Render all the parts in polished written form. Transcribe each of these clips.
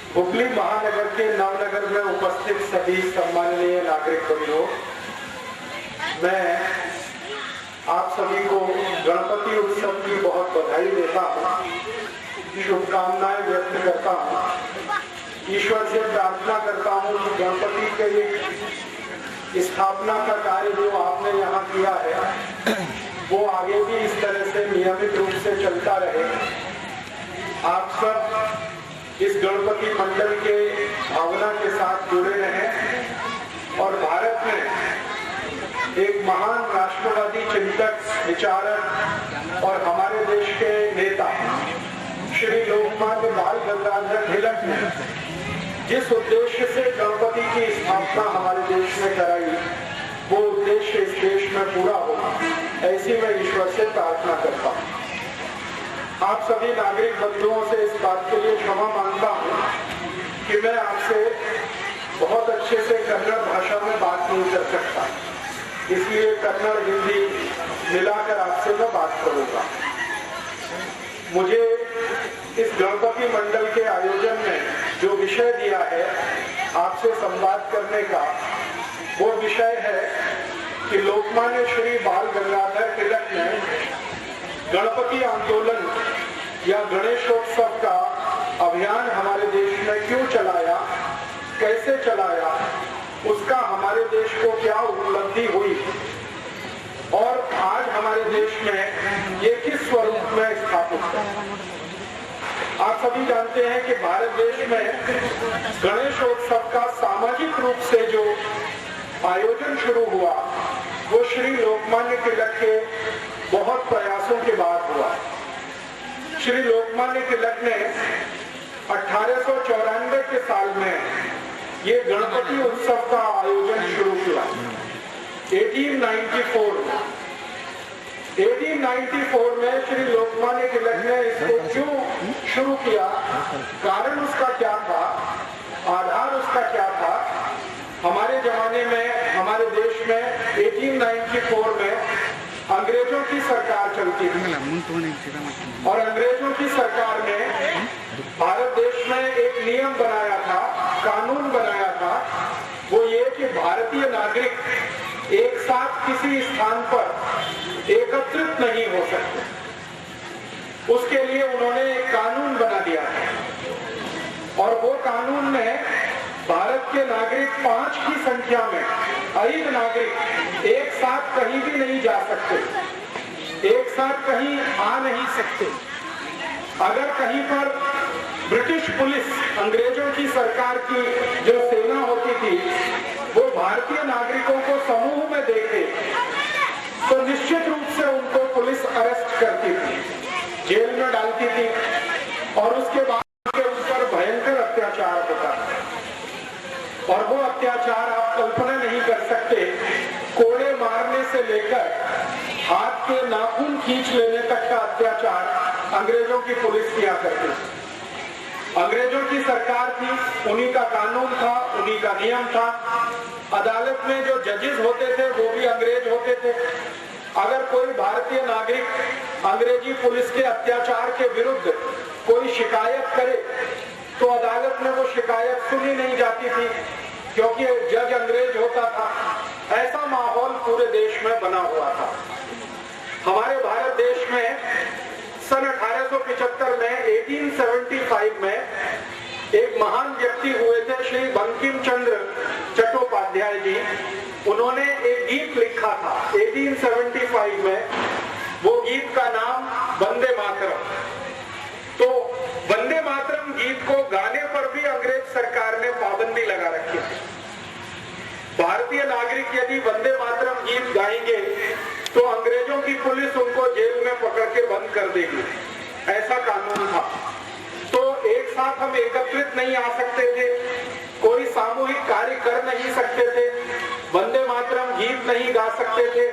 हुगली महानगर के नवनगर में उपस्थित सभी सम्माननीय नागरिक बंधुओं, मैं आप सभी को गणपति उत्सव की बहुत बधाई देता हूँ, शुभकामनाएं व्यक्त करता हूँ। ईश्वर से प्रार्थना करता हूँ कि गणपति के स्थापना का कार्य जो आपने यहाँ किया है वो आगे भी इस तरह से नियमित रूप से चलता रहे। आप सब इस गणपति मंडल के भावना के साथ जुड़े रहें और भारत में एक महान राष्ट्रवादी चिंतक, विचारक और हमारे देश के नेता श्री लोकमान्य बाल गंगाधर तिलक ने जिस उद्देश्य से गणपति की स्थापना हमारे देश में कराई, वो उद्देश्य इस देश में पूरा हो, ऐसी मैं ईश्वर से प्रार्थना करता हूँ। आप सभी नागरिक बंधुओं से इस बात के लिए क्षमा मांगता हूँ कि मैं आपसे बहुत अच्छे से कन्नड़ भाषा में बात नहीं कर सकता, इसलिए कन्नड़ हिंदी मिलाकर आपसे मैं बात करूंगा। मुझे इस गणपति मंडल के आयोजन में जो विषय दिया है आपसे संवाद करने का, वो विषय है कि लोकमान्य श्री बाल गंगाधर तिलक ने गणपति आंदोलन या गणेशोत्सव का अभियान हमारे देश में क्यों चलाया, कैसे चलाया, उसका हमारे देश को क्या उपलब्धि हुई और आज हमारे देश में ये किस स्वरूप में स्थापित है। आप सभी जानते हैं कि भारत देश में गणेशोत्सव का सामाजिक रूप से जो आयोजन शुरू हुआ वो श्री लोकमान्य तिलक के बहुत प्रयासों के बाद हुआ। श्री लोकमान्य तिलक ने 1894 के साल में ये गणपति उत्सव का आयोजन शुरू किया। 1894 में श्री लोकमान्य तिलक ने इसको क्यों शुरू किया, कारण उसका क्या था, आधार उसका क्या था। हमारे जमाने में, हमारे देश में 1894 में अंग्रेजों की सरकार चलती थी और अंग्रेजों की सरकार ने भारत देश में एक नियम बनाया था, कानून बनाया था, वो ये कि भारतीय नागरिक एक साथ किसी स्थान पर एकत्रित नहीं हो सकते। उसके लिए उन्होंने एक कानून बना दिया था और वो कानून में भारत के नागरिक 5 की संख्या में 5 नागरिक एक साथ कहीं भी नहीं जा सकते, एक साथ कहीं आ नहीं सकते। अगर कहीं पर ब्रिटिश पुलिस, अंग्रेजों की सरकार की जो सेना होती थी, वो भारतीय नागरिकों को समूह में देखे तो निश्चित रूप से उनको पुलिस अरेस्ट करती थी, जेल में डालती थी और उसके बाद उनके ऊपर भयंकर अत्याचार होता था। और वो अत्याचार आप कल्पना नहीं कर सकते, कोड़े मारने से लेकर हाथ के नाखून खींच लेने तक का अत्याचार अंग्रेजों की पुलिस किया करती थी। अंग्रेजों की सरकार थी, उन्हीं का कानून था, उन्हीं का नियम था। अदालत में जो जजेस होते थे वो भी अंग्रेज होते थे। अगर कोई भारतीय नागरिक अंग्रेजी पुलिस के अत्याचार के विरुद्ध कोई शिकायत करे तो अदालत में वो शिकायत सुनी नहीं जाती थी, क्योंकि जज अंग्रेज होता था। ऐसा माहौल पूरे देश में बना हुआ था। हमारे भारत देश में सन 1875 में 1875 में एक महान व्यक्ति हुए थे, श्री बंकिम चंद्र चट्टोपाध्याय जी। उन्होंने एक गीत लिखा था 1875 में, वो गीत का नाम वंदे मातरम। तो वंदे मातरम गीत को गाने पर भी अंग्रेज सरकार ने पाबंदी लगा रखी थी। भारतीय नागरिक यदि वंदे मातरम गीत गाएंगे तो अंग्रेजों की पुलिस उनको जेल में पकड़ के बंद कर देगी, ऐसा कानून था। तो एक साथ हम एकत्रित नहीं आ सकते थे, कोई सामूहिक कार्य कर नहीं सकते थे, वंदे मातरम गीत नहीं गा सकते थे।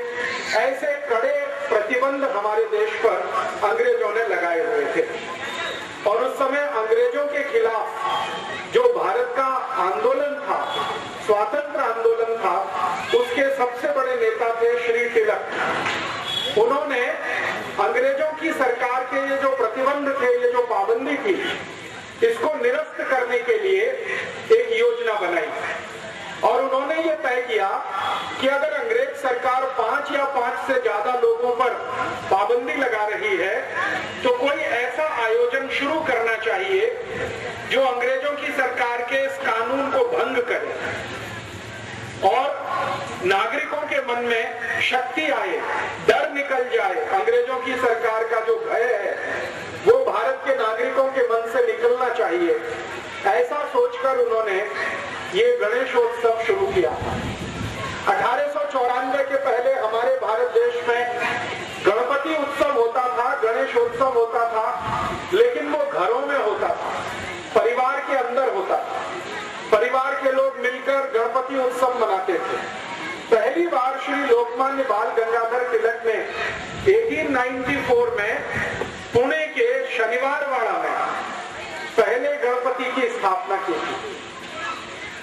ऐसे कड़े प्रतिबंध हमारे देश पर अंग्रेजों ने लगाए हुए थे। और उस समय अंग्रेजों के खिलाफ जो भारत का आंदोलन था, स्वातंत्र आंदोलन था, उसके सबसे बड़े नेता थे श्री तिलक। उन्होंने अंग्रेजों की सरकार के ये जो प्रतिबंध थे, ये जो पाबंदी थी, इसको निरस्त करने के लिए एक योजना बनाई और उन्होंने ये तय किया कि अगर अंग्रेज सरकार 5 या 5 से ज्यादा लोगों पर पाबंदी लगा रही है तो कोई ऐसा आयोजन शुरू करना चाहिए जो अंग्रेजों की सरकार के इस कानून को भंग करे और नागरिकों के मन में शक्ति आए, डर निकल जाए। अंग्रेजों की सरकार का जो भय है वो भारत के नागरिकों के मन से निकलना चाहिए। ऐसा सोचकर उन्होंने ये गणेशोत्सव शुरू किया। 1894 के पहले हमारे भारत देश में गणपति उत्सव होता था, गणेशोत्सव होता था, लेकिन वो घरों में होता था, परिवार के अंदर होता था। परिवार के लोग मिलकर गणपति उत्सव मनाते थे। पहली बार श्री लोकमान्य बाल गंगाधर तिलक ने 1894 में पुणे के शनिवारवाड़ा में पहले गणपति की स्थापना की थी।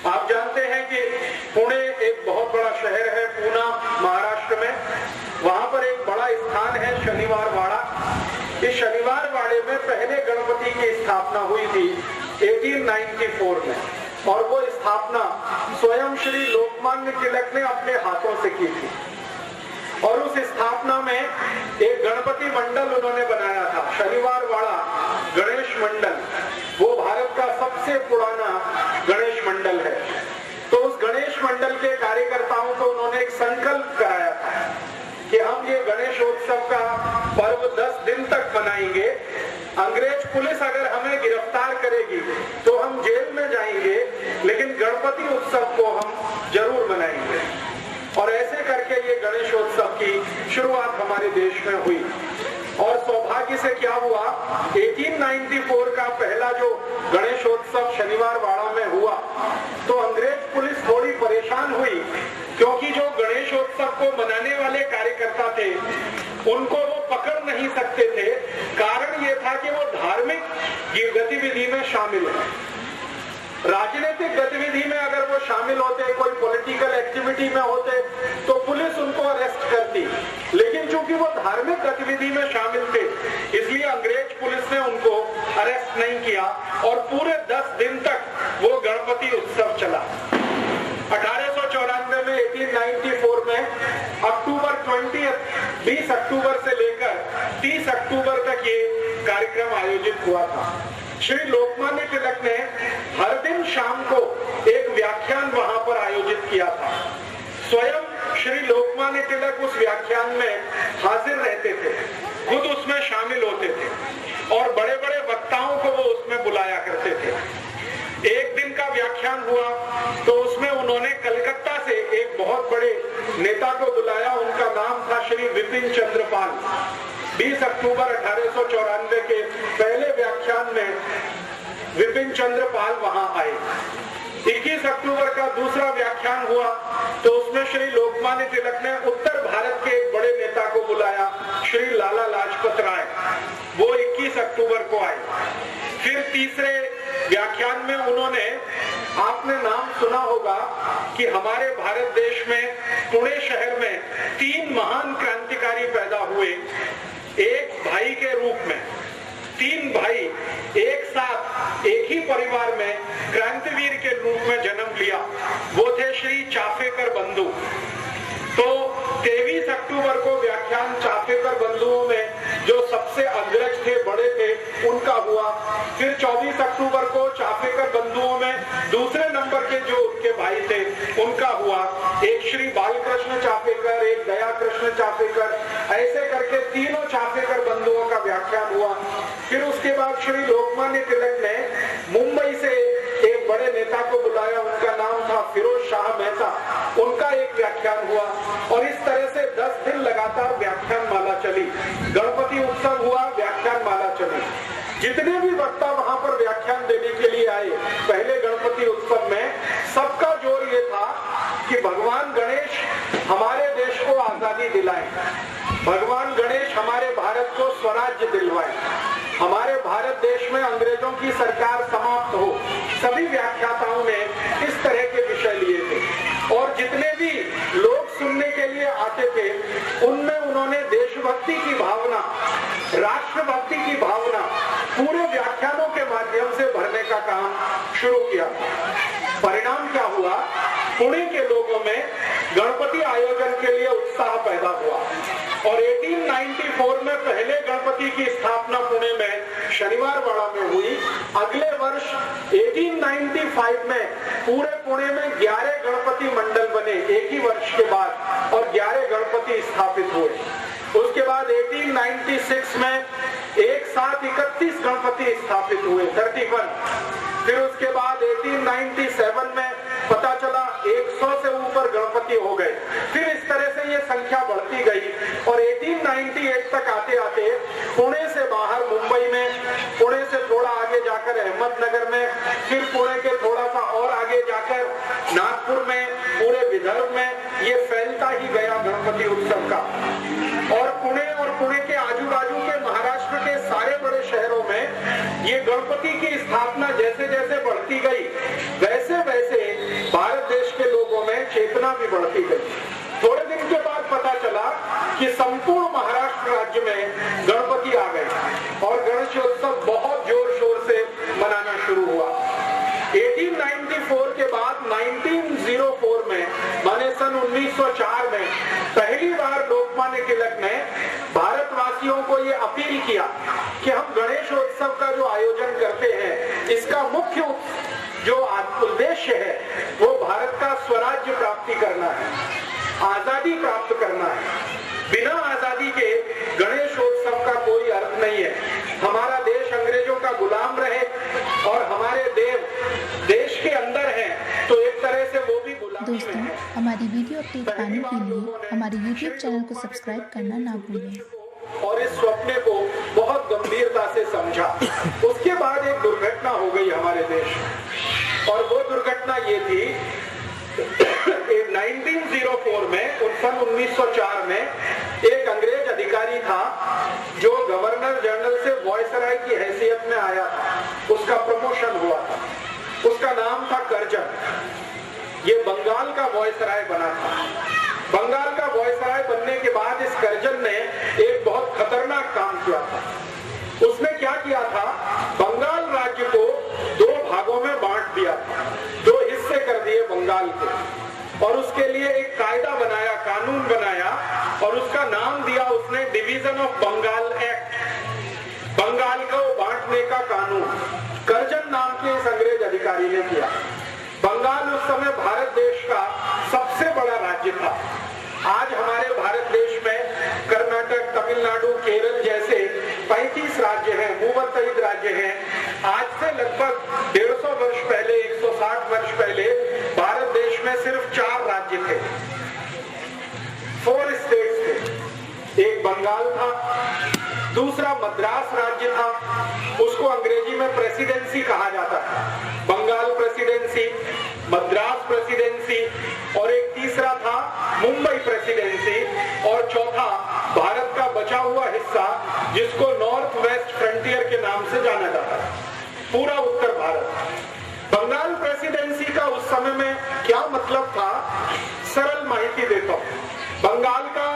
आप जानते हैं कि पुणे एक बहुत बड़ा शहर है, पूना महाराष्ट्र में। वहां पर एक बड़ा स्थान है शनिवारवाड़ा। इस शनिवारवाड़े में पहले गणपति की स्थापना हुई थी 1894 में और वो स्थापना स्वयं श्री लोकमान्य तिलक ने अपने हाथों से की थी। और उस स्थापना में एक गणपति मंडल उन्होंने बनाया था, शनिवारवाड़ा गणेश मंडल। वो भारत का सबसे पुराना गणेश मंडल है। तो उस गणेश मंडल के कार्यकर्ताओं को उन्होंने एक संकल्प कराया था कि हम ये गणेशोत्सव का पर्व 10 दिन तक मनाएंगे। अंग्रेज पुलिस अगर हमें गिरफ्तार करेगी तो हम जेल में जाएंगे, लेकिन गणपति उत्सव को हम जरूर मनाएंगे। और ऐसे करके ये गणेशोत्सव की शुरुआत हमारे देश में हुई। और सौभाग्य से क्या हुआ, 1894 का पहला जो गणेशोत्सव शनिवारवाड़ा में हुआ तो अंग्रेज पुलिस थोड़ी परेशान हुई, क्योंकि जो गणेशोत्सव को मनाने वाले कार्यकर्ता थे उनको वो पकड़ नहीं सकते थे। कारण ये था कि वो धार्मिक गतिविधि में शामिल है। राजनीतिक गतिविधि में अगर वो शामिल होते, कोई पॉलिटिकल एक्टिविटी में होते तो पुलिस उनको अरेस्ट करती, लेकिन चूंकि वो धार्मिक गतिविधि में शामिल थे इसलिए अंग्रेज पुलिस ने उनको अरेस्ट नहीं किया और पूरे 10 दिन तक वो गणपति उत्सव चला। 1894 में 1894 में अक्टूबर 20 अक्टूबर से लेकर 30 अक्टूबर तक ये कार्यक्रम आयोजित हुआ था। श्री लोकमान्य तिलक ने हर दिन शाम को एक व्याख्यान वहां पर आयोजित किया था। स्वयं श्री लोकमान्य तिलक उस व्याख्यान में हाजिर रहते थे, खुद उसमें शामिल होते थे और बड़े बड़े वक्ताओं को वो उसमें बुलाया करते थे। एक दिन का व्याख्यान हुआ तो उसमें उन्होंने कलकत्ता से एक बहुत बड़े नेता को बुलाया। उनका नाम था श्री विपिन चंद्र पाल। 20 अक्टूबर 1894 के पहले व्याख्यान में विपिन चंद्र पाल वहां आए। 21 अक्टूबर का दूसरा व्याख्यान हुआ तो उसमें श्री लोकमान्य तिलक ने उत्तर भारत के एक बड़े नेता को बुलाया, श्री लाला लाजपत राय। वो 21 अक्टूबर को आए। फिर तीसरे व्याख्यान में उन्होंने, आपने नाम सुना होगा कि हमारे भारत देश में पुणे शहर में 3 महान क्रांतिकारी पैदा हुए एक भाई के रूप में। 3 भाई एक साथ एक ही परिवार में क्रांतिवीर के रूप में जन्म लिया। वो थे श्री चाफेकर बंधु। तो 23 अक्टूबर को व्याख्यान चाफेकर बंधुओं में जो सबसे अग्रज थे, बड़े थे, उनका हुआ। फिर 24 अक्टूबर को चाफेकर बंधुओं में दूसरे नंबर के जो उनके भाई थे उनका हुआ। एक श्री बालकृष्ण चाफेकर, एक दया कृष्ण चाफेकर, ऐसे करके तीनों चाफेकर बंधुओं का व्याख्यान हुआ। फिर उसके बाद श्री लोकमान्य तिलक ने मुंबई से एक बड़े नेता को बुलाया, उनका नाम था फिरोज शाह मेहता। उनका एक व्याख्यान हुआ और इस तरह से 10 दिन लगातार व्याख्यान माला चली। गणपति उत्सव हुआ, व्याख्यान माला चली। जितने भी वक्ता वहां पर व्याख्यान देने के लिए आए पहले गणपति उत्सव में, सबका जोर ये था कि भगवान गणेश हमारे देश को आजादी दिलाए, भगवान गणेश हमारे भारत को स्वराज्य दिलवाए, हमारे भारत देश में अंग्रेजों की सरकार समाप्त हो। सभी व्याख्याताओं ने इस तरह के विषय लिए थे और जितने भी लोग सुनने के लिए आते थे उनमें उन्होंने देशभक्ति की भावना, राष्ट्रभक्ति की भावना पूरे व्याख्यानों के माध्यम से भर शुरू किया। परिणाम क्या हुआ? पुणे के लोगों में गणपति आयोजन के लिए उत्साह पैदा हुआ और 1894 में पहले गणपति की स्थापना पुणे में शनिवारवाड़ा में हुई। अगले वर्ष 1895 में पूरे पुणे में 11 गणपति मंडल बने एक ही वर्ष के बाद और 11 गणपति स्थापित हुए। उसके बाद 1896 में एक साथ 31 गणपति स्थापित हुए, 31। फिर उसके बाद 1897 में पता चला 100 से ऊपर गणपति हो गए। फिर इस तरह से ये संख्या बढ़ती गई और 1898 तक आते आते पुणे से बाहर मुंबई में, पुणे से थोड़ा आगे जाकर अहमदनगर में, फिर पुणे के थोड़ा सा और आगे जाकर नागपुर में, पूरे विदर्भ में ये फैलता ही गया गणपति उत्सव का। और पुणे के आजू बाजू के महाराष्ट्र के सारे बड़े शहरों में ये गणपति की स्थापना जैसे जैसे बढ़ती गई वैसे वैसे भारत देश के लोगों में चेतना भी बढ़ती गई। थोड़े दिन के बाद पता चला कि संपूर्ण महाराष्ट्र राज्य में गणपति आ गए और गणेशोत्सव बहुत जोर शोर से मनाना शुरू हुआ। 1894 के बाद 1904 में माने सन 1904 में पहली बार लोकमान्य तिलक ने भारतवासियों को ये अपील किया कि हम गणेशोत्सव का जो आयोजन करते हैं इसका मुख्य जो उद्देश्य है वो भारत का स्वराज्य प्राप्ति करना है, आजादी प्राप्त करना है। बिना आजादी के गणेशोत्सव का कोई अर्थ नहीं है। हमारा देश अंग्रेजों का गुलाम रहे और हमारे देव देश के अंदर हैं तो एक तरह से वो भी गुलाम। दोस्तों, हमारी वीडियो अपडेट पाने के लिए हमारे YouTube चैनल को सब्सक्राइब करना ना भूलें और इस स्वप्न को बहुत गंभीरता से समझा। उसके बाद एक दुर्घटना हो गई हमारे देश और वो दुर्घटना ये थी 1904 में, सन 1904 में एक अंग्रेज अधिकारी था जो गवर्नर जनरल से वायसराय की हैसियत में आया था। उसका प्रमोशन हुआ था। उसका नाम था कर्जन। ये बंगाल का वायसराय बना था। बंगाल का वायसराय बनने के बाद इस कर्जन ने एक बहुत खतरनाक काम किया था। उसने क्या किया था? बंगाल राज्य को 2 भागों में बांट दिया था, 2 हिस्से कर दिए बंगाल के और उसके लिए एक कायदा बनाया, कानून बनाया और उसका नाम दिया उसने division of Bengal act, Bengal को बांटने का कानून। कर्जन नाम के इस अंग्रेज अधिकारी ने किया। बंगाल उस समय भारत देश का सबसे बड़ा राज्य था। आज हमारे भारत देश में कर्नाटक, तमिलनाडु, केरल जैसे 35 राज्य हैं, भूमध्ययुक्त राज्य हैं। आज से लगभग 150 वर्ष पहले, 160 वर्ष पहले भारत देश में सिर्फ 4 राज्य थे, 4 स्टेट्स थे। एक बंगाल था, दूसरा मद्रास राज्य था, उसको अंग्रेजी में प्रेसिडेंसी कहा जाता था। बंगाल प्रेसिडेंसी, मद्रास प्रेसिडेंसी और एक तीसरा था मुंबई प्रेसिडेंसी और चौथा भारत का बचा हुआ हिस्सा जिसको नॉर्थ वेस्ट फ्रंटियर के नाम से जाना जाता है, पूरा उत्तर भारत। बंगाल प्रेसिडेंसी का उस समय में क्या मतलब था, सरल माहिती देता हूं। बंगाल का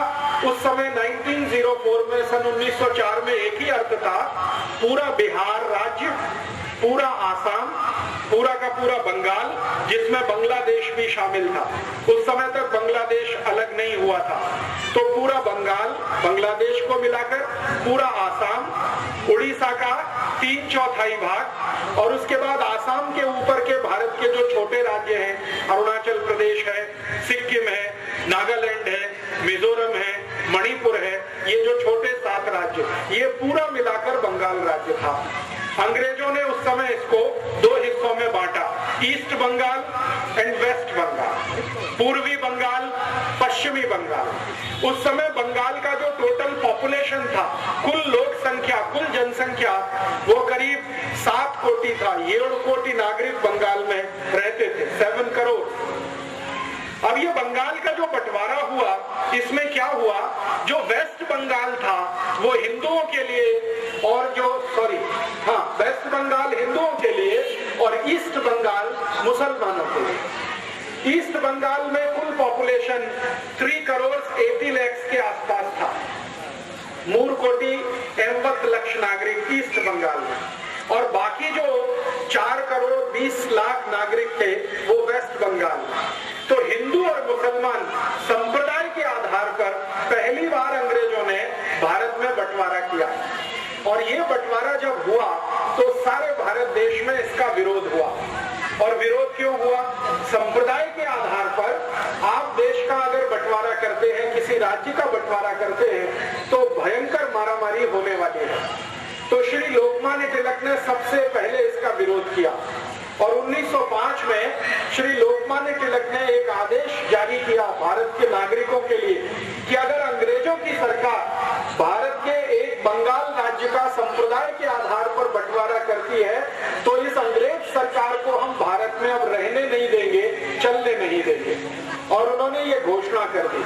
उस समय 1904 में, सन 1904 में एक ही अर्थ था, पूरा बिहार राज्य, पूरा आसाम, पूरा का पूरा बंगाल जिसमें बांग्लादेश भी शामिल था। उस समय तक बांग्लादेश अलग नहीं हुआ था। तो पूरा बंगाल, बांग्लादेश को मिलाकर पूरा आसाम, उड़ीसा का 3/4 भाग और उसके बाद आसाम के ऊपर के भारत के जो छोटे राज्य हैं, अरुणाचल प्रदेश है, सिक्किम है, नागालैंड है, मिजोरम है, मणिपुर है, ये जो छोटे 7 राज्य, ये पूरा मिलाकर बंगाल राज्य था। अंग्रेजों ने उस समय इसको 2 हिस्सों में बांटा, east Bengal and west Bengal, पूर्वी बंगाल, पश्चिमी बंगाल। उस समय बंगाल का जो टोटल पॉपुलेशन था, कुल लोक संख्या, कुल जनसंख्या वो करीब 7 कोटि था। 7 कोटि नागरिक बंगाल में रहते थे, 7 करोड़। अब ये बंगाल का जो बंटवारा हुआ, इसमें क्या हुआ, जो वेस्ट बंगाल था वो हिंदुओं के लिए और जो वेस्ट बंगाल हिंदुओं के लिए और ईस्ट बंगाल मुसलमानों के लिए। ईस्ट बंगाल में कुल पॉपुलेशन 3 करोड़ 80 लाख के आसपास था। 3 कोटि 80 लाख नागरिक ईस्ट बंगाल में और बाकी जो 4 करोड़ 20 लाख नागरिक थे वो वेस्ट बंगाल में। तो हिंदू और मुसलमान संप्रदाय के आधार पर पहली बार अंग्रेजों ने भारत में बंटवारा किया, और ये बंटवारा जब हुआ तो सारे भारत देश में इसका विरोध हुआ। और विरोध क्यों हुआ? संप्रदाय के आधार पर आप देश का अगर बंटवारा करते हैं, किसी राज्य का बंटवारा करते हैं, तो भयंकर मारामारी होने वाली है। तो श्री लोकमान्य तिलक ने सबसे पहले इसका विरोध किया, और 1905 में श्री लोकमान्य तिलक ने एक आदेश जारी किया भारत के नागरिकों के लिए कि अगर अंग्रेजों की सरकार भारत के एक बंगाल राज्य का संप्रदाय के आधार पर बंटवारा करती है तो इस अंग्रेज सरकार को हम भारत में अब रहने नहीं देंगे, चलने नहीं देंगे। और उन्होंने ये घोषणा कर दी।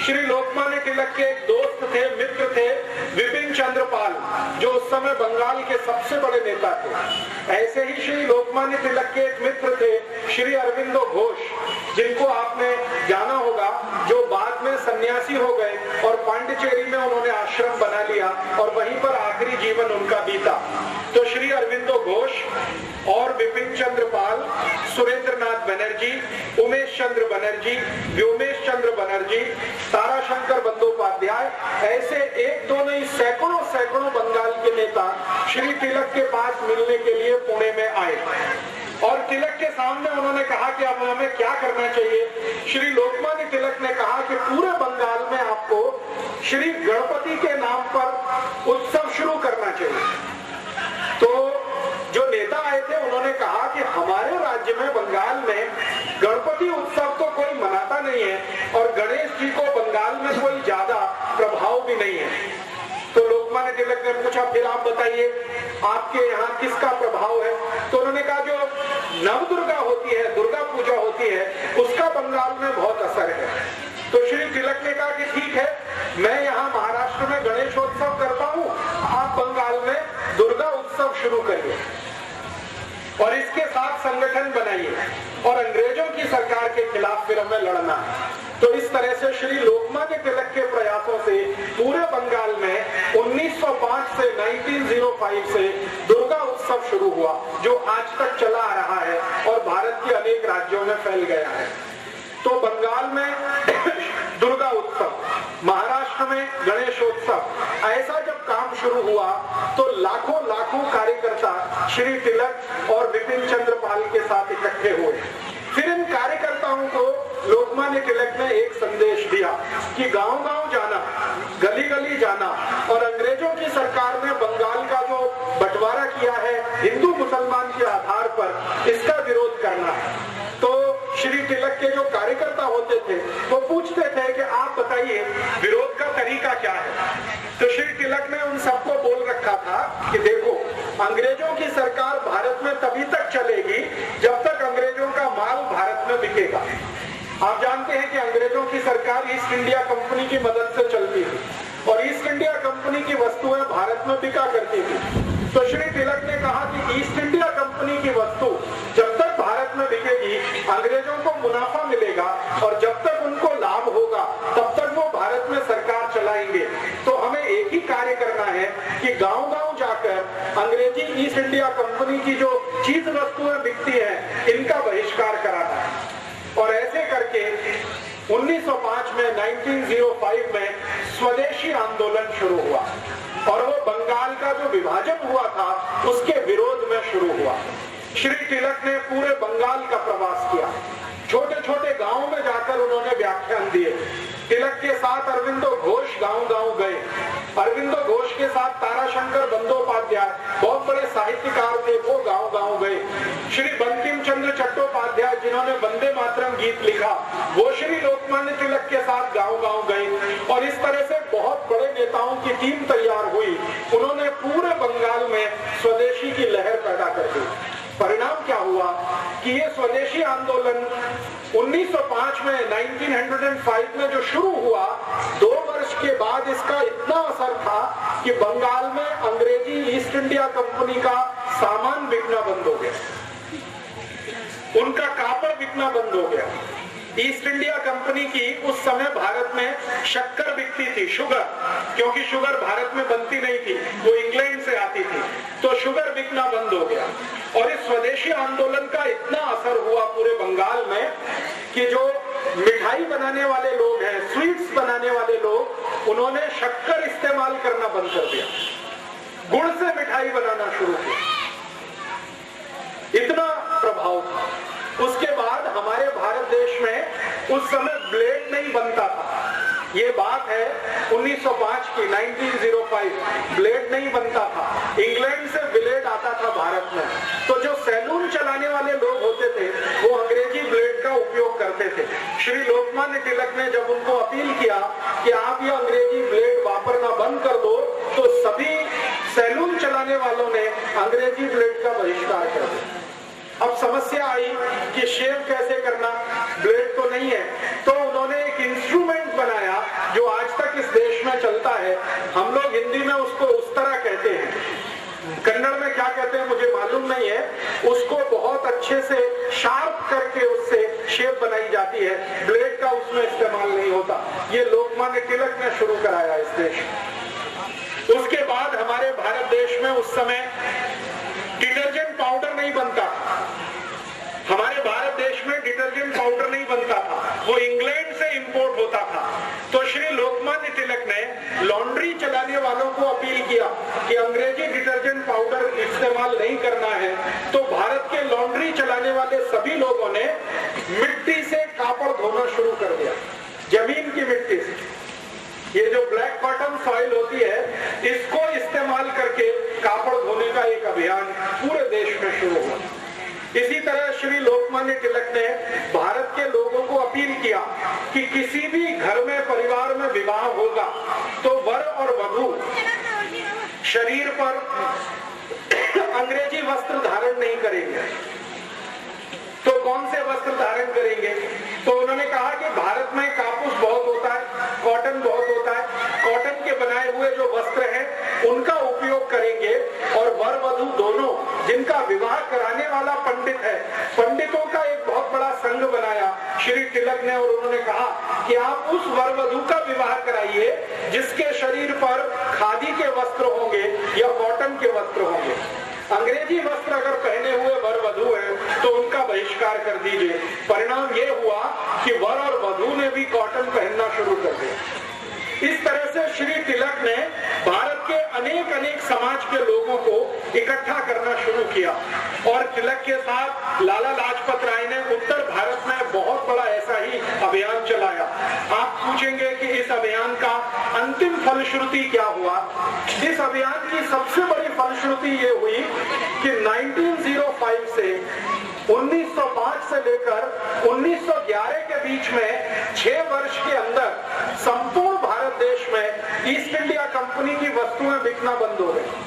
श्री लोकमान्य तिलक के एक दोस्त थे, मित्र थे, विपिन चंद्र पाल, जो उस समय बंगाल के सबसे बड़े नेता थे। ऐसे ही श्री लोकमान्य तिलक के एक मित्र थे श्री अरविंदो घोष, जिनको आपने जाना होगा, जो बाद में सन्यासी हो गए और पांडिचेरी में उन्होंने आश्रम बना लिया और वहीं पर आखिरी जीवन उनका बीता। तो श्री अरविंदो घोष और विपिन चंद्र पाल, सुरेंद्र नाथ बनर्जी, उमेश चंद्र बनर्जी, व्योमेश चंद्र बनर्जी, ताराशंकर बंदोपाध्याय, ऐसे एक दो नहीं सैकड़ों सैकड़ों बंगाल के नेता श्री तिलक के पास मिलने के लिए पुणे में आए। और तिलक के सामने उन्होंने कहा कि अब हमें क्या करना चाहिए। श्री लोकमान्य तिलक ने कहा कि पूरे बंगाल में आपको श्री गणपति के नाम पर उत्सव शुरू करना चाहिए। तो जो नेता आए थे उन्होंने कहा कि हमारे राज्य में, बंगाल में गणपति उत्सव तो कोई मनाता नहीं है और गणेश जी को बंगाल में कोई ज्यादा प्रभाव भी नहीं है। तो लोकमान्य तिलक ने पूछा, फिर आप बताइए आपके यहाँ किसका प्रभाव है? तो उन्होंने कहा जो नवदुर्गा होती है, दुर्गा पूजा होती है, उसका बंगाल में बहुत असर है। तो श्री तिलक ने कहा कि ठीक है, मैं यहाँ महाराष्ट्र में गणेशोत्सव करता हूँ, आप बंगाल में दुर्गा उत्सव शुरू करिए और इसके साथ संगठन बनाइए और अंग्रेजों की सरकार के खिलाफ फिर हमें लड़ना है। तो इस तरह से श्री लोकमान्य तिलक के प्रयासों से पूरे बंगाल में 1905 से 1905 से दुर्गा उत्सव शुरू हुआ, जो आज तक चला आ रहा है और भारत के अनेक राज्यों में फैल गया है। तो बंगाल में दुर्गा उत्सव, महाराष्ट्र में गणेशोत्सव, ऐसा जब काम शुरू हुआ तो लाखों लाखों कार्यकर्ता श्री तिलक और विपिन चंद्र पाल के साथ इकट्ठे हुए। फिर इन कार्यकर्ताओं को लोकमान्य तिलक ने एक संदेश दिया कि गांव-गांव जाना, गली-गली जाना और अंग्रेजों की सरकार ने बंगाल का जो बंटवारा किया है हिंदू मुसलमान के आधार पर, इसका विरोध करना है। तो श्री तिलक के जो कार्यकर्ता होते थे वो पूछते थे कि आप बताइए विरोध का तरीका क्या है। तो श्री तिलक ने उन सबको बोल रखा था कि देखो, अंग्रेजों की सरकार भारत में तभी तक चलेगी जब तक अंग्रेजों का माल भारत में बिकेगा। आप जानते हैं कि अंग्रेजों की सरकार ईस्ट इंडिया कंपनी की मदद से चलती थी और ईस्ट इंडिया कंपनी की वस्तुएं भारत में बिका करती थी। तो श्री तिलक ने कहा कि ईस्ट इंडिया कंपनी की वस्तु जब तक भारत में बिकेगी अंग्रेजों को मुनाफा मिलेगा और जब तक उनको लाभ होगा तब तक वो भारत में सरकार चलाएंगे। तो हमें एक ही कार्य करना है कि गांव-गांव जाकर अंग्रेजी ईस्ट इंडिया कंपनी की जो चीज वस्तुएं बिकती हैं इनका बहिष्कार कराना है। और ऐसे करके 1905 में 1905 में स्वदेशी आंदोलन शुरू हुआ और वो बंगाल का जो विभाजन हुआ था उसके विरोध में शुरू हुआ। श्री तिलक ने पूरे बंगाल का प्रवास किया, छोटे छोटे गांवों में जाकर उन्होंने व्याख्यान दिए। तिलक के साथ अरविंदो घोष गांव-गांव गए। अरविंदो घोष के साथ ताराशंकर बंदोपाध्याय, बहुत बड़े साहित्यकार थे, वो गांव-गांव गए। श्री बंकिम चंद्र चट्टोपाध्याय, जिन्होंने वंदे मातरम गीत लिखा, वो श्री लोकमान्य तिलक के साथ गांव-गांव गए और इस तरह से बहुत बड़े नेताओं की टीम तैयार हुई। उन्होंने पूरे बंगाल में स्वदेशी की लहर पैदा कर दी। परिणाम क्या हुआ कि ये स्वदेशी आंदोलन 1905 में 1905 में जो शुरू हुआ, 2 वर्ष के बाद इसका इतना असर था कि बंगाल में अंग्रेजी ईस्ट इंडिया कंपनी का सामान बिकना बंद हो गया, उनका कापड़ बिकना बंद हो गया। ईस्ट इंडिया कंपनी की उस समय भारत में शक्कर बिकती थी, शुगर, क्योंकि शुगर भारत में बनती नहीं थी, वो इंग्लैंड से आती थी, तो शुगर बिकना बंद हो गया। और इस स्वदेशी आंदोलन का इतना असर हुआ पूरे बंगाल में कि जो मिठाई बनाने वाले लोग हैं, स्वीट्स बनाने वाले लोग, उन्होंने शक्कर इस्तेमाल करना बंद कर दिया, गुड़ से मिठाई बनाना शुरू किया। इतना प्रभाव था। उसके बाद हमारे भारत देश में उस समय ब्लेड नहीं बनता था, ये बात है 1905 की, 1905, ब्लेड नहीं बनता था, इंग्लैंड से ब्लेड आता था भारत में। तो जो सैलून चलाने वाले लोग होते थे वो अंग्रेजी ब्लेड का उपयोग करते थे। श्री लोकमान्य तिलक ने जब उनको अपील किया कि आप ये अंग्रेजी ब्लेड वापरना बंद कर दो, तो सभी सैलून चलाने वालों ने अंग्रेजी ब्लेड का बहिष्कार कर दिया। अब समस्या आई कि शेव कैसे करना, ब्लेड तो नहीं है, तो उन्होंने एक इंस्ट्रूमेंट बनाया जो आज तक इस देश में चलता है। हम लोग हिंदी में उसको उस तरह कहते हैं, कन्नड़ में क्या कहते हैं मुझे मालूम नहीं है। उसको बहुत अच्छे से शार्प करके उससे शेप बनाई जाती है, ब्लेड का उसमें इस्तेमाल नहीं होता। ये लोकमान्य तिलक ने शुरू कराया इस देश में। उसके बाद हमारे भारत देश में उस समय डिटर्जेंट पाउडर नहीं बनता, हमारे भारत देश में डिटर्जेंट पाउडर नहीं बनता था, वो इंग्लैंड से इंपोर्ट होता था। तो श्री लोकमान्य तिलक ने लॉन्ड्री चलाने वालों को अपील किया कि अंग्रेजी डिटर्जेंट पाउडर इस्तेमाल नहीं करना है। तो भारत के लॉन्ड्री चलाने वाले सभी लोगों ने मिट्टी से कापड़ धोना शुरू कर दिया, जमीन की मिट्टी से। ये जो ब्लैक कॉटन सॉइल होती है, इसको इस्तेमाल करके कापड़ धोने का एक अभियान पूरे देश में शुरू हुआ। इसी तरह श्री लोकमान्य तिलक ने भारत के लोगों को अपील किया कि किसी भी घर में, परिवार में विवाह होगा तो वर और वधू शरीर पर अंग्रेजी वस्त्र धारण नहीं करेंगे। तो कौन से वस्त्र धारण करेंगे? तो उन्होंने कहा कि भारत में कापूस बहुत होता है, कॉटन बहुत होता है, कॉटन के बनाए हुए जो वस्त्र हैं उनका उपयोग करेंगे। और वर वधू दोनों, जिनका विवाह कराने वाला पंडित है, पंडितों का एक बहुत बड़ा संघ बनाया श्री तिलक ने। और उन्होंने कहा कि आप उस वर वधू का विवाह कराइए जिसके शरीर पर खादी के वस्त्र होंगे या कॉटन के वस्त्र होंगे। अंग्रेजी वस्त्र अगर पहने हुए वर वधू हैं तो उनका बहिष्कार कर दीजिए। परिणाम ये हुआ कि वर और वधू ने भी कॉटन पहनना शुरू कर दिया। इस तरह से श्री तिलक ने भारत के अनेक अनेक समाज के लोगों को इकट्ठा करना शुरू किया। और तिलक के साथ लाला लाजपत राय ने उत्तर भारत में बहुत बड़ा ऐसा ही अभियान चलाया। आप पूछेंगे कि इस अभियान का अंतिम फलश्रुति क्या हुआ? इस अभियान की सबसे बड़ी फलश्रुति ये हुई कि 1905 से 1905 से लेकर 1911 के बीच में 6 वर्ष के अंदर संपूर्ण भारत देश में ईस्ट इंडिया कंपनी की वस्तुएं बिकना बंद हो गई।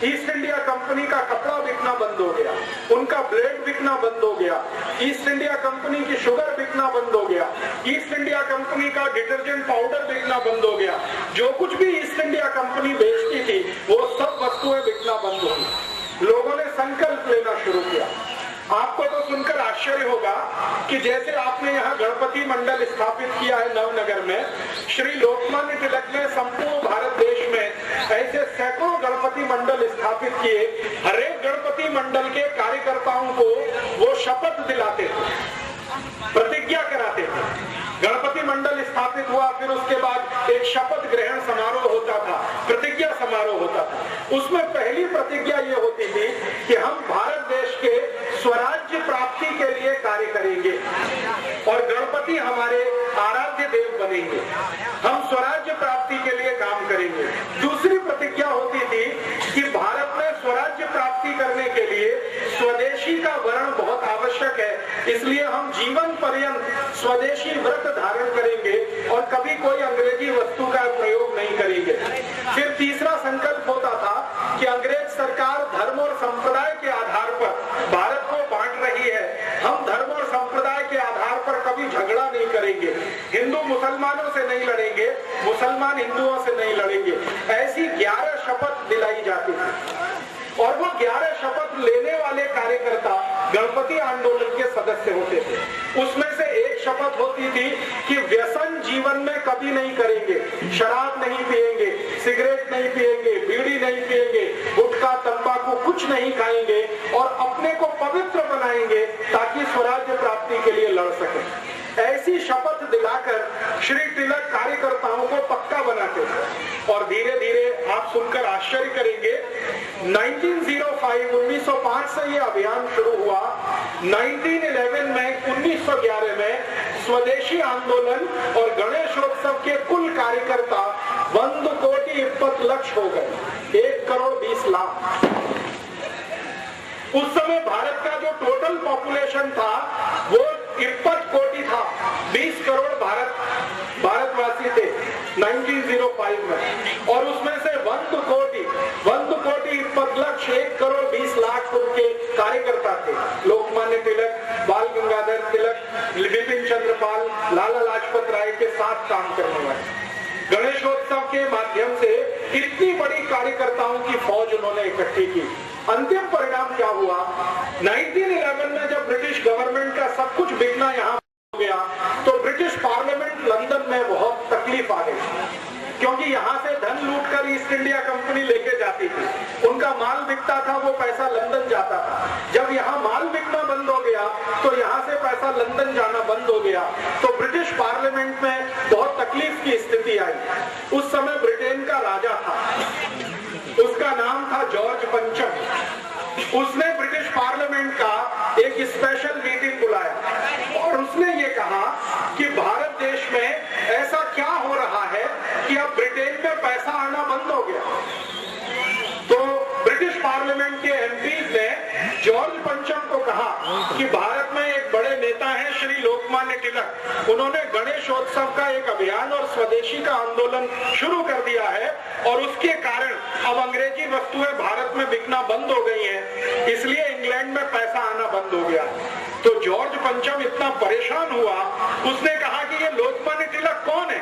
ईस्ट इंडिया कंपनी का कपड़ा बिकना बंद हो गया, उनका ब्लेड बिकना बंद हो गया, ईस्ट इंडिया कंपनी की शुगर बिकना बंद हो गया, ईस्ट इंडिया कंपनी का डिटर्जेंट पाउडर बिकना बंद हो गया। जो कुछ भी ईस्ट इंडिया कंपनी बेचती थी वो सब वस्तुएं बिकना बंद हो गई। लोगों ने संकल्प लेना शुरू किया। आपको तो सुनकर आश्चर्य होगा कि जैसे आपने यहाँ गणपति मंडल स्थापित किया है नवनगर में, श्री लोकमान्य तिलक ने संपूर्ण भारत देश में ऐसे सैकड़ों गणपति मंडल स्थापित किए। हर एक गणपति मंडल के कार्यकर्ताओं को वो शपथ दिलाते थे, प्रतिज्ञा कराते थे। गणपति मंडल स्थापित हुआ, फिर उसके बाद एक शपथ ग्रहण समारोह होता था, प्रतिज्ञा समारोह होता था। उसमें पहली प्रतिज्ञा ये होती थी कि हम भारत देश के स्वराज्य प्राप्ति के लिए कार्य करेंगे और गणपति हमारे आराध्य देव बनेंगे। हम स्वराज्य प्राप्ति के लिए काम करेंगे। दूसरी प्रतिज्ञा होती थी कि भारत में स्वराज्य प्राप्ति करने के लिए स्वदेशी का वर्ण बहुत आवश्यक है, इसलिए हम जीवन पर्यंत स्वदेशी व्रत धारण करेंगे और कभी कोई अंग्रेजी वस्तु का प्रयोग नहीं करेंगे। फिर तीसरा संकल्प होता था कि अंग्रेज सरकार धर्म और संप्रदाय के आधार पर भारत को बांट रही है, हम धर्म और संप्रदाय के आधार पर कभी झगड़ा नहीं करेंगे, हिंदू मुसलमानों से नहीं लड़ेंगे, मुसलमान हिंदुओं से नहीं लड़ेंगे। ऐसी 11 शपथ दिलाई जाती थी और वो 11 शपथ लेने वाले कार्यकर्ता गणपति आंदोलन के सदस्य होते थे। उसमें से एक शपथ शपथ होती थी कि व्यसन जीवन में कभी नहीं करेंगे, शराब नहीं पिएंगे, सिगरेट नहीं पिएंगे, बीड़ी नहीं पिएंगे, गुटखा तंबाकू कुछ नहीं खाएंगे और अपने को पवित्र बनाएंगे ताकि स्वराज्य प्राप्ति के लिए लड़ सके। ऐसी शपथ दिलाकर श्री तिलक कार्यकर्ताओं को पक्का बनाते थे और धीरे धीरे आप सुनकर आश्चर्य करेंगे 1905 से ये अभियान शुरू हुआ। 1911 में 1911 में स्वदेशी आंदोलन और गणेशोत्सव के कुल कार्यकर्ता 1,20,20 हो गए, 1,20,00,000। उस समय भारत का जो टोटल पॉपुलेशन था वो 20 कोटि था, 20 करोड़ भारतवासी थे 1905 में और उसमें से 1,20,20,20,1 1,20,00,000 उनके कार्यकर्ता थे। लोकमान्य तिलक, बाल गंगाधर तिलक, बिपिन चंद्र पाल, लाला लाजपत राय के साथ काम करने वाले। गणेशोत्सव के माध्यम से इतनी बड़ी कार्यकर्ताओं की फौज उन्होंने इकट्ठी की। अंतिम परिणाम क्या हुआ? 1911 में जब ब्रिटिश गवर्नमेंट का सब कुछ बिकना यहाँ हो गया तो ब्रिटिश पार्लियामेंट लंदन में बहुत तकलीफ आ गई, क्योंकि यहाँ से धन लूटकर ईस्ट इंडिया कंपनी लेके जाती थी। उनका माल बिकता था, वो पैसा लंदन जाता था। जब यहाँ माल बिकना बंद हो गया तो यहाँ से पैसा लंदन जाना बंद हो गया, तो ब्रिटिश पार्लियामेंट में बहुत तकलीफ की स्थिति आई। उस समय ब्रिटेन का राजा था, उसका नाम था जॉर्ज पंचम। उसने ब्रिटिश पार्लियामेंट का एक स्पेशल मीटिंग बुलाया और उसने ये कहा कि भारत देश में ऐसा क्या हो रहा है कि अब ब्रिटेन में पैसा आना बंद हो गया। तो ब्रिटिश पार्लियामेंट के एमपीज ने जॉर्ज पंचम को कहा कि भारत में एक बड़े नेता हैं श्री लोकमान्य तिलक, उन्होंने गणेशोत्सव का एक अभियान और स्वदेशी का आंदोलन शुरू कर दिया है और उसके कारण अब अंग्रेजी वस्तुएं भारत में बिकना बंद हो गई हैं, इसलिए इंग्लैंड में पैसा आना बंद हो गया। तो जॉर्ज पंचम इतना परेशान हुआ, उसने कहा कि ये लोकमान्य तिलक कौन है?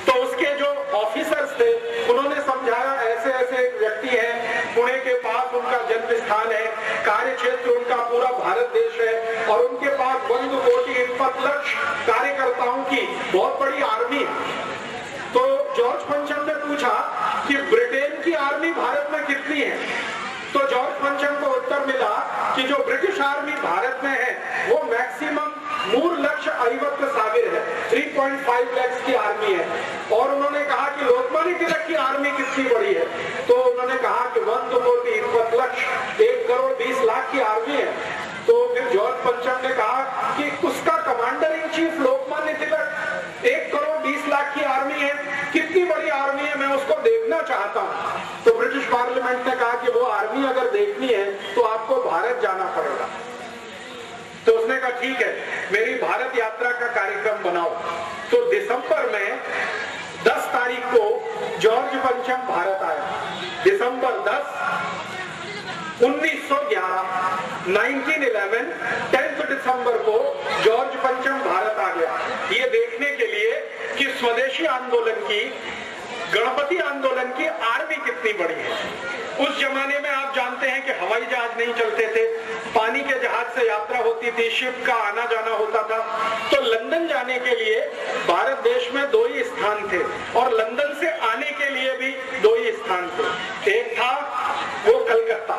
तो उसके जो ऑफिसर्स थे उन्होंने समझाया ऐसे ऐसे व्यक्ति हैं, पुणे के पास उनका जन्म स्थान है, कार्य क्षेत्र उनका पूरा भारत देश है और उनके पास 1,20,20,00,000 कार्यकर्ताओं की बहुत बड़ी आर्मी है। तो जॉर्ज पंचम ने पूछा कि ब्रिटेन की आर्मी भारत में कितनी है? तो जॉर्ज पंचम को उत्तर मिला कि जो ब्रिटिश आर्मी भारत में है वो मैक्सिमम 3,50,000 है, 3.5 लाख की आर्मी है। और उन्होंने कहा कि लोकमान्य तिलक की आर्मी कितनी बड़ी है? तो उन्होंने कहा कि 1,20,00,000, 1,20,00,000 की आर्मी है। तो फिर जॉर्ज पंचम ने कहा कि उसका commander in chief Lokmanya Tilak, 1,20,00,000 की आर्मी है, कितनी बड़ी आर्मी है, मैं उसको देखना चाहता हूँ। तो ब्रिटिश पार्लियामेंट ने कहा कि वो आर्मी अगर देखनी है तो आपको भारत जाना पड़ेगा। तो उसने कहा ठीक है, मेरी भारत यात्रा का कार्यक्रम बनाओ। तो दिसंबर में 10 तारीख को जॉर्ज पंचम भारत आया। दिसंबर 10, 1911, 1911, 10 दिसंबर को जॉर्ज पंचम भारत आ गया, ये देखने के लिए कि स्वदेशी आंदोलन की, गणपति आंदोलन की आर्मी कितनी बड़ी है। उस जमाने में आप जानते हैं कि हवाई जहाज नहीं चलते थे, पानी के जहाज से यात्रा होती थी, शिप का आना जाना होता था। तो लंदन जाने के लिए भारत देश में 2 ही स्थान थे और लंदन से आने के लिए भी 2 ही स्थान थे। एक था वो कलकत्ता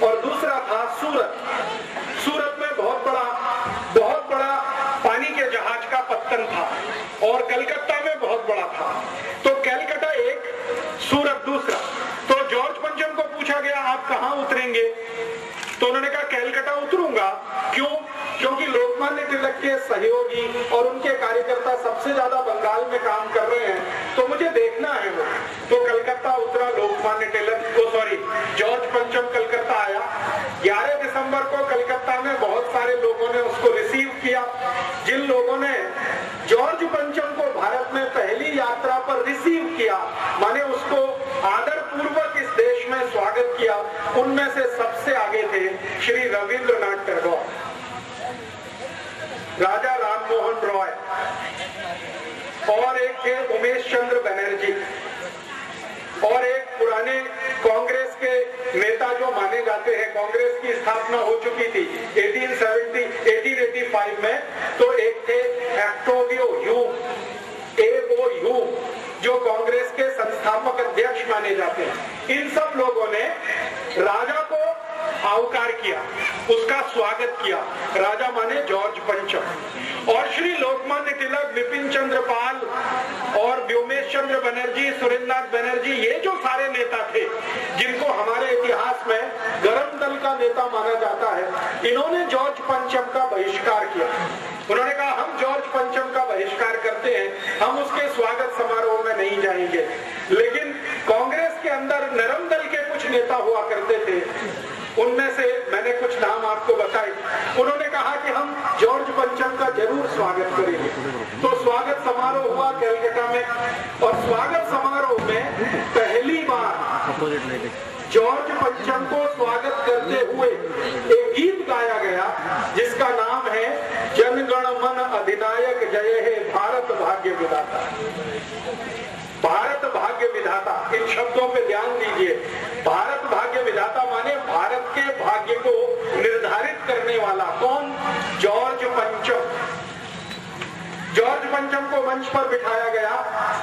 और दूसरा था सूरत। सूरत में बहुत बड़ा पानी के जहाज का पत्तन था और कलकत्ता में बहुत बड़ा था। तो कलकत्ता एक, सूरत दूसरा। तो जॉर्ज पंचम को पूछा गया आप कहाँ उतरेंगे? तो उन्होंने कहा कलकत्ता उतरूंगा। क्यों? क्योंकि लोकमान्य तिलक के सहयोगी और उनके कार्यकर्ता सबसे ज्यादा बंगाल में काम कर रहे हैं, तो मुझे देखना है वो। तो कलकत्ता उतरा लोकमान्य तिलक, जॉर्ज पंचम कलकत्ता आया। 11 दिसंबर को कलकत्ता में बहुत सारे लोगों ने उसको रिसीव किया। जिन लोगों ने जॉर्ज पंचम को भारत में पहली यात्रा पर रिसीव किया, माने उसको आदर पूर्वक इस देश में स्वागत किया, उनमें से सबसे आगे थे श्री रविंद्रनाथ टैगोर, राजा राममोहन रॉय और एक थे उमेश चंद्र बनर्जी और एक पुराने कांग्रेस के नेता जो माने जाते हैं, कांग्रेस की स्थापना हो चुकी थी 1885 में, तो एक थे ऑक्टेवियो ह्यूम, A.O. ह्यूम, जो कांग्रेस के संस्थापक अध्यक्ष माने जाते हैं, इन सब लोगों ने राजा को आवकार किया, उसका स्वागत किया। राजा माने जॉर्ज पंचम। और श्री लोकमान्य तिलक, विपिन चंद्र पाल और व्योमेश चंद्र बनर्जी, सुरेंद्रनाथ बनर्जी, ये जो सारे नेता थे जिनको हमारे इतिहास में गरम दल का नेता माना जाता है, इन्होंने जॉर्ज पंचम का बहिष्कार किया। उन्होंने कहा हम जॉर्ज पंचम का बहिष्कार करते हैं, हम उसके स्वागत समारोह में नहीं जाएंगे। लेकिन कांग्रेस के अंदर नरम दल के कुछ नेता हुआ करते थे, उनमें से मैंने कुछ नाम आपको बताए। उन्होंने कहा कि हम जॉर्ज पंचम का जरूर स्वागत करेंगे। तो स्वागत समारोह हुआ कलकत्ता में, और स्वागत समारोह में पहली बार जॉर्ज पंचम को स्वागत करते हुए एक गीत गाया गया जिसका नाम है जनगण मन अधिनायक जय हे भारत भाग्य विधाता। भारत भाग्य विधाता, इन शब्दों पे ध्यान दीजिए। भारत भाग्य विधाता माने भारत के भाग्य को निर्धारित करने वाला कौन? जॉर्ज पंचम। जॉर्ज पंचम को मंच पर बिठाया गया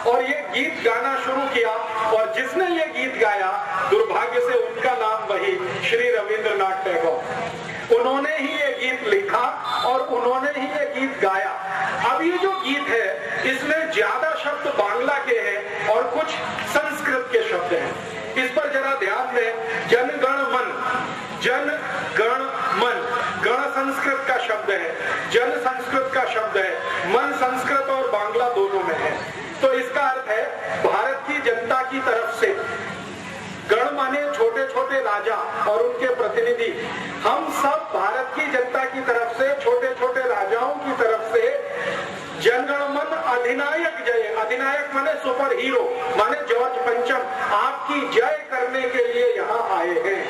और ये गीत गाना शुरू किया, और जिसने ये गीत गाया दुर्भाग्य से उनका नाम वही श्री रविंद्रनाथ टैगोर। उन्होंने ही ये गीत लिखा और उन्होंने ही ये गीत गाया। अब ये जो गीत है इसमें ज्यादा शब्द बांग्ला के हैं और कुछ संस्कृत के शब्द हैं। इस पर जरा ध्यान दें। जनगण मन, जन गण मन, गण संस्कृत का शब्द है, जन संस्कृत का शब्द है, मन संस्कृत और बांग्ला दोनों में है। तो इसका अर्थ है भारत की जनता की तरफ से, गण माने छोटे छोटे राजा और उनके प्रतिनिधि, हम सब भारत की जनता की तरफ से, छोटे छोटे राजाओं की तरफ से जनगण मन अधिनायक जय, अधिनायक माने सुपर हीरो, माने जॉर्ज पंचम, आपकी जय करने के लिए यहाँ आए हैं।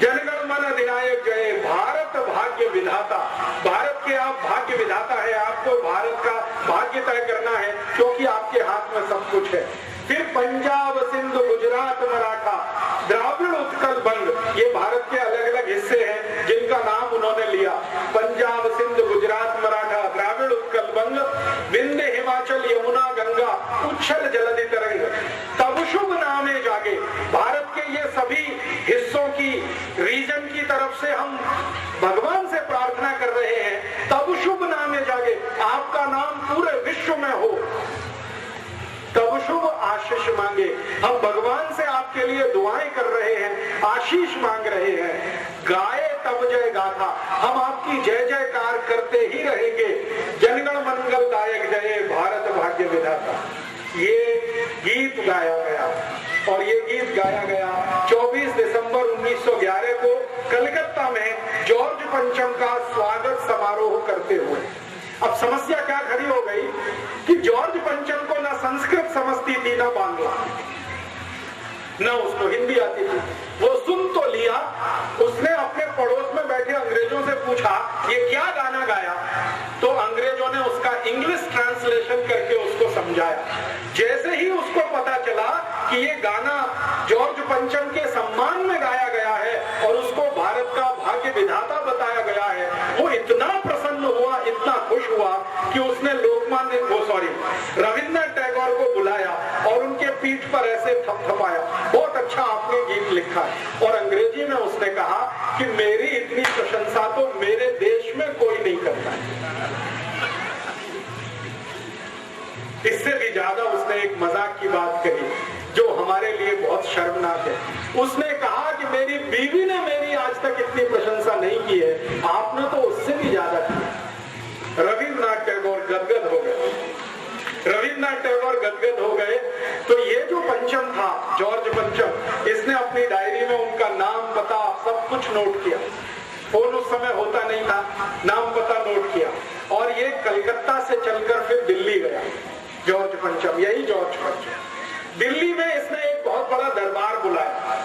जनगण मन अधिनायक जय, भारत भाग्य विधाता। भारत के आप भाग्य विधाता है, आपको भारत का भाग्य तय करना है क्योंकि आपके हाथ में सब कुछ है। फिर पंजाब, सिंध, गुजरात, मराठा, द्राविड़, उत्कल, बंग, ये भारत के अलग अलग हिस्से हैं जिनका नाम उन्होंने लिया। पंजाब, सिंध, गुजरात, मराठा, द्राविड़, उत्कल, बंग, विंध्य, हिमाचल, यमुना, गंगा, उच्छल जलधि तरंग, तब शुभ नामे जागे। भारत के ये सभी हिस्सों की, रीजन की तरफ से हम भगवान से प्रार्थना कर रहे हैं, तब शुभ नामे जागे, आपका नाम पूरे विश्व में हो, तब शुभ आशीष मांगे। हम भगवान से आपके लिए दुआएं कर रहे हैं, आशीष मांग रहे हैं। गाए तब जय गाथा, हम आपकी जय जयकार करते ही रहेंगे। जनगण मंगलदायक जय, भारत भाग्य विधाता। ये गीत गाया गया, और ये गीत गाया गया 24 दिसंबर 1911 को कलकत्ता में जॉर्ज पंचम का स्वागत समारोह करते हुए। अब समस्या क्या खड़ी हो गई कि जॉर्ज पंचम को ना संस्कृत समझती थी ना बांग्ला, न उसको हिंदी आती थी। वो सुन तो लिया, उसने अपने पड़ोस में बैठे अंग्रेजों से पूछा ये क्या गाना गाया, तो अंग्रेजों ने उसका इंग्लिश ट्रांसलेशन करके उसको समझाया। जैसे ही उसको पता चला कि ये गाना जॉर्ज पंचम के सम्मान में गाया गया है और उसको भारत का भाग्य विधाता बताया गया है, वो इतना प्रसन्न हुआ, इतना खुश हुआ कि उसने रविंद्रनाथ टैगोर को बुलाया और उनके पीठ पर ऐसे थपथपाया, बहुत अच्छा आपने गीत लिखा है। और अंग्रेजी में उसने कहा कि मेरी इतनी प्रशंसा तो मेरे देश में कोई नहीं करता है। इससे भी ज्यादा उसने एक मजाक की बात कही जो हमारे लिए बहुत शर्मनाक है। उसने कहा कि मेरी बीवी ने मेरी आज तक इतनी प्रशंसा नहीं की है, आपने तो उससे भी ज्यादा की। रविंद्रनाथ टैगोर गदगद हो गए। रविंद्रनाथ टैगोर गदगद हो गए तो ये जो पंचम था, जॉर्ज पंचम, इसने अपनी डायरी में उनका नाम, पता, सब कुछ नोट किया। फोन उस समय होता नहीं था, नाम पता नोट किया और ये कलकत्ता से चलकर फिर दिल्ली गया। जॉर्ज पंचम, यही जॉर्ज पंचम। दिल्ली में इसने एक बहुत बड़ा दरबार बुलाया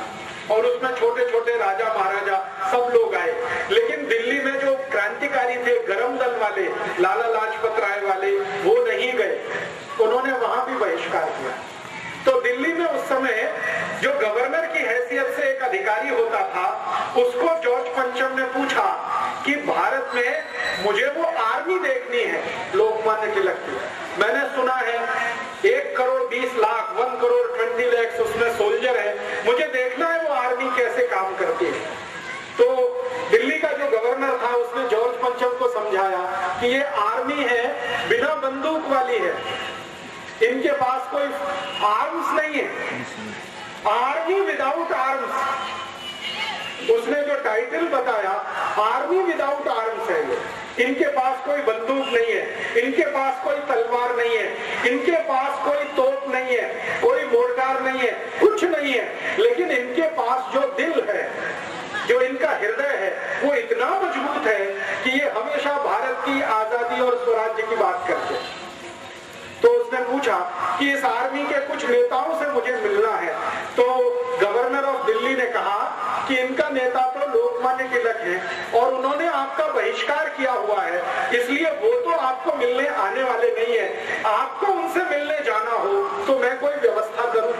और उसमें छोटे छोटे राजा महाराजा सब लोग आए। लेकिन दिल्ली में जो क्रांतिकारी थे, गरम दल वाले, लाला लाजपत राय वाले, वो नहीं गए, उन्होंने वहां भी बहिष्कार किया। तो दिल्ली में उस समय जो गवर्नर की हैसियत से एक अधिकारी होता था, उसको जॉर्ज पंचम ने पूछा कि भारत में मुझे वो आर्मी देखनी है लोकमान्य तिलक की। मैंने सुना है 1 करोड़ 20 लाख 1 करोड़ 20 लाख उसमें सोल्जर है, मुझे देखना है वो आर्मी कैसे काम करती है। तो दिल्ली का जो गवर्नर था उसने जॉर्ज पंचम को समझाया कि ये आर्मी है, बिना बंदूक वाली है, इनके पास कोई आर्म्स नहीं है, आर्मी विदाउट आर्म्स। उसने जो टाइटल बताया आर्मी विदाउट आर्म्स है ये। इनके पास कोई बंदूक नहीं है, इनके पास कोई तलवार नहीं है, इनके पास कोई तोप नहीं है, कोई मोर्टार नहीं है, कुछ नहीं है, लेकिन इनके पास जो दिल है, जो इनका हृदय है, वो इतना मजबूत है कि ये हमेशा भारत की आजादी और स्वराज्य की बात करते हैं। तो उसने पूछा कि इस आर्मी के कुछ नेताओं से मुझे मिलना है। तो गवर्नर ऑफ दिल्ली ने कहा कि इनका नेता तो लोकमान्य तिलक है और उन्होंने आपका बहिष्कार किया हुआ है, इसलिए वो तो आपको मिलने आने वाले नहीं है। आपको उनसे मिलने जाना हो तो मैं कोई व्यवस्था करूं।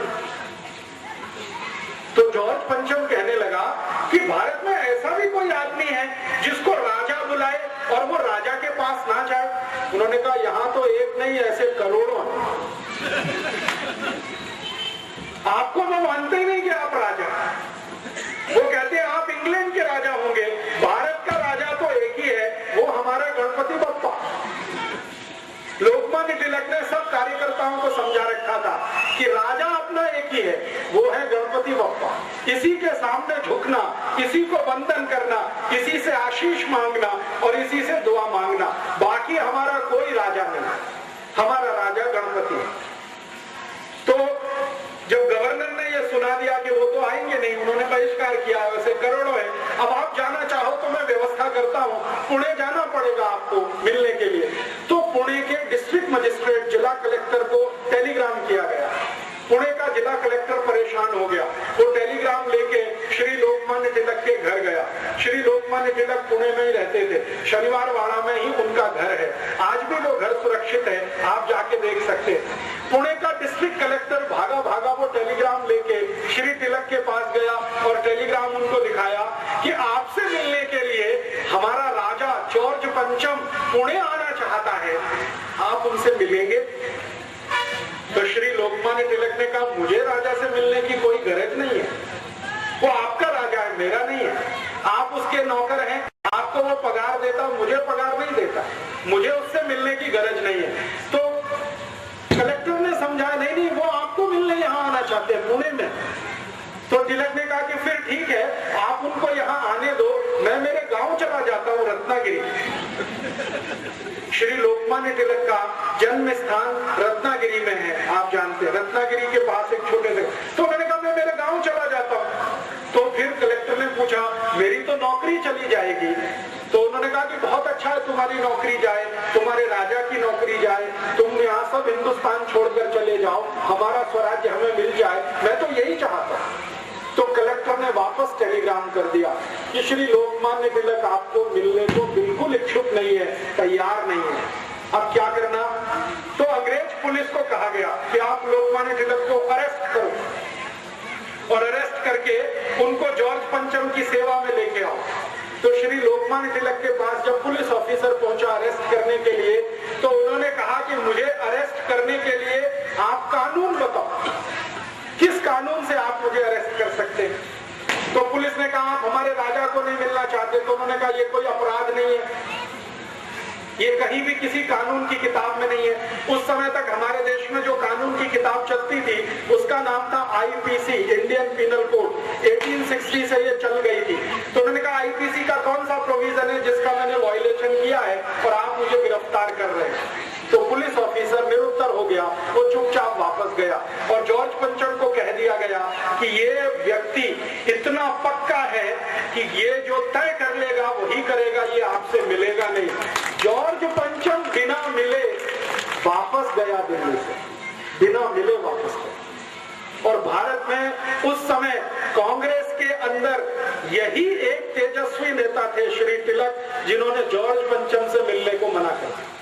तो जॉर्ज पंचम कहने लगा कि भारत में ऐसा भी कोई आदमी है जिसको राजा बुलाए और वो राजा के पास ना जाए। उन्होंने कहा यहाँ तो एक नहीं, ऐसे करोड़ों हैं। आपको वो मानते ही नहीं कि आप राजा। वो कहते हैं आप इंग्लैंड के राजा होंगे, भारत का राजा तो एक ही है, वो हमारा गणपति बप्पा। लोकमान्य तिलक ने सब कार्यकर्ताओं को समझा रखा था कि राजा अपना एक ही है, वो है गणपति बप्पा। इसी के सामने झुकना, इसी को वंदन करना, इसी से आशीष मांगना और इसी से दुआ मांगना, बाकी हमारा कोई राजा नहीं, हमारा राजा गणपति है। तो जब गवर्नर ने ये सुना दिया कि वो तो आएंगे नहीं, उन्होंने बहिष्कार किया, वैसे करोड़ों है, अब आप जाना चाहो तो मैं व्यवस्था करता हूँ, पुणे जाना पड़ेगा आपको मिलने के लिए। तो पुणे के डिस्ट्रिक्ट मजिस्ट्रेट, जिला कलेक्टर को टेलीग्राम किया गया। पुणे का जिला कलेक्टर परेशान हो गया, वो टेलीग्राम लेके श्री लोकमान्य तिलक के घर गया। श्री लोकमान्य तिलक पुणे में ही रहते थे, शनिवार वाड़ा में ही उनका घर है, आज भी वो घर सुरक्षित है, आप जाके देख सकते हैं। पुणे का डिस्ट्रिक्ट कलेक्टर भागा भागा वो टेलीग्राम लेके श्री तिलक के पास गया और टेलीग्राम उनको दिखाया कि आपसे मिलने के लिए हमारा राजा जॉर्ज पंचम पुणे आना चाहता है, आप उनसे मिलेंगे। तो श्री लोकमान्य तिलक ने कहा मुझे राजा से मिलने की कोई गरज नहीं है, वो आपका राजा है, मेरा नहीं है, आप उसके नौकर हैं, आपको वो पगार देता, मुझे पगार नहीं देता, मुझे उससे मिलने की गरज नहीं है। तो कलेक्टर ने समझाया नहीं नहीं, वो आपको मिलने यहाँ आना चाहते हैं पुणे में। तो तिलक ने कहा कि फिर ठीक है, आप उनको यहाँ आने दो, मैं मेरे गांव चला जाता हूँ रत्नागिरी। श्री लोकमान्य तिलक का जन्म स्थान रत्नागिरी में है, आप जानते हैं, रत्नागिरी के पास एक छोटे से। तो मैंने कहा मैं मेरे गांव चला जाता हूँ। तो फिर कलेक्टर ने पूछा मेरी तो नौकरी चली जाएगी। तो उन्होंने कहा कि बहुत अच्छा है तुम्हारी नौकरी जाए, तुम्हारे राजा की नौकरी जाए, तुम यहाँ सब हिंदुस्तान छोड़कर चले जाओ, हमारा स्वराज्य हमें मिल जाए, मैं तो यही चाहता हूँ। तो कलेक्टर ने वापस टेलीग्राम कर दिया कि श्री लोकमान्य तिलक आपको मिलने को बिल्कुल इच्छुक नहीं है, तैयार नहीं है, अब क्या करना। तो अंग्रेज पुलिस को कहा गया कि आप लोकमान्य तिलक को अरेस्ट करो और अरेस्ट करके उनको जॉर्ज पंचम की सेवा में लेके आओ। तो श्री लोकमान्य तिलक के पास जब पुलिस ऑफिसर पहुंचा अरेस्ट करने के लिए, तो उन्होंने कहा कि मुझे अरेस्ट करने के लिए आप कानून बताओ, किस कानून से आप मुझे अरेस्ट कर सकते हैं। तो पुलिस ने कहा आप हमारे राजा को नहीं मिलना चाहते। तो उन्होंने कहा ये कोई अपराध नहीं है, ये कहीं भी किसी कानून की किताब में नहीं है। उस समय तक हमारे देश में जो कानून की किताब चलती थी उसका नाम था आईपीसी, इंडियन पिनल कोड, 1860 से ये चल गई थी। तो उन्होंने कहा आईपीसी का कौन सा प्रोविजन है जिसका मैंने वायलेशन किया है और आप मुझे गिरफ्तार कर रहे हैं। तो पुलिस ऑफिसर निरुत्तर हो गया, वो चुपचाप वापस गया और जॉर्ज पंचम को कह दिया गया कि ये व्यक्ति इतना पक्का है कि ये जो तय कर लेगा वही करेगा, ये आपसे मिलेगा नहीं। जॉर्ज पंचम बिना मिले वापस गया दिल्ली से, बिना मिले वापस गया। और भारत में उस समय कांग्रेस के अंदर यही एक तेजस्वी नेता थे श्री तिलक, जिन्होंने जॉर्ज पंचम से मिलने को मना कर दिया।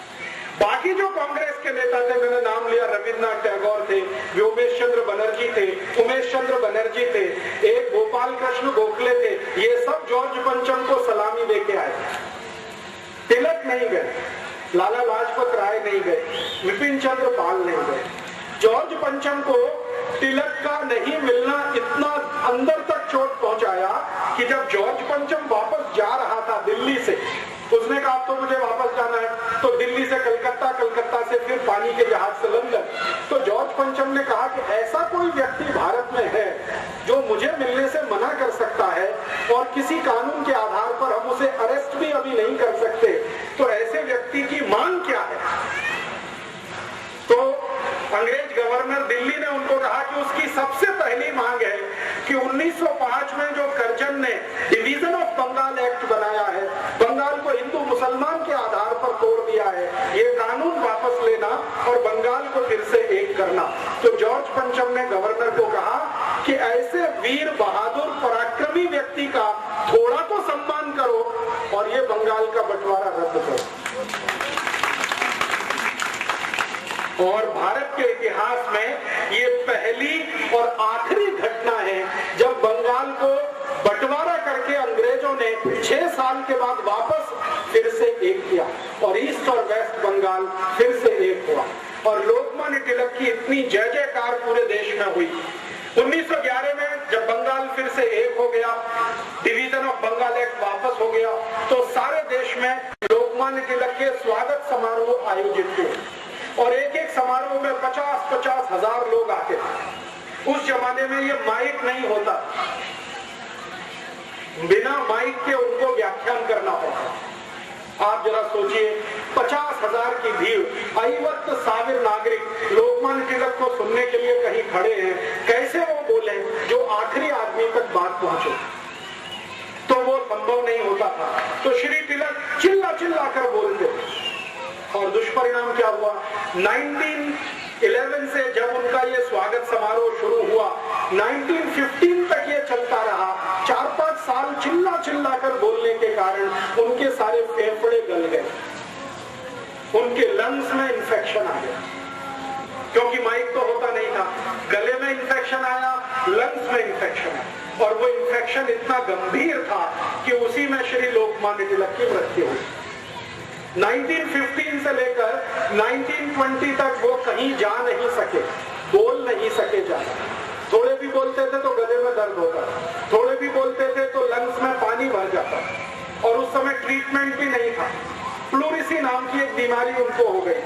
बाकी जो कांग्रेस के नेता थे, मैंने नाम लिया, रविन्द्रनाथ टैगोर थे, व्योमेश चंद्र बनर्जी थे, उमेश चंद्र बनर्जी थे, एक गोपाल कृष्ण गोखले थे, ये सब जॉर्ज पंचम को सलामी पानी लेके आए। तिलक नहीं गए, लाला लाजपत राय नहीं गए, विपिन चंद्र पाल नहीं गए। जॉर्ज पंचम को तिलक का नहीं मिलना इतना अंदर तक चोट पहुंचाया कि जब जॉर्ज पंचम वापस जा रहा था दिल्ली से, उसने कहा अब तो मुझे वापस जाना है, तो दिल्ली से कलकत्ता, कलकत्ता से फिर पानी के जहाज से लंदन। तो जॉर्ज पंचम ने कहा कि ऐसा कोई व्यक्ति भारत में है जो मुझे मिलने से मना कर सकता है और किसी कानून के आधार पर हम उसे अरेस्ट भी अभी नहीं कर सकते, तो ऐसे व्यक्ति की मांग क्या है। तो अंग्रेज गवर्नर दिल्ली ने उनको कहा कि उसकी सबसे पहली मांग है कि 1905 में जो कर्जन ने डिवीजन ऑफ बंगाल एक्ट बनाया है, बंगाल को हिंदू मुसलमान के आधार पर तोड़ दिया है, ये कानून वापस लेना और बंगाल को फिर से एक करना। तो जॉर्ज पंचम ने गवर्नर को कहा कि ऐसे वीर बहादुर पराक्रमी व्यक्ति का थोड़ा तो सम्मान करो और ये बंगाल का बंटवारा रद्द करो। और भारत के इतिहास में ये पहली और आखिरी घटना है जब बंगाल को बंटवारा करके अंग्रेजों ने 6 साल के बाद वापस फिर से एक किया और ईस्ट और वेस्ट बंगाल फिर से एक हुआ। और लोकमान्य तिलक की इतनी जय जयकार पूरे देश में हुई। 1911 में जब बंगाल फिर से एक हो गया, डिवीजन ऑफ बंगाल एक्ट वापस हो गया, तो सारे देश में लोकमान्य तिलक के स्वागत समारोह आयोजित हुए और एक एक समारोह में 50-50 हजार लोग आते थे। उस जमाने में ये माइक नहीं होता, बिना माइक के उनको व्याख्यान करना होता। आप जरा सोचिए, 50,000 की भीड़, 50,000 नागरिक लोकमान्य तिलक को सुनने के लिए कहीं खड़े हैं, कैसे वो बोले जो आखिरी आदमी तक बात पहुंचे, तो वो संभव नहीं होता था। तो श्री तिलक चिल्ला चिल्ला कर बोलते और दुष्परिणाम क्या हुआ। 1911 से जब उनका ये स्वागत समारोह शुरू हुआ, 1915 तक ये चलता रहा। 4-5 साल चिल्ला चिल्ला कर बोलने के कारण उनके सारे फेफड़े गल गए, उनके लंग्स में इंफेक्शन आ गया, क्योंकि माइक तो होता नहीं था। गले में इंफेक्शन आया, लंग्स में इंफेक्शन आया और वो इंफेक्शन इतना गंभीर था कि उसी में श्री लोकमान्य तिलक की मृत्यु हुई। 1915 से लेकर 1920 तक वो कहीं जा नहीं सके, बोल नहीं सके जाना। थोड़े भी बोलते थे तो गले में दर्द होता, थोड़े भी बोलते थे तो लंग्स में पानी भर जाता और उस समय ट्रीटमेंट भी नहीं था। प्लूरिसी नाम की एक बीमारी उनको हो गई,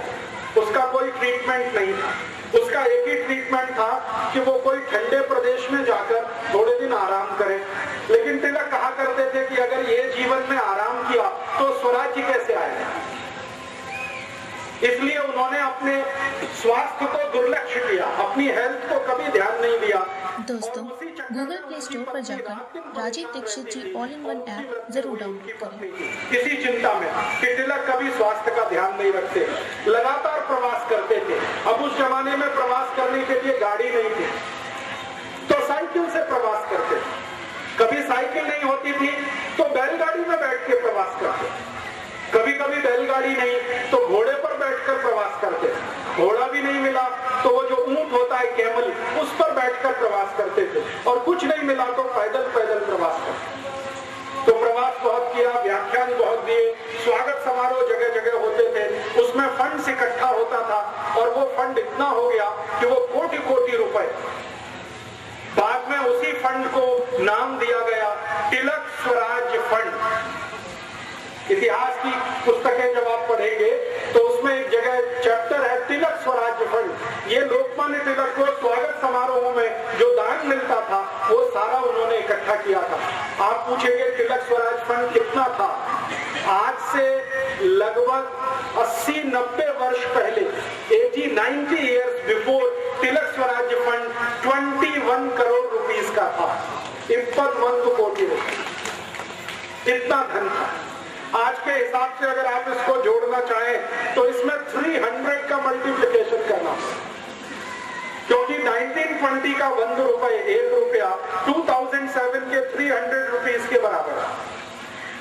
उसका कोई ट्रीटमेंट नहीं था। उसका एक ही ट्रीटमेंट था कि वो कोई ठंडे प्रदेश में जाकर थोड़े दिन आराम करें। लेकिन तिलक कहा करते थे कि अगर ये जीवन में आराम किया तो स्वराज्य कैसे आएगा। इसलिए उन्होंने अपने स्वास्थ्य को दुर्लक्ष्य किया, अपनी हेल्थ को कभी ध्यान नहीं दिया। दोस्तों, गूगल प्ले स्टोर पर जाकर राजीव दीक्षित जी ऑल इन वन ऐप जरूर डाउनलोड करें। इसी चिंता में कि तिलक कभी स्वास्थ्य का ध्यान नहीं रखते, लगातार प्रवास करते थे। अब उस जमाने में प्रवास करने के लिए गाड़ी नहीं थी, तो साइकिल से प्रवास करते। कभी साइकिल नहीं होती थी तो बैलगाड़ी में बैठ के प्रवास करते, कभी कभी बैलगाड़ी नहीं तो घोड़े पर बैठकर प्रवास करते। घोड़ा भी नहीं मिला तो वो जो ऊंट होता है कैमल, उस पर बैठकर प्रवास करते थे और कुछ नहीं मिला तो पैदल पैदल प्रवास करते। तो प्रवास बहुत किया, व्याख्यान बहुत दिए, स्वागत समारोह जगह जगह होते थे, उसमें फंड इकट्ठा होता था और वो फंड इतना हो गया कि वो कोटि कोटि रुपए। बाद में उसी फंड को नाम दिया गया तिलक स्वराज फंड। इतिहास की पुस्तकें जब आप पढ़ेंगे तो उसमें एक जगह चैप्टर है तिलक स्वराज फंड। ये लोकमान्य तिलक को स्वागत समारोह में जो दान मिलता था वो सारा उन्होंने इकट्ठा किया था। आप पूछेंगे तिलक स्वराज फंड कितना था। आज से लगभग 80-90 वर्ष पहले, 80-90 इयर्स बिफोर, तिलक स्वराज फंड 21 करोड़ रुपीस का था, 51 कोटि रुपए, इतना धन था। आज के हिसाब से अगर आप इसको जोड़ना चाहें तो इसमें 300 का मल्टीप्लिकेशन करना, क्योंकि 1920 का 1 रुपए, 1 रुपया 2007 के 300 रुपीस के बराबर है।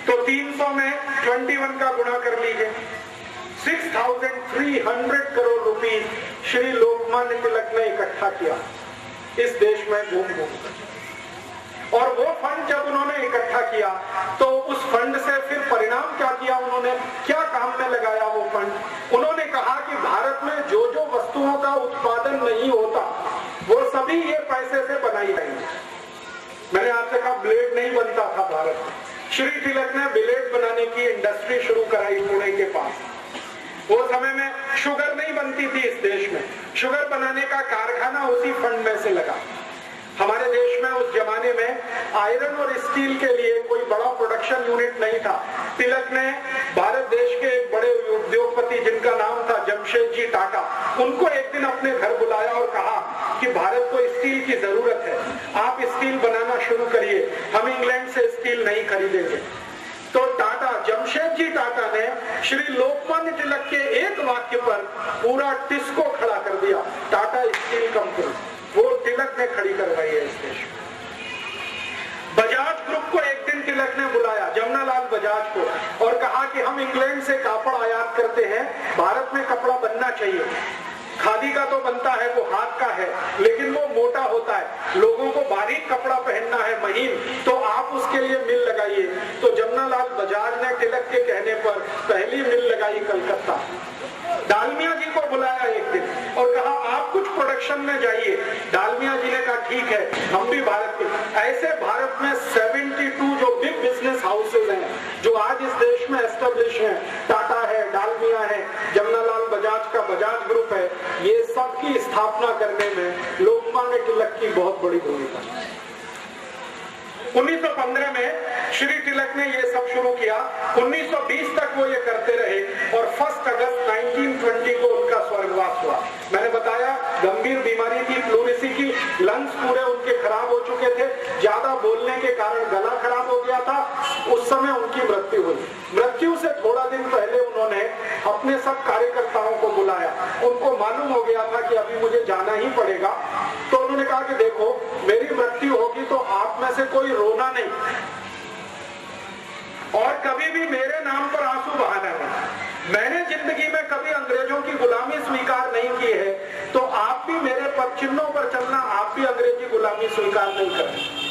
तो 300 में 21 का गुणा कर लीजिए, 6,300 करोड़ रुपीस श्री लोकमान्य तिलक ने इकट्ठा किया इस देश में घूम घूम। और वो फंड जब उन्होंने इकट्ठा किया तो उस फंड से क्या काम में लगाया वो फंड। उन्होंने कहा कि भारत में जो जो वस्तुओं का उत्पादन नहीं होता वो सभी ये पैसे से बनाई जाएंगी। मैंने आपसे कहा ब्लेड नहीं बनता था भारत में, श्री तिलक ने ब्लेड बनाने की इंडस्ट्री शुरू कराई पुणे के पास। वो समय में शुगर नहीं बनती थी इस देश में, शुगर बनाने का कारखाना उसी फंड में से लगा। हमारे देश में उस जमाने में आयरन और स्टील के लिए कोई बड़ा प्रोडक्शन यूनिट नहीं था। तिलक ने भारत देश के एक बड़े उद्योगपति जिनका नाम था जमशेद जी टाटा, उनको एक दिन अपने घर बुलाया और कहा कि भारत को स्टील की जरूरत है, आप स्टील बनाना शुरू करिए, हम इंग्लैंड से स्टील नहीं खरीदेंगे। तो टाटा, जमशेद जी टाटा ने श्री लोकमान्य तिलक के एक वाक्य पर पूरा टिस्को खड़ा कर दिया, टाटा स्टील कंपनी, वो तिलक ने खड़ी करवाई है इस देश में। बजाज ग्रुप को एक दिन तिलक ने बुलाया, जमनालाल बजाज को, और कहा कि हम इंग्लैंड से कापड़ आयात करते हैं, भारत में कपड़ा बनना चाहिए। खादी का तो बनता है, वो हाथ का है, लेकिन वो मोटा होता है, लोगों को बारीक कपड़ा पहनना है, महीन, तो आप उसके लिए मिल लगाइए। तो जमनालाल बजाज ने तिलक के कहने पर पहली मिल लगाई कलकत्ता। डालमिया जी को बुलाया एक दिन और कहा आप कुछ प्रोडक्शन में जाइए। डालमिया जी ने कहा ठीक है, हम भी भारत के। ऐसे भारत में 72 जो बिग बिजनेस हाउसेज हैं जो आज इस देश में एस्टेब्लिश हैं, टाटा है, डालमिया है, जमनालाल बजाज का बजाज ग्रुप है, ये सब की स्थापना करने में लोकमान्य तिलक की बहुत बड़ी भूमिका है। 1915 में श्री तिलक ने ये सब शुरू किया, 1920 तक वो ये करते रहे और 1 अगस्त 1920 को उनका स्वर्गवास हुआ। मैंने बताया गंभीर बीमारी थी प्लूरिसी की, लंग्स पूरे उनके खराब हो चुके थे, ज्यादा बोलने के कारण गला खराब हो गया था। उस समय उनकी मृत्यु हुई। मृत्यु से थोड़ा दिन पहले उन्होंने अपने सब कार्यकर्ताओं को बुलाया, उनको मालूम हो गया था कि अभी मुझे जाना ही पड़ेगा। तो उन्होंने कहा कि देखो मेरी मृत्यु होगी तो आप में से कोई रोना नहीं और कभी भी मेरे नाम पर आंसू बहाना नहीं। मैंने जिंदगी में कभी अंग्रेजों की गुलामी स्वीकार नहीं की है, तो आप भी मेरे पद चिन्हों पर चलना, आप भी अंग्रेजी गुलामी स्वीकार नहीं करें।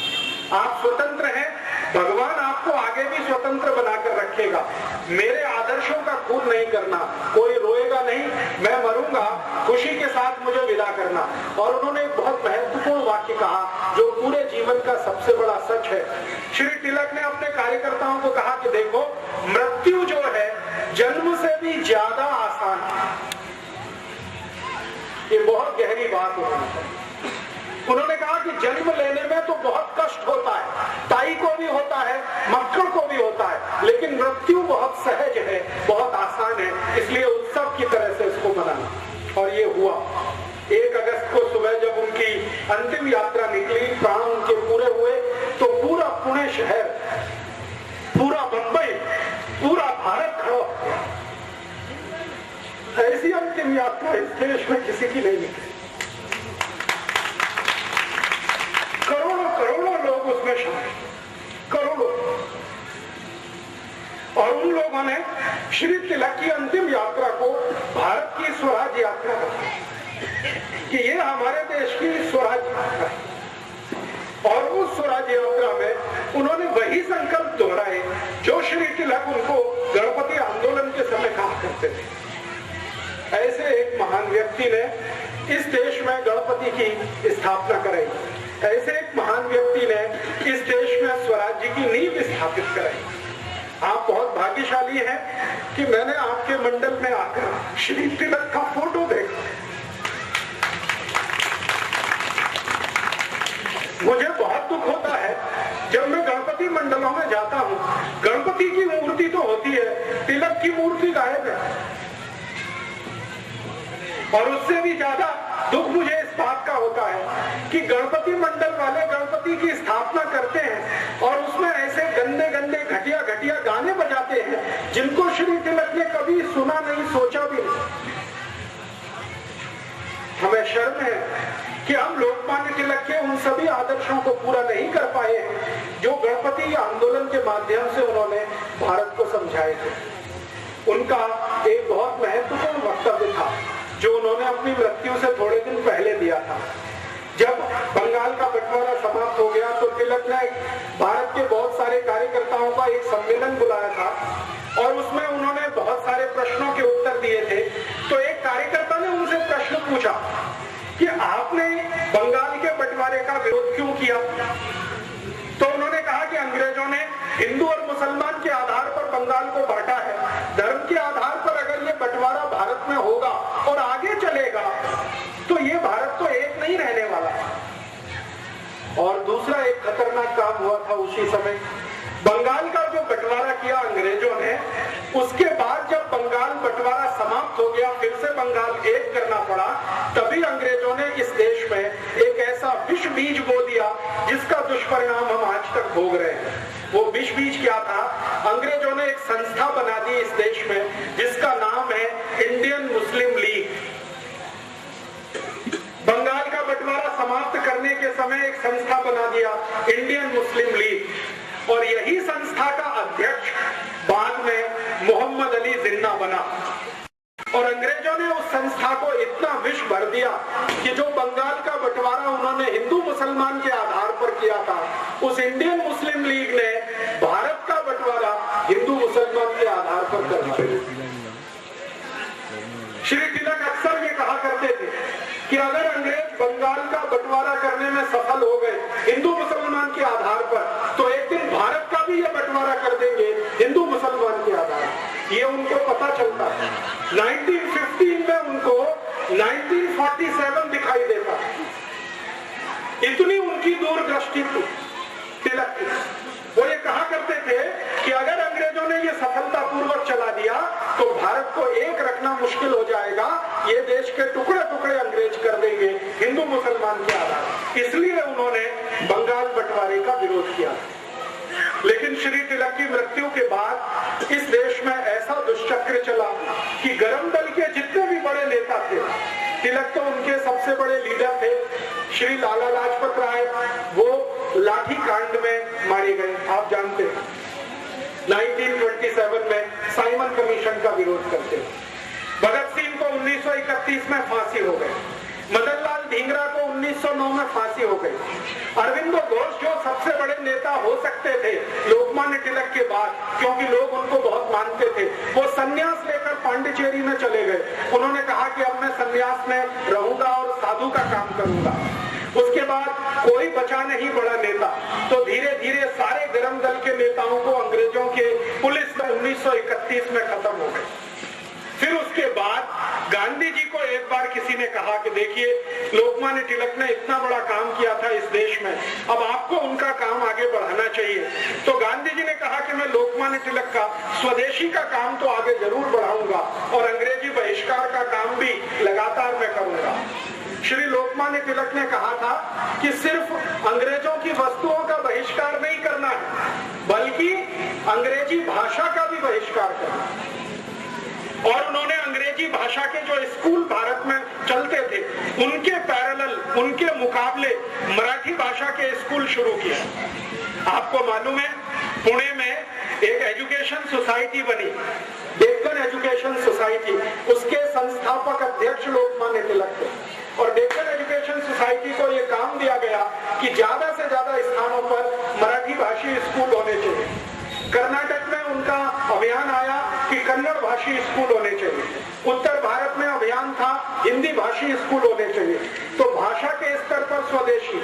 आप स्वतंत्र हैं, भगवान आपको आगे भी स्वतंत्र बनाकर रखेगा। मेरे आदर्शों का खून नहीं करना, कोई रोएगा नहीं, मैं मरूंगा, खुशी के साथ मुझे विदा करना। और उन्होंने एक बहुत महत्वपूर्ण वाक्य कहा जो पूरे जीवन का सबसे बड़ा सच है। श्री तिलक ने अपने कार्यकर्ताओं को कहा कि देखो मृत्यु जो है जन्म से भी ज्यादा आसान है। ये बहुत गहरी बात है। उन्होंने कहा कि जन्म लेने में तो बहुत कष्ट होता है, ताई को भी होता है, मक्खन को भी होता है, लेकिन मृत्यु बहुत सहज है, बहुत आसान है, इसलिए उत्सव की तरह से इसको मनाना। और ये हुआ 1 अगस्त को सुबह जब उनकी अंतिम यात्रा निकली, प्राण उनके पूरे हुए, तो पूरा पुणे शहर, पूरा बंबई, पूरा भारत खड़ा हो गया। ऐसी अंतिम यात्रा इस देश में किसी की नहीं निकली। करोड़ों करोड़ों लोग उसमें शामिल, करोड़ों। और उन लोगों ने श्री तिलक की अंतिम यात्रा को भारत की स्वराज यात्रा बताया कि ये हमारे देश की स्वराज यात्रा है। और उस स्वराज यात्रा में उन्होंने वही संकल्प दोहराए जो श्री तिलक उनको गणपति आंदोलन के समय कहा करते थे। ऐसे एक महान व्यक्ति ने इस देश में गणपति की स्थापना कराई। ऐसे एक महान व्यक्ति ने इस देश में स्वराज्य की नींव स्थापित कराई। आप बहुत भाग्यशाली हैं कि मैंने आपके मंडल में आकर श्री तिलक का फोटो देखा। मुझे बहुत दुख होता है जब मैं गणपति मंडलों में जाता हूँ, गणपति की मूर्ति तो होती है, तिलक की मूर्ति गायब है। और उससे भी ज्यादा दुख मुझे इस बात का होता है कि गणपति मंडल वाले गणपति की स्थापना करते हैं और उसमें ऐसे गंदे गंदे घटिया घटिया गाने बजाते हैं जिनको श्री तिलक ने कभी सुना नहीं, सोचा भी नहीं। हमें शर्म है कि हम लोकमान्य तिलक के उन सभी आदर्शों को पूरा नहीं कर पाए हैं जो गणपति आंदोलन के माध्यम से उन्होंने भारत को समझाए थे। उनका एक बहुत महत्वपूर्ण वक्तव्य था जो उन्होंने अपनी मृत्यु से थोड़े दिन पहले दिया था। जब बंगाल का बंटवारा समाप्त हो गया तो तिलक ने भारत के बहुत सारे कार्यकर्ताओं का एक सम्मेलन बुलाया था और उसमें उन्होंने बंगाल को बांटा है, धर्म के आधार पर अगर ये बंटवारा भारत में होगा और आगे चलेगा तो ये भारत तो एक नहीं रहने वाला। और दूसरा एक खतरनाक काम हुआ था उसी समय, बंगाल का जो बंटवारा किया अंग्रेजों ने, उसके बाद जब बंगाल बंटवारा समाप्त हो गया, फिर से बंगाल एक करना पड़ा, तभी अंग्रेजों ने इस देश में एक ऐसा विष बीज बो दिया जिसका दुष्परिणाम हम आज तक भोग रहे हैं। वो विष बीज क्या था? अंग्रेजों ने एक संस्था बना दी इस देश में जिसका नाम है इंडियन मुस्लिम लीग। बंगाल का बंटवारा समाप्त करने के समय एक संस्था बना दिया इंडियन मुस्लिम लीग, और यही संस्था का अध्यक्ष बाद में मोहम्मद अली जिन्ना बना। और अंग्रेजों ने उस संस्था को इतना विष भर दिया कि जो बंगाल का बंटवारा उन्होंने हिंदू मुसलमान के आधार पर किया था, उस इंडियन मुस्लिम लीग ने भारत का बंटवारा हिंदू मुसलमान के आधार पर कर दिया। श्री तिलक अक्सर ये कहा करते थे कि अगर अंग्रेज बंगाल का बंटवारा करने में सफल हो गए हिंदू मुसलमान के आधार पर, तो एक दिन भारत का भी ये बंटवारा कर देंगे हिंदू मुसलमान के आधार पर। ये उनको पता चलता है। 1915 में उनको 1947 दिखाई देता, इतनी उनकी दूरदृष्टि थी तिलक की। वो ये कहा करते थे कि अगर अंग्रेजों ने ये सफलतापूर्वक चला दिया तो भारत को एक रखना मुश्किल हो जाएगा, ये देश के टुकड़े टुकड़े अंग्रेज कर देंगे हिंदू मुसलमान के आधार। इसलिए उन्होंने बंगाल बंटवारे का विरोध किया। लेकिन श्री तिलक की मृत्यु के बाद इस देश में ऐसा दुष्चक्र चला कि गरम दल के जितने भी बड़े नेता थे, तिलक तो उनके सबसे बड़े लीडर थे, श्री लाला लाजपत राय, वो लाठी कांड में मारे गए। आप जानते हैं 1927 में साइमन कमीशन का विरोध करते। भगत सिंह को 1931 में फांसी हो गई, मदन लाल ढींगरा को 1909 में फांसी हो गई। अरविंदो घोष जो सबसे बड़े नेता हो सकते थे लोकमान्य तिलक के बाद, क्योंकि लोग उनको बहुत मानते थे, वो संन्यास लेकर पांडिचेरी में चले गए। उन्होंने कहा कि अब मैं संन्यास में रहूंगा और साधु का काम करूंगा। उसके बाद कोई बचा नहीं बड़ा नेता, तो धीरे धीरे सारे गरम दल के नेताओं को अंग्रेजों के पुलिस में 1931 में खत्म हो गए। फिर उसके बाद गांधी जी को एक बार किसी ने कहा कि देखिए लोकमान्य तिलक ने इतना बड़ा काम किया था इस देश में, अब आपको उनका काम आगे बढ़ाना चाहिए। तो गांधी जी ने कहा कि मैं लोकमान्य तिलक का स्वदेशी का काम तो आगे जरूर बढ़ाऊंगा और अंग्रेजी बहिष्कार का काम भी लगातार मैं करूंगा। श्री लोकमान्य तिलक ने कहा था कि सिर्फ अंग्रेजों की वस्तुओं का बहिष्कार नहीं करना है, बल्कि अंग्रेजी भाषा का भी बहिष्कार करना है। और उन्होंने अंग्रेजी भाषा के जो स्कूल भारत में चलते थे उनके पैरेलल, उनके मुकाबले मराठी भाषा के स्कूल शुरू किए। आपको मालूम है पुणे में एक एजुकेशन सोसाइटी बनी, डेक्कन एजुकेशन सोसाइटी, उसके संस्थापक अध्यक्ष लोकमान्य तिलक थे। और डेक्कन एजुकेशन सोसाइटी को यह काम दिया गया कि ज्यादा से ज्यादा स्थानों पर मराठी भाषी स्कूल होने चाहिए। कर्नाटक में उनका अभियान आया कि कन्नड़ भाषी स्कूल होने चाहिए। उत्तर भारत में अभियान था हिंदी भाषी स्कूल होने चाहिए। तो भाषा के स्तर पर स्वदेशी,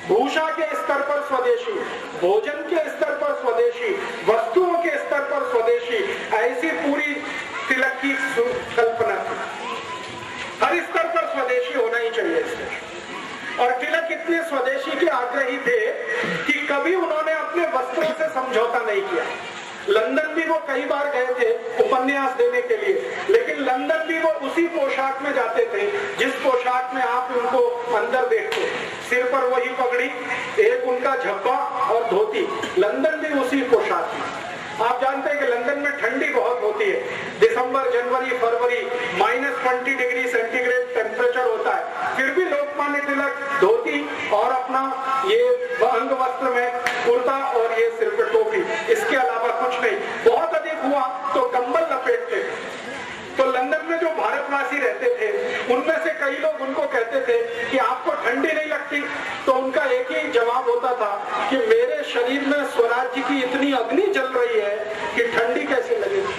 भूषा के स्तर पर स्वदेशी, भोजन के स्तर पर स्वदेशी, वस्तुओं के स्तर पर स्वदेशी, ऐसी पूरी तिलक की कल्पना थी। हर स्तर पर स्वदेशी होना ही चाहिए इसमें। और तिलक इतने स्वदेशी के आग्रही थे कि कभी उन्होंने अपने वस्त्रों से समझौता नहीं किया। लंदन भी वो कई बार गए थे उपन्यास देने के लिए, लेकिन लंदन भी वो उसी पोशाक में जाते थे जिस पोशाक में आप उनको अंदर देखते। सिर पर वही पगड़ी, एक उनका झब्बा और धोती, लंदन भी उसी पोशाक में। आप जानते हैं कि लंदन में ठंडी बहुत होती है, दिसंबर, जनवरी, फरवरी -20 डिग्री सेंटीग्रेड टेम्परेचर होता है, फिर भी लोकमान्य तिलक धोती और अपना ये अंग वस्त्र में कुर्ता और ये सिर पे टोपी, इसके अलावा कुछ नहीं। बहुत अधिक हुआ तो कंबल लपेटते। तो लंदन में जो भारतवासी रहते थे उनमें से कई लोग उनको कहते थे कि आपको ठंडी नहीं लगती, तो उनका एक ही जवाब होता था कि मेरे शरीर में स्वराज्य की इतनी अग्नि जल रही है कि ठंडी कैसे लगेगी।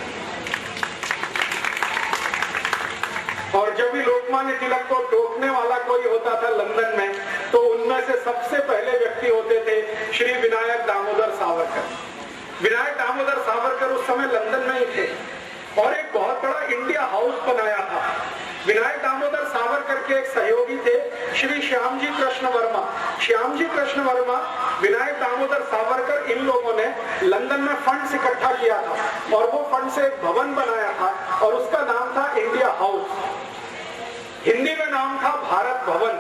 और जब भी लोकमान्य तिलक को टोकने वाला कोई होता था लंदन में, तो उनमें से सबसे पहले व्यक्ति होते थे श्री विनायक दामोदर सावरकर। विनायक दामोदर सावरकर उस समय लंदन में ही थे और एक बहुत बड़ा इंडिया हाउस बनाया था। विनायक दामोदर सावरकर के एक सहयोगी थे श्री श्यामजी कृष्ण वर्मा। श्यामजी कृष्ण वर्मा, विनायक दामोदर सावरकर, इन लोगों ने लंदन में फंड्स इकट्ठा किया था और वो फंड से एक भवन बनाया था और उसका नाम था इंडिया हाउस। हिंदी में नाम था भारत भवन,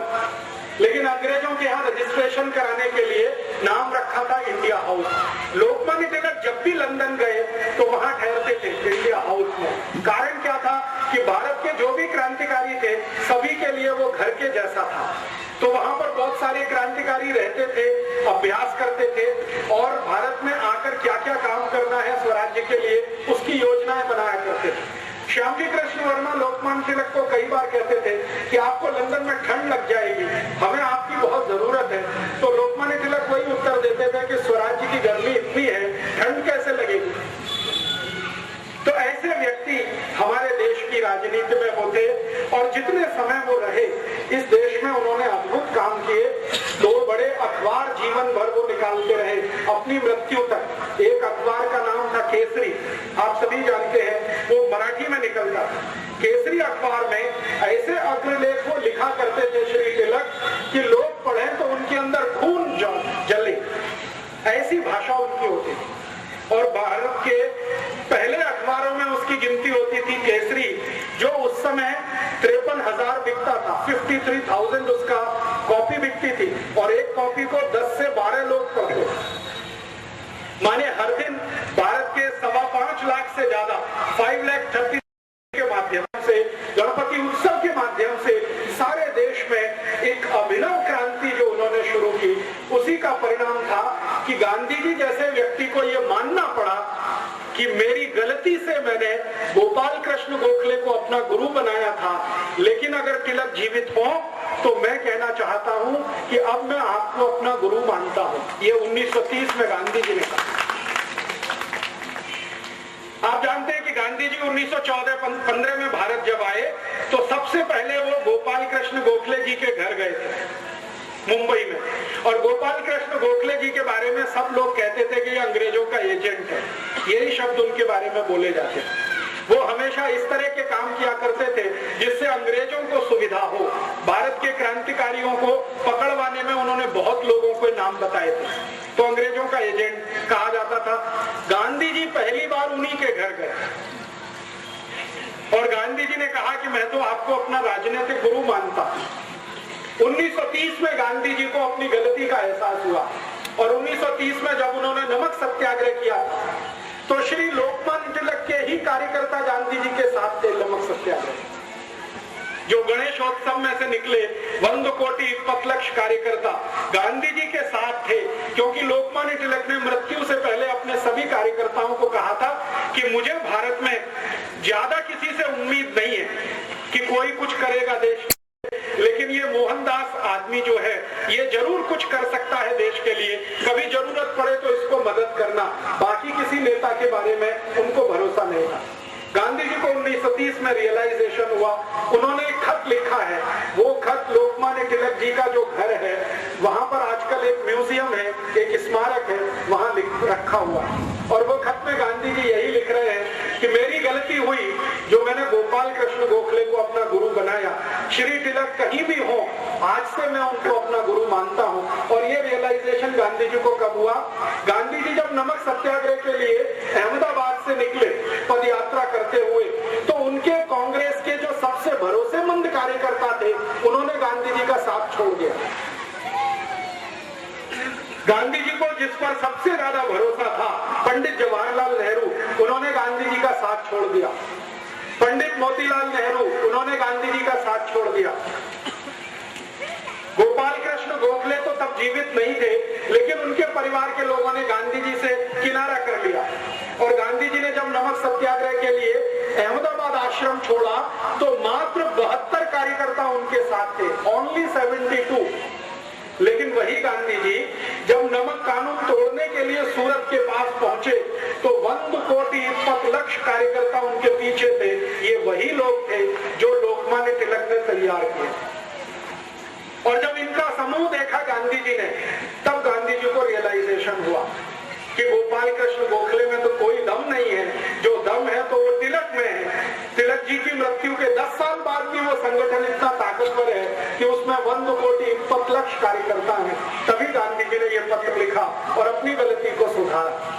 लेकिन अंग्रेजों के यहाँ रजिस्ट्रेशन कराने के लिए नाम रखा था इंडिया हाउस। लोकमान्य तिलक जब भी लंदन गए तो वहां ठहरते थे इंडिया हाउस में। कारण क्या था कि भारत के जो भी क्रांतिकारी थे सभी के लिए वो घर के जैसा था। तो वहां पर बहुत सारे क्रांतिकारी रहते थे, अभ्यास करते थे और भारत में आकर क्या क्या काम करना है स्वराज्य के लिए उसकी योजनाएं बनाया करते थे। श्यामजी कृष्ण वर्मा लोकमान्य तिलक को कई बार कहते थे कि आपको लंदन में ठंड लग जाएगी, हमें आपकी बहुत जरूरत है। तो लोकमान्य तिलक वही उत्तर देते थे कि स्वराज्य की गर्मी इतनी है, ठंड कैसे लगेगी। तो ऐसे व्यक्ति हमारे देश की राजनीति में होते और जितने समय वो रहे इस देश में उन्होंने अद्भुत काम किए। 2 बड़े अखबार जीवन भर वो निकालते रहे अपनी मृत्यु तक। एक अखबार का नाम था केसरी, आप सभी जानते हैं, वो मराठी में निकलता था। केसरी अखबार में ऐसे अग्रलेख वो लिखा करते थे श्री तिलक कि लोग पढ़े तो उनके अंदर खून जले, ऐसी भाषा उनकी होती थी। और भारत के पहले अखबारों में उसकी गिनती होती थी केसरी, जो उस समय 53,000 बिकता था। 53,000 उसका कॉपी बिकती थी और एक कॉपी को 10 से 12 लोग पढ़ते। माने हर दिन भारत के 5.25 लाख से ज्यादा 5,30,000 के माध्यम से, गणपति उत्सव के माध्यम से सारे देश में एक अभिनव क्रांति जो उन्होंने शुरू की, उसी का परिणाम था कि गांधी जी जैसे व्यक्ति को यह मानना पड़ा कि मेरी गलती से मैंने गोपाल कृष्ण गोखले को अपना गुरु बनाया था, लेकिन अगर तिलक जीवित हो तो मैं कहना चाहता हूं कि अब मैं आपको अपना गुरु मानता हूं। ये 1930 में गांधी जी ने कहा। आप जानते हैं कि गांधी जी 1914-15 में भारत जब आए तो सबसे पहले वो गोपाल कृष्ण गोखले जी के घर गए थे मुंबई में। और गोपाल कृष्ण गोखले जी के बारे में सब लोग कहते थे कि ये अंग्रेजों का एजेंट है, यही शब्द उनके बारे में बोले जाते थे। वो हमेशा इस तरह के काम किया करते थे जिससे अंग्रेजों को सुविधा हो। भारत के क्रांतिकारियों को पकड़वाने में उन्होंने बहुत लोगों को नाम बताए थे, तो अंग्रेजों का एजेंट कहा जाता था। गांधी जी पहली बार उन्हीं के घर गए और गांधी जी ने कहा कि मैं तो आपको अपना राजनीतिक गुरु मानता हूं। 1930 में गांधी जी को अपनी गलती का एहसास हुआ और 1930 में जब उन्होंने नमक सत्याग्रह किया तो श्री लोकमान्य तिलक के ही कार्यकर्ता गांधी जी के साथ थे। नमक सत्याग्रह जो गणेशोत्सव में से निकले 100 कोटि 20 लाख कार्यकर्ता गांधी जी के साथ थे, क्योंकि लोकमान्य तिलक ने मृत्यु से पहले अपने सभी कार्यकर्ताओं को कहा था कि मुझे भारत में ज्यादा किसी से उम्मीद नहीं है कि कोई कुछ करेगा देश, लेकिन ये मोहनदास आदमी जो है ये जरूर कुछ कर सकता है देश के लिए, कभी जरूरत पड़े तो इसको मदद करना। बाकी किसी नेता के बारे में उनको भरोसा नहीं था। गांधी जी को 1930 में रियलाइजेशन हुआ, उन्होंने एक खत लिखा है। वो खत लोकमान्य तिलक जी का जो घर है वहां पर आजकल एक म्यूजियम है, एक स्मारक है, वहां रखा हुआ। और वो खत में गांधी जी यही लिख रहे हैं कि मेरी गलती हुई जो मैंने गोपाल कृष्ण गोखले को अपना गुरु बनाया। श्री तिलक कहीं भी हो, आज से मैं उनको अपना गुरु मानता हूं। और ये रियलाइजेशन गांधी जी को कब हुआ? गांधी जी जब नमक सत्याग्रह के लिए अहमदाबाद से निकले पद यात्रा करते हुए, तो उनके कांग्रेस के जो सबसे भरोसेमंद कार्यकर्ता थे उन्होंने गांधी जी का साथ छोड़ दिया। गांधी जी को जिस पर सबसे ज्यादा भरोसा था पंडित जवाहरलाल नेहरू, उन्होंने गांधी जी का साथ छोड़ दिया। पंडित मोतीलाल नेहरू, उन्होंने गांधी जी का साथ छोड़ दिया। गोपाल कृष्ण गोखले तो तब जीवित नहीं थे, लेकिन उनके परिवार के लोगों ने गांधी जी से किनारा कर लिया। और गांधी जी ने जब नमक सत्याग्रह के लिए अहमदाबाद आश्रम छोड़ा तो मात्र 72 कार्यकर्ता उनके साथ थे, ओनली 72। लेकिन वही गांधी जी जब नमक कानून तोड़ने के लिए सूरत के पास पहुंचे तो 100 कोटि 20 लाख कार्यकर्ता उनके पीछे थे। ये वही लोग थे जो लोकमान्य तिलक ने तैयार किए। और जब इनका समूह देखा गांधी जी ने, तब गांधी जी को रियलाइजेशन हुआ कि गोपाल कृष्ण गोखले में तो कोई दम नहीं है, जो दम है तो वो तिलक में है। तिलक जी की मृत्यु के 10 साल बाद भी वो संगठन इतना ताकतवर है कि उसमें 1 कोटि 20 लाख कार्यकर्ता है। तभी गांधी जी ने ये पत्र लिखा और अपनी गलती को सुधारा।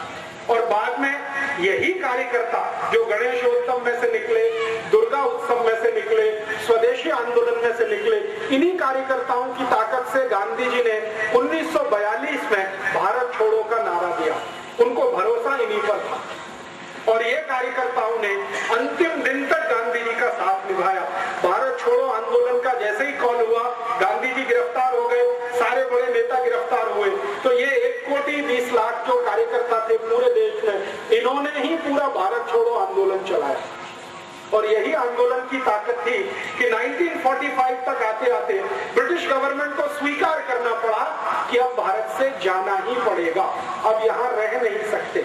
और बाद में यही कार्यकर्ता जो गणेशोत्सव में से निकले, दुर्गा उत्सव में से निकले, स्वदेशी आंदोलन में से निकले, इन्हीं कार्यकर्ताओं की ताकत से गांधी जी ने 1942 में भारत छोड़ो का नारा दिया। उनको भरोसा इन्हीं पर था और ये कार्यकर्ताओं ने अंतिम दिन तक गांधी जी का साथ निभाया। भारत छोड़ो आंदोलन का जैसे ही कॉल हुआ, गांधी जी गिरफ्तार हो गए, सारे बड़े नेता गिरफ्तार हुए, तो ये 1 कोटि 20 लाख जो कार्यकर्ता थे पूरे देश में, इन्होंने ही पूरा भारत छोड़ो आंदोलन चलाया। और यही आंदोलन की ताकत थी कि 1945 तक आते आते ब्रिटिश गवर्नमेंट को स्वीकार करना पड़ा कि अब भारत से जाना ही पड़ेगा, अब यहाँ रह नहीं सकते।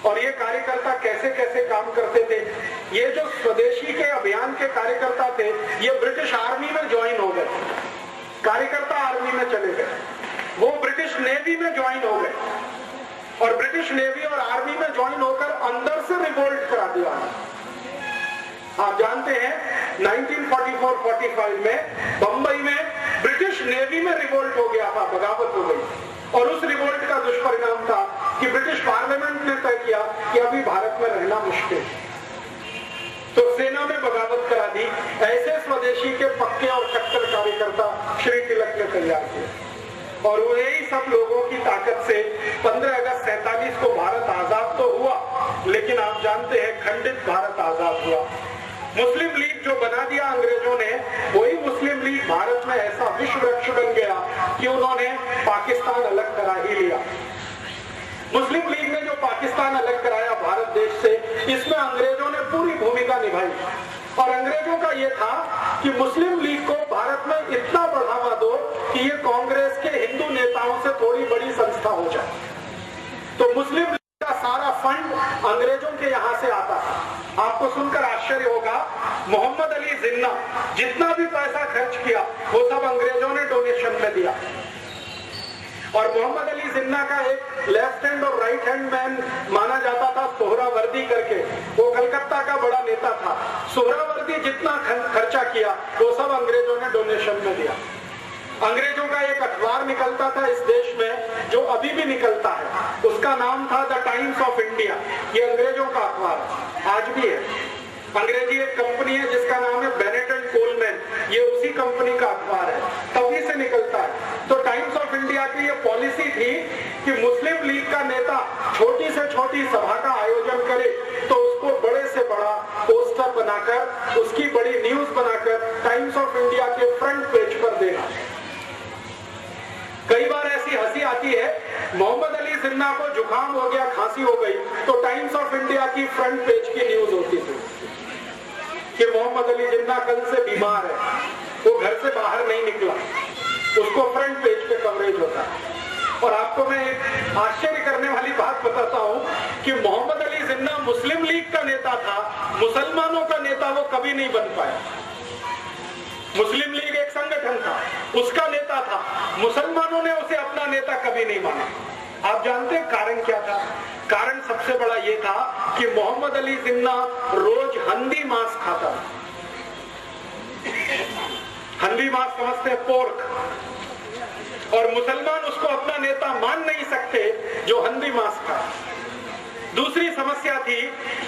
और ये कार्यकर्ता कैसे कैसे काम करते थे। ये जो स्वदेशी के अभियान के कार्यकर्ता थे, ये ब्रिटिश आर्मी में ज्वाइन हो गए, कार्यकर्ता आर्मी में चले गए, वो ब्रिटिश नेवी में ज्वाइन हो गए और ब्रिटिश नेवी और आर्मी में ज्वाइन होकर अंदर से रिवोल्ट करा दिया। आप जानते हैं 1944-45 में बंबई में ब्रिटिश नेवी में रिवोल्ट हो गया था, बगावत हो गई और उस रिवोल्ट का दुष्परिणाम था कि ब्रिटिश पार्लियामेंट ने तय किया कि अभी भारत में रहना मुश्किल, तो सेना में बगावत करा दी। ऐसे स्वदेशी के पक्के और कट्टर कार्यकर्ता श्री तिलक ने तैयार किए और वही सब लोगों की ताकत से 15 अगस्त 47 को भारत आजाद तो हुआ, लेकिन आप जानते हैं खंडित भारत आजाद हुआ। मुस्लिम लीग जो बना दिया अंग्रेजों ने, वही मुस्लिम लीग भारत में ऐसा विश्व वृक्ष बन गया कि उन्होंने पाकिस्तान अलग करा ही लिया। मुस्लिम लीग ने जो पाकिस्तान अलग कराया भारत देश से, इसमें अंग्रेजों ने पूरी भूमिका निभाई और अंग्रेजों का यह था कि मुस्लिम लीग को भारत में इतना बढ़ावा दो कि ये कांग्रेस के हिंदू नेताओं से थोड़ी बड़ी संस्था हो जाए। तो मुस्लिम लीग का सारा फंड अंग्रेजों के यहाँ से आता था। आपको सुनकर आश्चर्य होगा, मोहम्मद अली जिन्ना जितना भी पैसा खर्च किया वो सब अंग्रेजों ने डोनेशन में दिया। और मोहम्मद अली जिन्ना का एक लेफ्ट हैंड और राइट हैंड मैन माना जाता था सोहरावर्दी करके, वो कलकत्ता का बड़ा नेता था। सोहरावर्दी जितना खर्चा किया वो सब अंग्रेजों ने डोनेशन में दिया। अंग्रेजों का एक अखबार निकलता था इस देश में जो अभी भी निकलता है, उसका नाम था द टाइम्स ऑफ इंडिया। ये अंग्रेजों का अखबार आज भी है। अंग्रेजी एक कंपनी है जिसका नाम है बेनेट एंड कोलमैन, ये उसी कंपनी का अखबार है, तभी से निकलता है। तो टाइम्स ऑफ इंडिया की ये पॉलिसी थी कि मुस्लिम लीग का नेता छोटी से छोटी सभा का आयोजन करे तो उसको बड़े से बड़ा पोस्टर बनाकर, उसकी बड़ी न्यूज बनाकर टाइम्स ऑफ इंडिया के फ्रंट पेज पर देना। कई बार ऐसी हंसी आती है, मोहम्मद अली जिन्ना को जुकाम हो गया, खांसी हो गई, तो टाइम्स ऑफ इंडिया की फ्रंट पेज की न्यूज होती थी कि मोहम्मद अली जिन्ना कल से बीमार है, वो घर से बाहर नहीं निकला, उसको फ्रंट पेज पे कवरेज होता है। और आपको मैं एक आश्चर्य करने वाली बात बताता हूँ कि मोहम्मद अली जिन्ना मुस्लिम लीग का नेता था, मुसलमानों का नेता वो कभी नहीं बन पाया। मुस्लिम लीग एक संगठन था, उसका नेता था, मुसलमानों ने उसे अपना नेता कभी नहीं माना। आप जानते हैं कारण क्या था? कारण सबसे बड़ा ये था कि मोहम्मद अली जिन्ना रोज हंदी मांस खाता। हंदी मांस समझते हैं, पोर्क, और मुसलमान उसको अपना नेता मान नहीं सकते जो हंदी मांस खा। दूसरी समस्या थी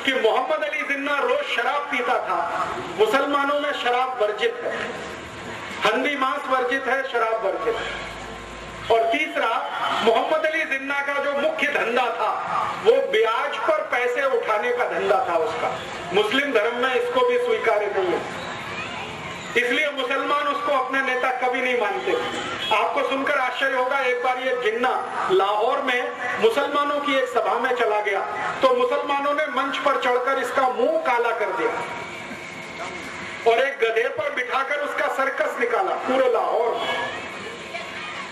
कि मोहम्मद अली जिन्ना रोज शराब पीता था। मुसलमानों में शराब वर्जित है, हंदी मांस वर्जित है, शराब वर्जित है। और तीसरा, मोहम्मद अली जिन्ना का जो मुख्य धंधा था वो ब्याज पर पैसे उठाने का धंधा था उसका। मुस्लिम धर्म में इसको भी स्वीकार्य नहीं है, इसलिए मुसलमान उसको अपने नेता कभी नहीं मानते। आपको सुनकर आश्चर्य होगा, एक बार ये जिन्ना लाहौर में मुसलमानों की एक सभा में चला गया तो मुसलमानों ने मंच पर चढ़कर इसका मुंह काला कर दिया और एक गधे पर बिठाकर उसका सर्कस निकाला पूरे लाहौर में।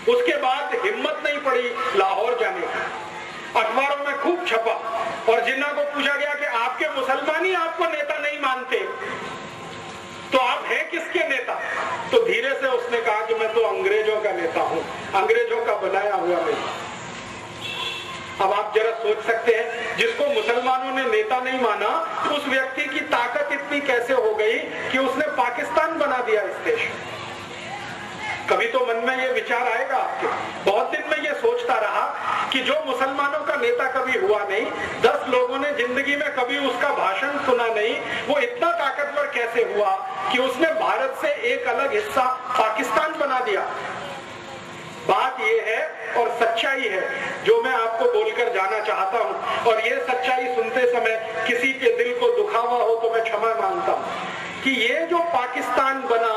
उसके बाद हिम्मत नहीं पड़ी लाहौर जाने की, अखबारों में खूब छपा और जिन्ना को पूछा गया कि आपके मुसलमान ही आपको नेता नहीं मानते तो आप हैं किसके नेता? तो धीरे से उसने कहा कि मैं तो अंग्रेजों का नेता हूं, अंग्रेजों का बनाया हुआ नेता। अब आप जरा सोच सकते हैं, जिसको मुसलमानों ने नेता नहीं माना, उस व्यक्ति की ताकत इतनी कैसे हो गई कि उसने पाकिस्तान बना दिया इस देश। कभी तो मन में ये विचार आएगा आपके। बहुत दिन में ये सोचता रहा कि जो मुसलमानों का नेता कभी हुआ नहीं, 10 लोगों ने जिंदगी में कभी उसका भाषण सुना नहीं, वो इतना ताकतवर कैसे हुआ कि उसने भारत से एक अलग हिस्सा पाकिस्तान बना दिया। बात ये है और सच्चाई है जो मैं आपको बोलकर जाना चाहता हूं, और ये सच्चाई सुनते समय किसी के दिल को दुखावा हो तो मैं क्षमा मांगता हूं कि ये जो पाकिस्तान बना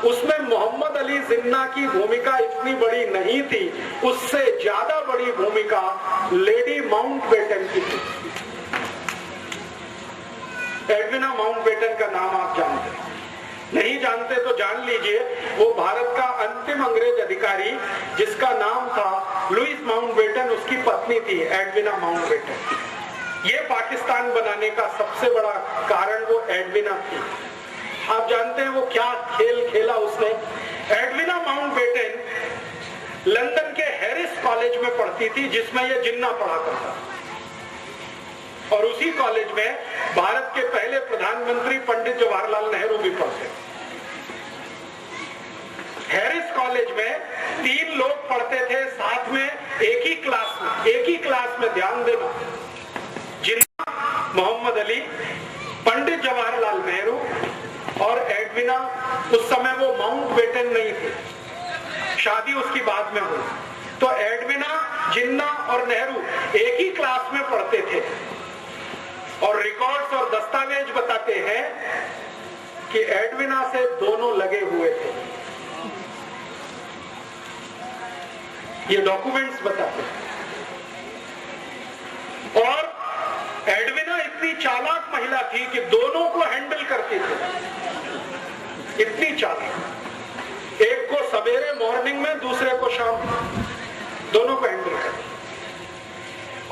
उसमें मोहम्मद अली जिन्ना की भूमिका इतनी बड़ी नहीं थी, उससे ज्यादा बड़ी भूमिका लेडी माउंटबेटन की थी। एडविना माउंटबेटन का नाम आप जानते हैं? नहीं जानते तो जान लीजिए, वो भारत का अंतिम अंग्रेज अधिकारी जिसका नाम था लुइस माउंटबेटन, उसकी पत्नी थी एडविना माउंटबेटन। ये पाकिस्तान बनाने का सबसे बड़ा कारण वो एडविना थी। आप जानते हैं वो क्या खेल खेला उसने? एडविना माउंटबेटन लंदन के हैरिस कॉलेज में पढ़ती थी, जिसमें ये जिन्ना पढ़ा करता, और उसी कॉलेज में भारत के पहले प्रधानमंत्री पंडित जवाहरलाल नेहरू भी पढ़ते। हैरिस कॉलेज में 3 लोग पढ़ते थे साथ में एक ही क्लास में ध्यान देना, जिन्ना, मोहम्मद अली, पंडित जवाहरलाल नेहरू और एडविना। उस समय वो माउंटबेटन नहीं थे, शादी उसकी बाद में हुई। तो एडविना, जिन्ना और नेहरू एक ही क्लास में पढ़ते थे, और रिकॉर्ड्स और दस्तावेज बताते हैं कि एडविना से दोनों लगे हुए थे। ये डॉक्यूमेंट्स बताते हैं। और एडविना इतनी चालाक महिला थी कि दोनों को हैंडल करती थी, इतनी चालाक। एक को सवेरे मॉर्निंग में, दूसरे को शाम में, दोनों को हैंडल करती।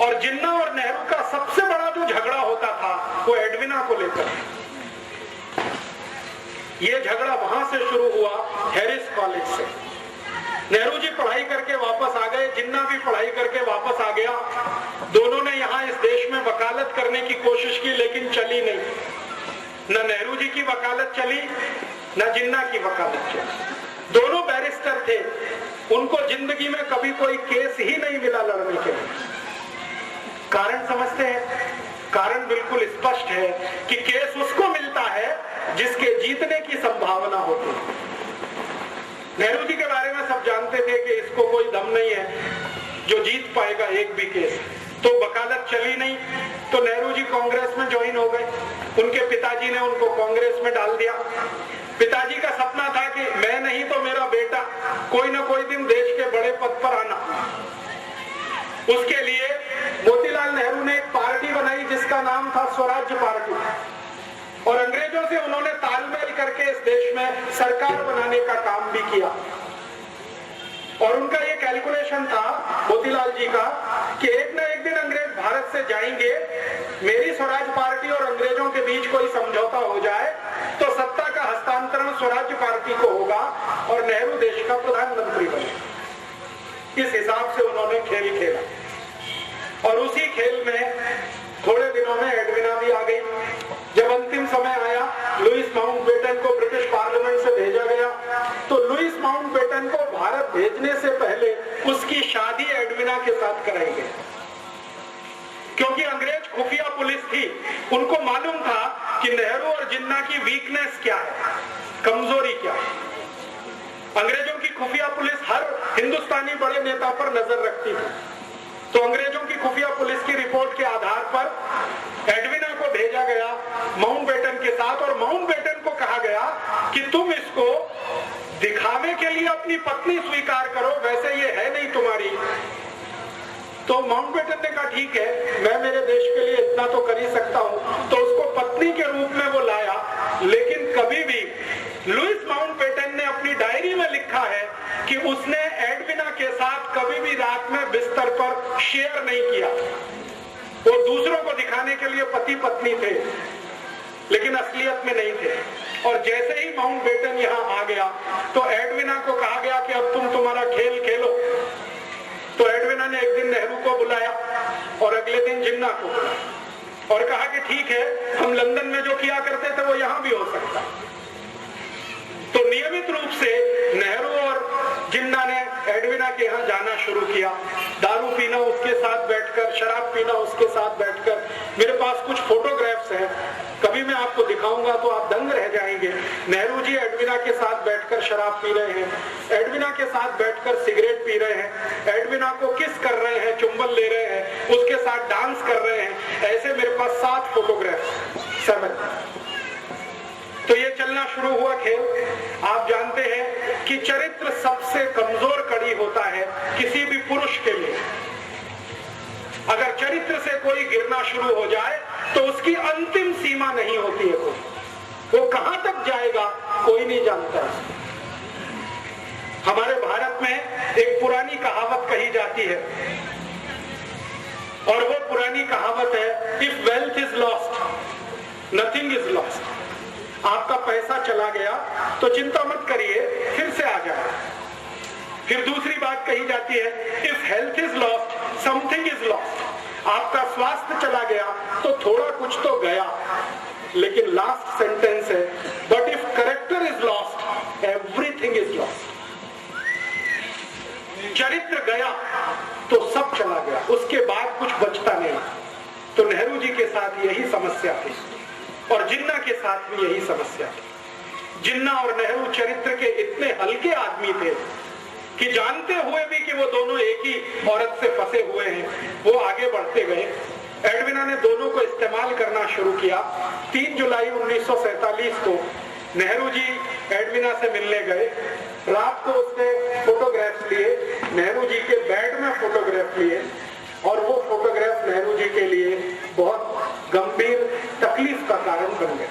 और जिन्ना और नेहरू का सबसे बड़ा जो झगड़ा होता था वो एडविना को लेकर। ये झगड़ा वहां से शुरू हुआ, हैरिस कॉलेज से। नेहरू जी पढ़ाई करके वापस आ गए, जिन्ना भी पढ़ाई करके वापस आ गया। दोनों ने यहाँ इस देश में वकालत करने की कोशिश की, लेकिन चली नहीं। न नेहरू जी की वकालत चली, न जिन्ना की वकालत चली। दोनों बैरिस्टर थे, उनको जिंदगी में कभी कोई केस ही नहीं मिला लड़ने के लिए। कारण समझते हैं? कारण बिल्कुल स्पष्ट है कि केस उसको मिलता है जिसके जीतने की संभावना होती है। नेहरू जी के बारे में सब जानते थे कि इसको कोई दम नहीं है जो जीत पाएगा एक भी केस। तो वकालत चली नहीं, तो नेहरू जी कांग्रेस में ज्वाइन हो गए। उनके पिताजी ने उनको कांग्रेस में डाल दिया। पिताजी का सपना था कि मैं नहीं तो मेरा बेटा कोई ना कोई दिन देश के बड़े पद पर आना। उसके लिए मोतीलाल नेहरू ने एक पार्टी बनाई जिसका नाम था स्वराज्य पार्टी, और अंग्रेजों से उन्होंने तालमेल करके इस देश में सरकार बनाने का काम भी किया। और उनका ये कैलकुलेशन था मोतीलाल जी का कि एक न एक दिन अंग्रेज भारत से जाएंगे, मेरी स्वराज पार्टी और अंग्रेजों के बीच कोई समझौता हो जाए तो सत्ता का हस्तांतरण स्वराज्य पार्टी को होगा और नेहरू देश का प्रधानमंत्री बने। इस हिसाब से उन्होंने खेल खेला, और उसी खेल में थोड़े दिनों में एडविना भी आ गई। जब अंतिम समय आया, लुइस माउंटबेटन को ब्रिटिश पार्लियामेंट से भेजा गया, तो लुइस माउंटबेटन को भारत भेजने से पहले उसकी शादी एडविना के साथ कराई गई, क्योंकि अंग्रेज खुफिया पुलिस थी। उनको मालूम था कि नेहरू और जिन्ना की वीकनेस क्या है, कमजोरी क्या है। अंग्रेजों की खुफिया पुलिस हर हिंदुस्तानी बड़े नेता पर नजर रखती थी। तो अंग्रेजों की खुफिया पुलिस की रिपोर्ट के आधार पर एडविना को भेजा गया माउंटबेटन के साथ, और माउंटबेटन को कहा गया कि तुम इसको दिखावे के लिए अपनी पत्नी स्वीकार करो, वैसे ये है नहीं तुम्हारी। तो माउंटबेटन ने कहा ठीक है, मैं मेरे देश के लिए इतना तो कर ही सकता हूं। तो उसको पत्नी के रूप में वो लाया, लेकिन कभी भी लुइस माउंटबेटन ने अपनी डायरी में लिखा है कि उसने एडविना के साथ कभी भी रात में बिस्तर पर शेयर नहीं किया। वो दूसरों को दिखाने के लिए पति पत्नी थे, लेकिन असलियत में नहीं थे। और जैसे ही माउंटबेटन यहाँ आ गया तो एडविना को कहा गया कि अब तुम तुम्हारा खेल खेलो। तो एडविना ने एक दिन नेहरू को बुलाया और अगले दिन जिन्ना को बुलाया और कहा कि ठीक है, हम लंदन में जो किया करते थे वो यहां भी हो सकता। तो नियमित रूप से नेहरू और जिन्ना ने एडविना के यहाँ जाना शुरू किया, दारू पीना उसके साथ बैठकर, शराब पीना उसके साथ बैठकर। मेरे पास कुछ फोटोग्राफ्स हैं, कभी मैं आपको दिखाऊंगा तो आप दंग रह जाएंगे। नेहरू जी एडविना के साथ बैठकर शराब पी रहे हैं, एडविना के साथ बैठकर सिगरेट पी रहे हैं, एडविना को किस कर रहे हैं, चुंबन ले रहे हैं, उसके साथ डांस कर रहे हैं। ऐसे मेरे पास 7 फोटोग्राफ्स 7। तो ये चलना शुरू हुआ खेल। आप जानते हैं कि चरित्र सबसे कमजोर कड़ी होता है किसी भी पुरुष के लिए। अगर चरित्र से कोई गिरना शुरू हो जाए तो उसकी अंतिम सीमा नहीं होती है, वो कहां तक जाएगा कोई नहीं जानता। हमारे भारत में एक पुरानी कहावत कही जाती है और वो पुरानी कहावत है, if wealth is lost nothing is lost. आपका पैसा चला गया तो चिंता मत करिए, फिर से आ जाए। फिर दूसरी बात कही जाती है, if health is lost something is lost. आपका स्वास्थ्य चला गया तो थोड़ा कुछ तो गया। लेकिन लास्ट सेंटेंस है, but if character is lost everything is lost. चरित्र गया तो सब चला गया, उसके बाद कुछ बचता नहीं। तो नेहरू जी के साथ यही समस्या थी और जिन्ना के साथ भी यही समस्या थी। जिन्ना और नेहरू चरित्र के इतने हल्के आदमी थे कि जानते हुए भी कि वो दोनों एक ही औरत से फंसे हुए हैं, वो आगे बढ़ते गए। एडविना ने दोनों को इस्तेमाल करना शुरू किया। 3 जुलाई 1947 को नेहरू जी एडविना से मिलने गए। रात को उसने फोटोग्राफ्स लिए, नेहरू जी के बेड में फोटोग्राफ लिए और वो फोटोग्राफ नेहरू जी के लिए बहुत गंभीर तकलीफ का कारण बन गए।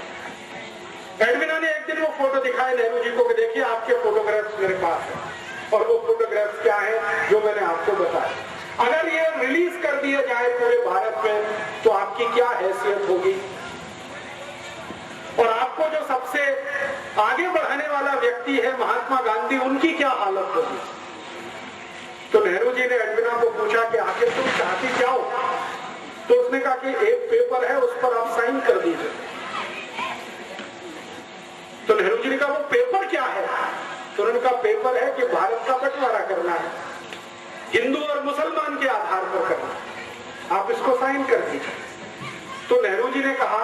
एडविना ने एक दिन वो फोटो दिखाए नेहरू जी को कि देखिए आपके फोटोग्राफ्स मेरे पास है। और वो फोटोग्राफ्स क्या है जो मैंने आपको बताया। अगर ये रिलीज कर दिया जाए पूरे भारत में तो आपकी क्या हैसियत होगी और आपको जो सबसे आगे बढ़ाने वाला व्यक्ति है महात्मा गांधी, उनकी क्या हालत होगी। तो नेहरू जी ने एडविना को पूछा कि आखिर तुम चाहती क्या हो। तो उसने कहा कि एक पेपर है, उस पर आप साइन कर दीजिए। तो नेहरू जी ने कहा वो पेपर क्या है। तो उन्होंने कहा पेपर है कि भारत का बंटवारा करना है, हिंदू और मुसलमान के आधार पर करना, आप इसको साइन कर दीजिए। तो नेहरू जी ने कहा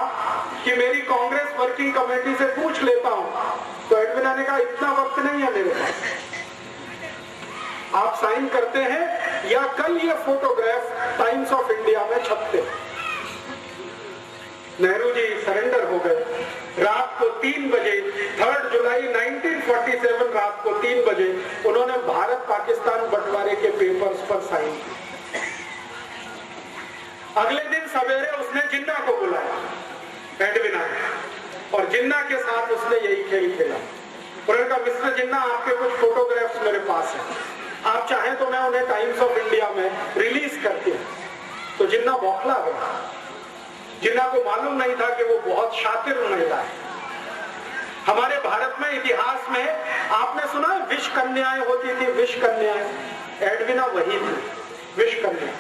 कि मेरी कांग्रेस वर्किंग कमेटी से पूछ लेता हूं। तो एडविना ने कहा इतना वक्त नहीं है मेरे पास, आप साइन करते हैं या कल ये फोटोग्राफ टाइम्स ऑफ इंडिया में छपते। नेहरू जी सरेंडर हो गए। रात को 3 बजे 3 जुलाई 1947 रात को 3 बजे उन्होंने भारत पाकिस्तान बंटवारे के पेपर्स पर साइन किए। अगले दिन सवेरे उसने जिन्ना को बुलाया एडविना ने, और जिन्ना के साथ उसने यही खेल खेला। उन्होंने कहा मिस्टर जिन्ना आपके कुछ फोटोग्राफ्स मेरे पास हैं, आप चाहें तो मैं उन्हें टाइम्स ऑफ इंडिया में रिलीज करती हूँ। तो जिन्ना बौखला गया। जिन्ना को मालूम नहीं था कि वो बहुत शातिर महिला है। हमारे भारत में इतिहास में आपने सुना विष कन्याएं होती थी, विष कन्याएं। एडविना वही थी, विष कन्या।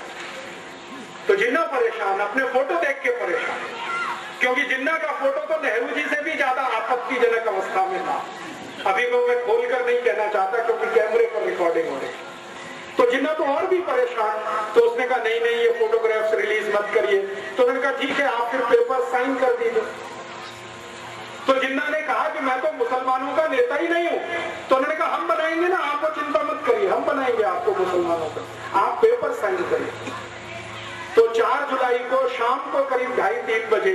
तो जिन्ना परेशान, अपने फोटो देख के परेशान, क्योंकि जिन्ना का फोटो तो नेहरू जी से भी ज्यादा आपत्तिजनक अवस्था में था। अभी वो मैं खोलकर नहीं कहना चाहता क्योंकि कैमरे पर रिकॉर्डिंग हो रही। तो जिन्ना तो और भी परेशान। तो उसने कहा नहीं नहीं ये फोटोग्राफ्स रिलीज मत करिए। तो उन्होंने कहा ठीक है आप फिर पेपर साइन कर दीजिए। तो जिन्ना ने कहा कि मैं तो मुसलमानों का नेता ही नहीं हूं। तो उन्होंने कहा हम बनाएंगे ना, आपको चिंता मत करिए, हम बनाएंगे आपको मुसलमानों का, आप पेपर साइन करिए। तो 4 जुलाई को शाम को करीब 2:30-3 बजे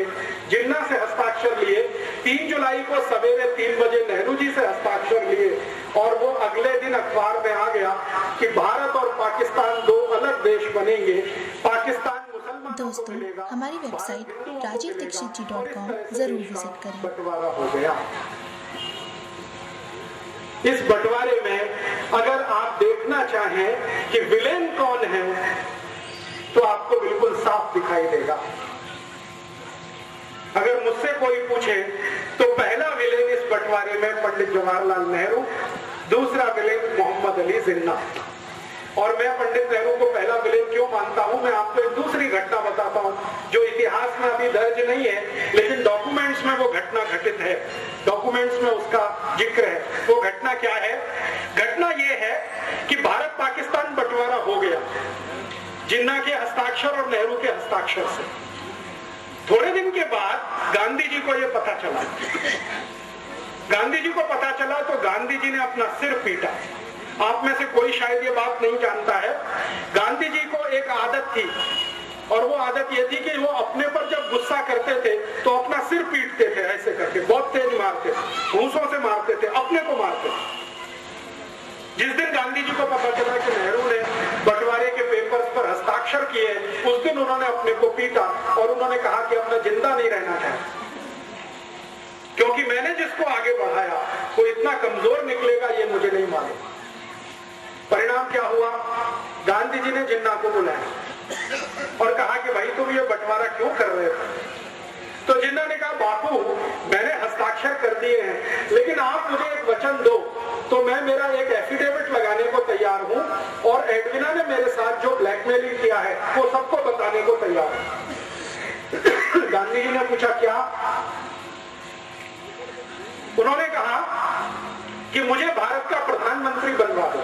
जिन्ना से हस्ताक्षर लिए, 3 जुलाई को सवेरे 3 बजे नेहरू जी से हस्ताक्षर लिए और वो अगले दिन अखबार में आ गया कि भारत और पाकिस्तान 2 अलग देश बनेंगे। पाकिस्तान दोस्तों, हमारी वेबसाइट rajivdikshitji.com जरूर विजिट करें। बंटवारा हो गया। इस बंटवारे में अगर आप देखना चाहें कि विलेन कौन है तो आपको बिल्कुल साफ दिखाई देगा। अगर मुझसे कोई पूछे तो पहला विलेन इस बंटवारे में पंडित जवाहरलाल नेहरू, दूसरा विलेन मोहम्मद अली जिन्ना। और मैं पंडित नेहरू को पहला विलेन क्यों मानता हूं, मैं आपको एक दूसरी घटना बताता हूं जो इतिहास में अभी दर्ज नहीं है, लेकिन डॉक्यूमेंट्स में वो घटना घटित है, डॉक्यूमेंट्स में उसका जिक्र है। वो घटना क्या है? घटना ये है कि भारत पाकिस्तान बंटवारा हो गया जिन्ना के हस्ताक्षर और नेहरू के हस्ताक्षर से। थोड़े दिन के बाद गांधी जी को यह पता चला, गांधी जी को पता चला तो गांधी जी ने अपना सिर पीटा। आप में से कोई शायद ये बात नहीं जानता है, गांधी जी को एक आदत थी और वो आदत ये थी कि वो अपने पर जब गुस्सा करते थे तो अपना सिर पीटते थे, ऐसे करके बहुत तेज मारते थे, घूंसों से मारते थे, अपने को मारते थे। जिस दिन गांधी जी को पता चला कि नेहरू ने बंटवारे के पेपर्स पर हस्ताक्षर किए, उस दिन उन्होंने अपने को पीटा और उन्होंने कहा कि अब मैं जिंदा नहीं रहना चाहता, क्योंकि मैंने जिसको आगे बढ़ाया वो इतना कमजोर निकलेगा ये मुझे नहीं मालूम। परिणाम क्या हुआ? गांधी जी ने जिन्ना को बुलाया और कहा कि भाई तुम ये बंटवारा क्यों कर रहे थे? तो जिन्ना ने कहा बापू मैंने हस्ताक्षर कर दिए हैं, लेकिन आप मुझे एक वचन दो तो मैं मेरा एक एफिडेविट लगाने को तैयार हूं और एडविना ने मेरे साथ जो ब्लैकमेलिंग किया है वो सबको बताने को तैयार हूं। गांधी जी ने पूछा क्या? उन्होंने कहा कि मुझे भारत का प्रधानमंत्री बनवा दो।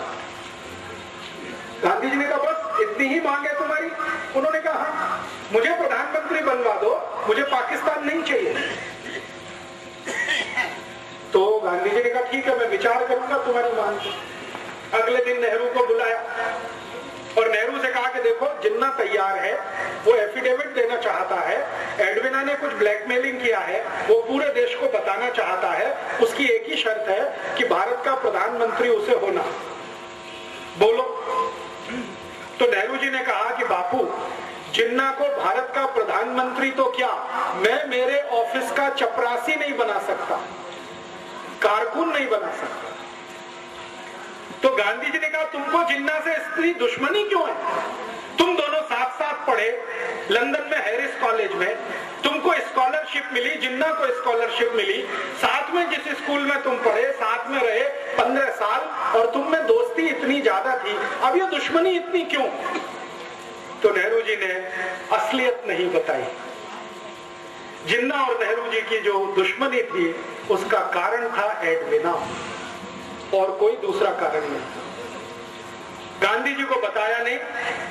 गांधी जी ने कहा बस इतनी ही मांग है तुम्हारी? उन्होंने कहा हाँ, मुझे प्रधानमंत्री बनवा दो, मुझे पाकिस्तान नहीं चाहिए। तो गांधी जी ने कहा ठीक है मैं विचार करूंगा तुम्हारी मांग पर। अगले दिन नेहरू को बुलाया और नेहरू से कहा कि देखो जिन्ना तैयार है, वो एफिडेविट देना चाहता है, एडविना ने कुछ ब्लैकमेलिंग किया है, वो पूरे देश को बताना चाहता है, उसकी एक ही शर्त है कि भारत का प्रधानमंत्री उसे होना, बोलो। तो नेहरू जी ने कहा कि बापू जिन्ना को भारत का प्रधानमंत्री तो क्या, मैं मेरे ऑफिस का चपरासी नहीं बना सकता, कारकुन नहीं बना सकता। तो गांधी जी ने कहा तुमको जिन्ना से इतनी दुश्मनी क्यों है? तुम दोनों साथ साथ पढ़े लंदन में हैरिस कॉलेज में, तुमको स्कॉलरशिप मिली, जिन्ना को स्कॉलरशिप मिली, साथ में जिस स्कूल में तुम पढ़े साथ में रहे 15 साल और तुम में दोस्ती इतनी ज्यादा थी, अब ये दुश्मनी इतनी क्यों? तो नेहरू जी ने असलियत नहीं बताई। जिन्ना और नेहरू जी की जो दुश्मनी थी उसका कारण था एडविना और कोई दूसरा कारण नहीं। गांधी जी को बताया नहीं।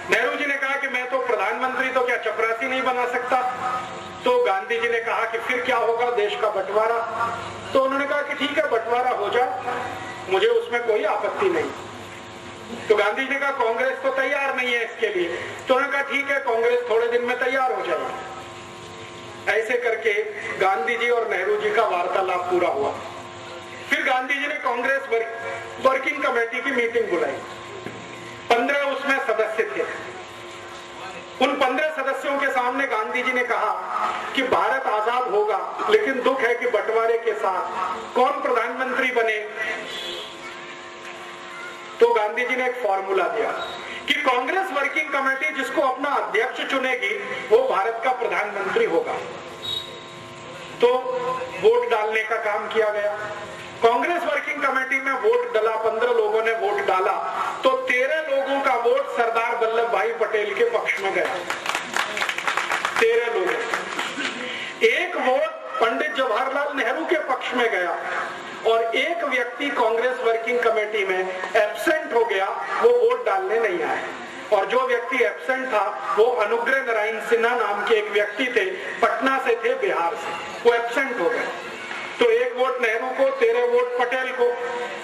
नेहरू जी ने कहा कि मैं तो प्रधानमंत्री तो क्या चपरासी नहीं बना सकता। तो गांधी जी ने कहा कि फिर क्या होगा, देश का बंटवारा। तो उन्होंने कहा कि ठीक है बंटवारा हो जाए, मुझे उसमें कोई आपत्ति नहीं। तो गांधी जी ने कहा कांग्रेस तो तैयार नहीं है इसके लिए। तो उन्होंने कहा ठीक है कांग्रेस थोड़े दिन में तैयार हो जाएगी। ऐसे करके गांधी जी और नेहरू जी का वार्तालाप पूरा हुआ। फिर गांधी जी ने कांग्रेस वर्किंग कमेटी की मीटिंग बुलाई। 15 उसमें सदस्य थे। उन 15 सदस्यों के सामने गांधी जी ने कहा कि भारत आजाद होगा, लेकिन दुख है कि बंटवारे के साथ कौन प्रधानमंत्री बने। तो गांधी जी ने एक फॉर्मूला दिया कि कांग्रेस वर्किंग कमेटी जिसको अपना अध्यक्ष चुनेगी वो भारत का प्रधानमंत्री होगा। तो वोट डालने का काम किया गया। कांग्रेस वर्किंग कमेटी में वोट डाला, 15 लोगों ने वोट डाला, तो 13 लोगों का वोट सरदार वल्लभ भाई पटेल के पक्ष में गया। 13 लोग। एक वोट पंडित जवाहरलाल नेहरू के पक्ष में गया और एक व्यक्ति कांग्रेस वर्किंग कमेटी में एब्सेंट हो गया, वो वोट डालने नहीं आए। और जो व्यक्ति एब्सेंट था वो अनुग्रह नारायण सिन्हा नाम के एक व्यक्ति थे, पटना से थे, बिहार से, वो एब्सेंट हो गए। तो एक वोट नेहरू को, 13 वोट पटेल को।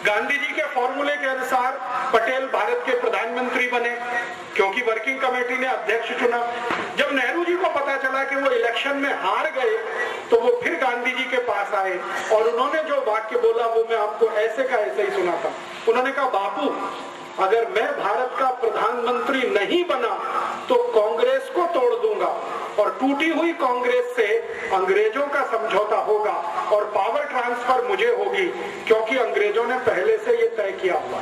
गांधी जी के फॉर्मूले के अनुसार पटेल भारत के प्रधानमंत्री बने क्योंकि वर्किंग कमेटी ने अध्यक्ष चुना। जब नेहरू जी को पता चला कि वो इलेक्शन में हार गए तो वो फिर गांधी जी के पास आए और उन्होंने जो वाक्य बोला वो मैं आपको ऐसे का ऐसे ही सुनाता। उन्होंने कहा बापू अगर मैं भारत का प्रधानमंत्री नहीं बना तो कांग्रेस को तोड़ दूंगा और टूटी हुई कांग्रेस से अंग्रेजों का समझौता होगा और पावर ट्रांसफर मुझे होगी क्योंकि अंग्रेजों ने पहले से ये तय किया हुआ।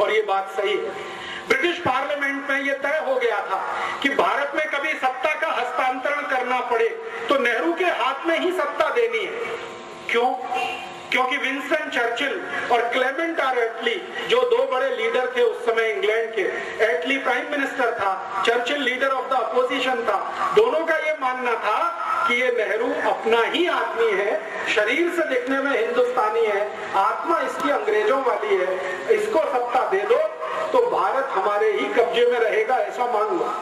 और ये बात सही है। ब्रिटिश पार्लियामेंट में ये तय हो गया था कि भारत में कभी सत्ता का हस्तांतरण करना पड़े तो नेहरू के हाथ में ही सत्ता देनी है। क्यों? क्योंकि विंस्टन चर्चिल और क्लेमेंट आर एटली, जो दो बड़े लीडर थे उस समय इंग्लैंड के, एटली प्राइम मिनिस्टर था, Churchill leader of the opposition था, दोनों का यह मानना था कि ये नेहरू अपना ही आदमी है, शरीर से दिखने में हिंदुस्तानी है, आत्मा इसकी अंग्रेजों वाली है, इसको सत्ता दे दो तो भारत हमारे ही कब्जे में रहेगा, ऐसा मान लो।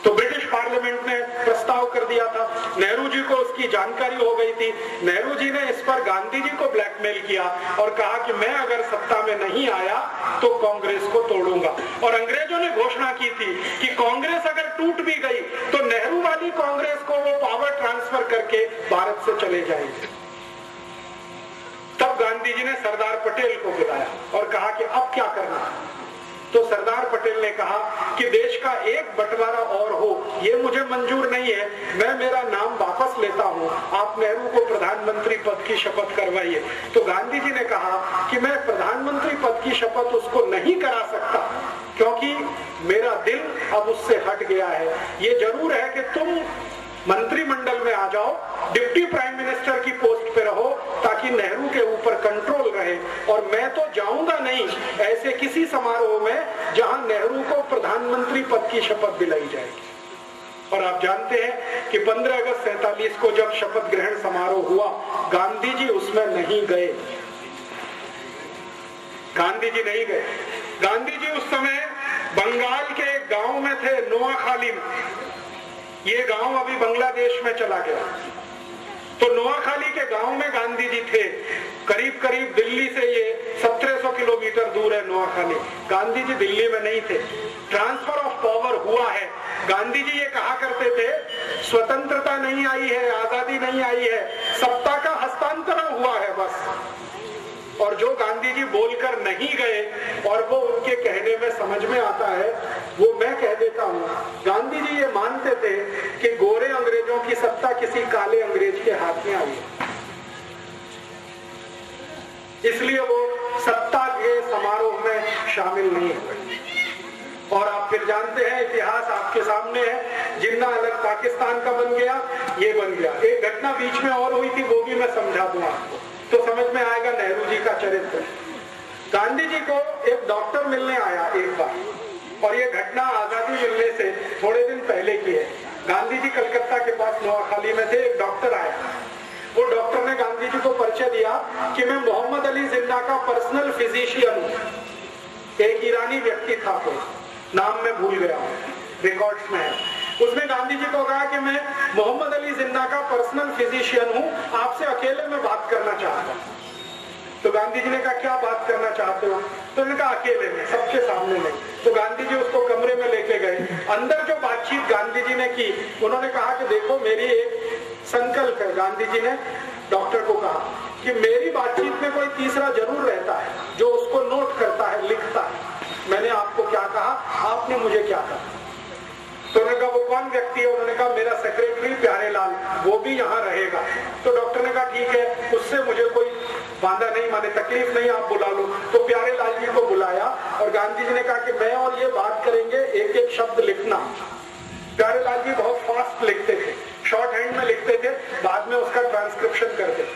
तो ब्रिटिश पार्लियामेंट ने प्रस्ताव कर दिया था, नेहरू जी को उसकी जानकारी हो गई थी। नेहरू जी ने इस पर गांधी जी को ब्लैकमेल किया और कहा कि मैं अगर सत्ता में नहीं आया तो कांग्रेस को तोड़ूंगा। और अंग्रेजों ने घोषणा की थी कि कांग्रेस अगर टूट भी गई तो नेहरू वाली कांग्रेस को वो पावर ट्रांसफर करके भारत से चले जाएंगे। तब गांधी जी ने सरदार पटेल को बुलाया और कहा कि अब क्या करना। तो सरदार पटेल ने कहा कि देश का एक बंटवारा और हो, ये मुझे मंजूर नहीं है, मैं मेरा नाम वापस लेता हूं, आप नेहरू को प्रधानमंत्री पद की शपथ करवाइए। तो गांधी जी ने कहा कि मैं प्रधानमंत्री पद की शपथ उसको नहीं करा सकता, क्योंकि मेरा दिल अब उससे हट गया है। ये जरूर है कि तुम मंत्रिमंडल में आ जाओ, डिप्टी प्राइम मिनिस्टर की पोस्ट पे रहो, ताकि नेहरू के ऊपर कंट्रोल रहे, और मैं तो जाऊंगा नहीं ऐसे किसी समारोह में जहां नेहरू को प्रधानमंत्री पद की शपथ दिलाई जाएगी। और आप जानते हैं कि 15 अगस्त 47 को जब शपथ ग्रहण समारोह हुआ, गांधी जी उसमें नहीं गए। गांधी जी नहीं गए। गांधी जी उस समय बंगाल के एक गांव में थे, नोआखाली में। ये गांव अभी बांग्लादेश में चला गया। तो नोआखाली के गांव में गांधी जी थे। करीब करीब दिल्ली से ये 1700 किलोमीटर दूर है नोआखाली। गांधी जी दिल्ली में नहीं थे। ट्रांसफर ऑफ पावर हुआ है। गांधी जी ये कहा करते थे, स्वतंत्रता नहीं आई है, आजादी नहीं आई है, सत्ता का हस्तांतरण हुआ है बस। और जो गांधी जी बोलकर नहीं गए और वो उनके कहने में समझ में आता है, वो मैं कह देता हूँ। गांधी जी ये मानते थे कि गोरे अंग्रेजों की सत्ता किसी काले अंग्रेज के हाथ में आई है, इसलिए वो सत्ता के समारोह में शामिल नहीं हुए। और आप फिर जानते हैं, इतिहास आपके सामने है, जिन्ना अलग पाकिस्तान का बन गया, ये बन गया। एक घटना बीच में और हुई थी, वो भी मैं समझा दूं आपको, तो समझ में आएगा नेहरू जी का चरित्र। गांधी जी को एक डॉक्टर मिलने आया एक बार, और ये घटना आजादी मिलने से थोड़े दिन पहले की है। गांधी जी कलकत्ता के पास नोआखाली में थे, एक डॉक्टर आया। वो डॉक्टर ने गांधी जी को परिचय दिया कि मैं मोहम्मद अली जिन्ना का पर्सनल फिजिशियन हूँ। एक ईरानी व्यक्ति था, तो नाम मैं भूल गया हूँ, रिकॉर्ड्स में है। उसने गांधी जी को कहा कि मैं मोहम्मद अली जिन्ना का पर्सनल फिजिशियन हूँ, आपसे अकेले में बात करना चाहता हूँ। तो गांधी जी ने कहा क्या बात करना चाहते हो? तो उन्होंने कहा अकेले में, सबके सामने नहीं। तो गांधी जी उसको कमरे में लेके गए। अंदर जो बातचीत गांधी जी ने की, उन्होंने कहा कि देखो मेरी एक संकल्प है। गांधी जी ने डॉक्टर को कहा कि मेरी बातचीत में कोई तीसरा जरूर रहता है जो उसको नोट करता है, लिखता है। मैंने आपको क्या कहा, आपने मुझे क्या कहा। तो उन्होंने कहा वो कौन व्यक्ति है? उन्होंने कहा मेरा सेक्रेटरी प्यारेलाल, वो भी यहाँ रहेगा। तो डॉक्टर ने कहा ठीक है, उससे मुझे कोई बांधा नहीं, माने तकलीफ नहीं, आप बुला लो। तो प्यारेलाल जी को बुलाया और गांधी जी ने कहा कि मैं और ये बात करेंगे, एक एक शब्द लिखना। प्यारेलाल जी बहुत फास्ट लिखते थे, शॉर्ट हैंड में लिखते थे, बाद में उसका ट्रांसक्रिप्शन करते।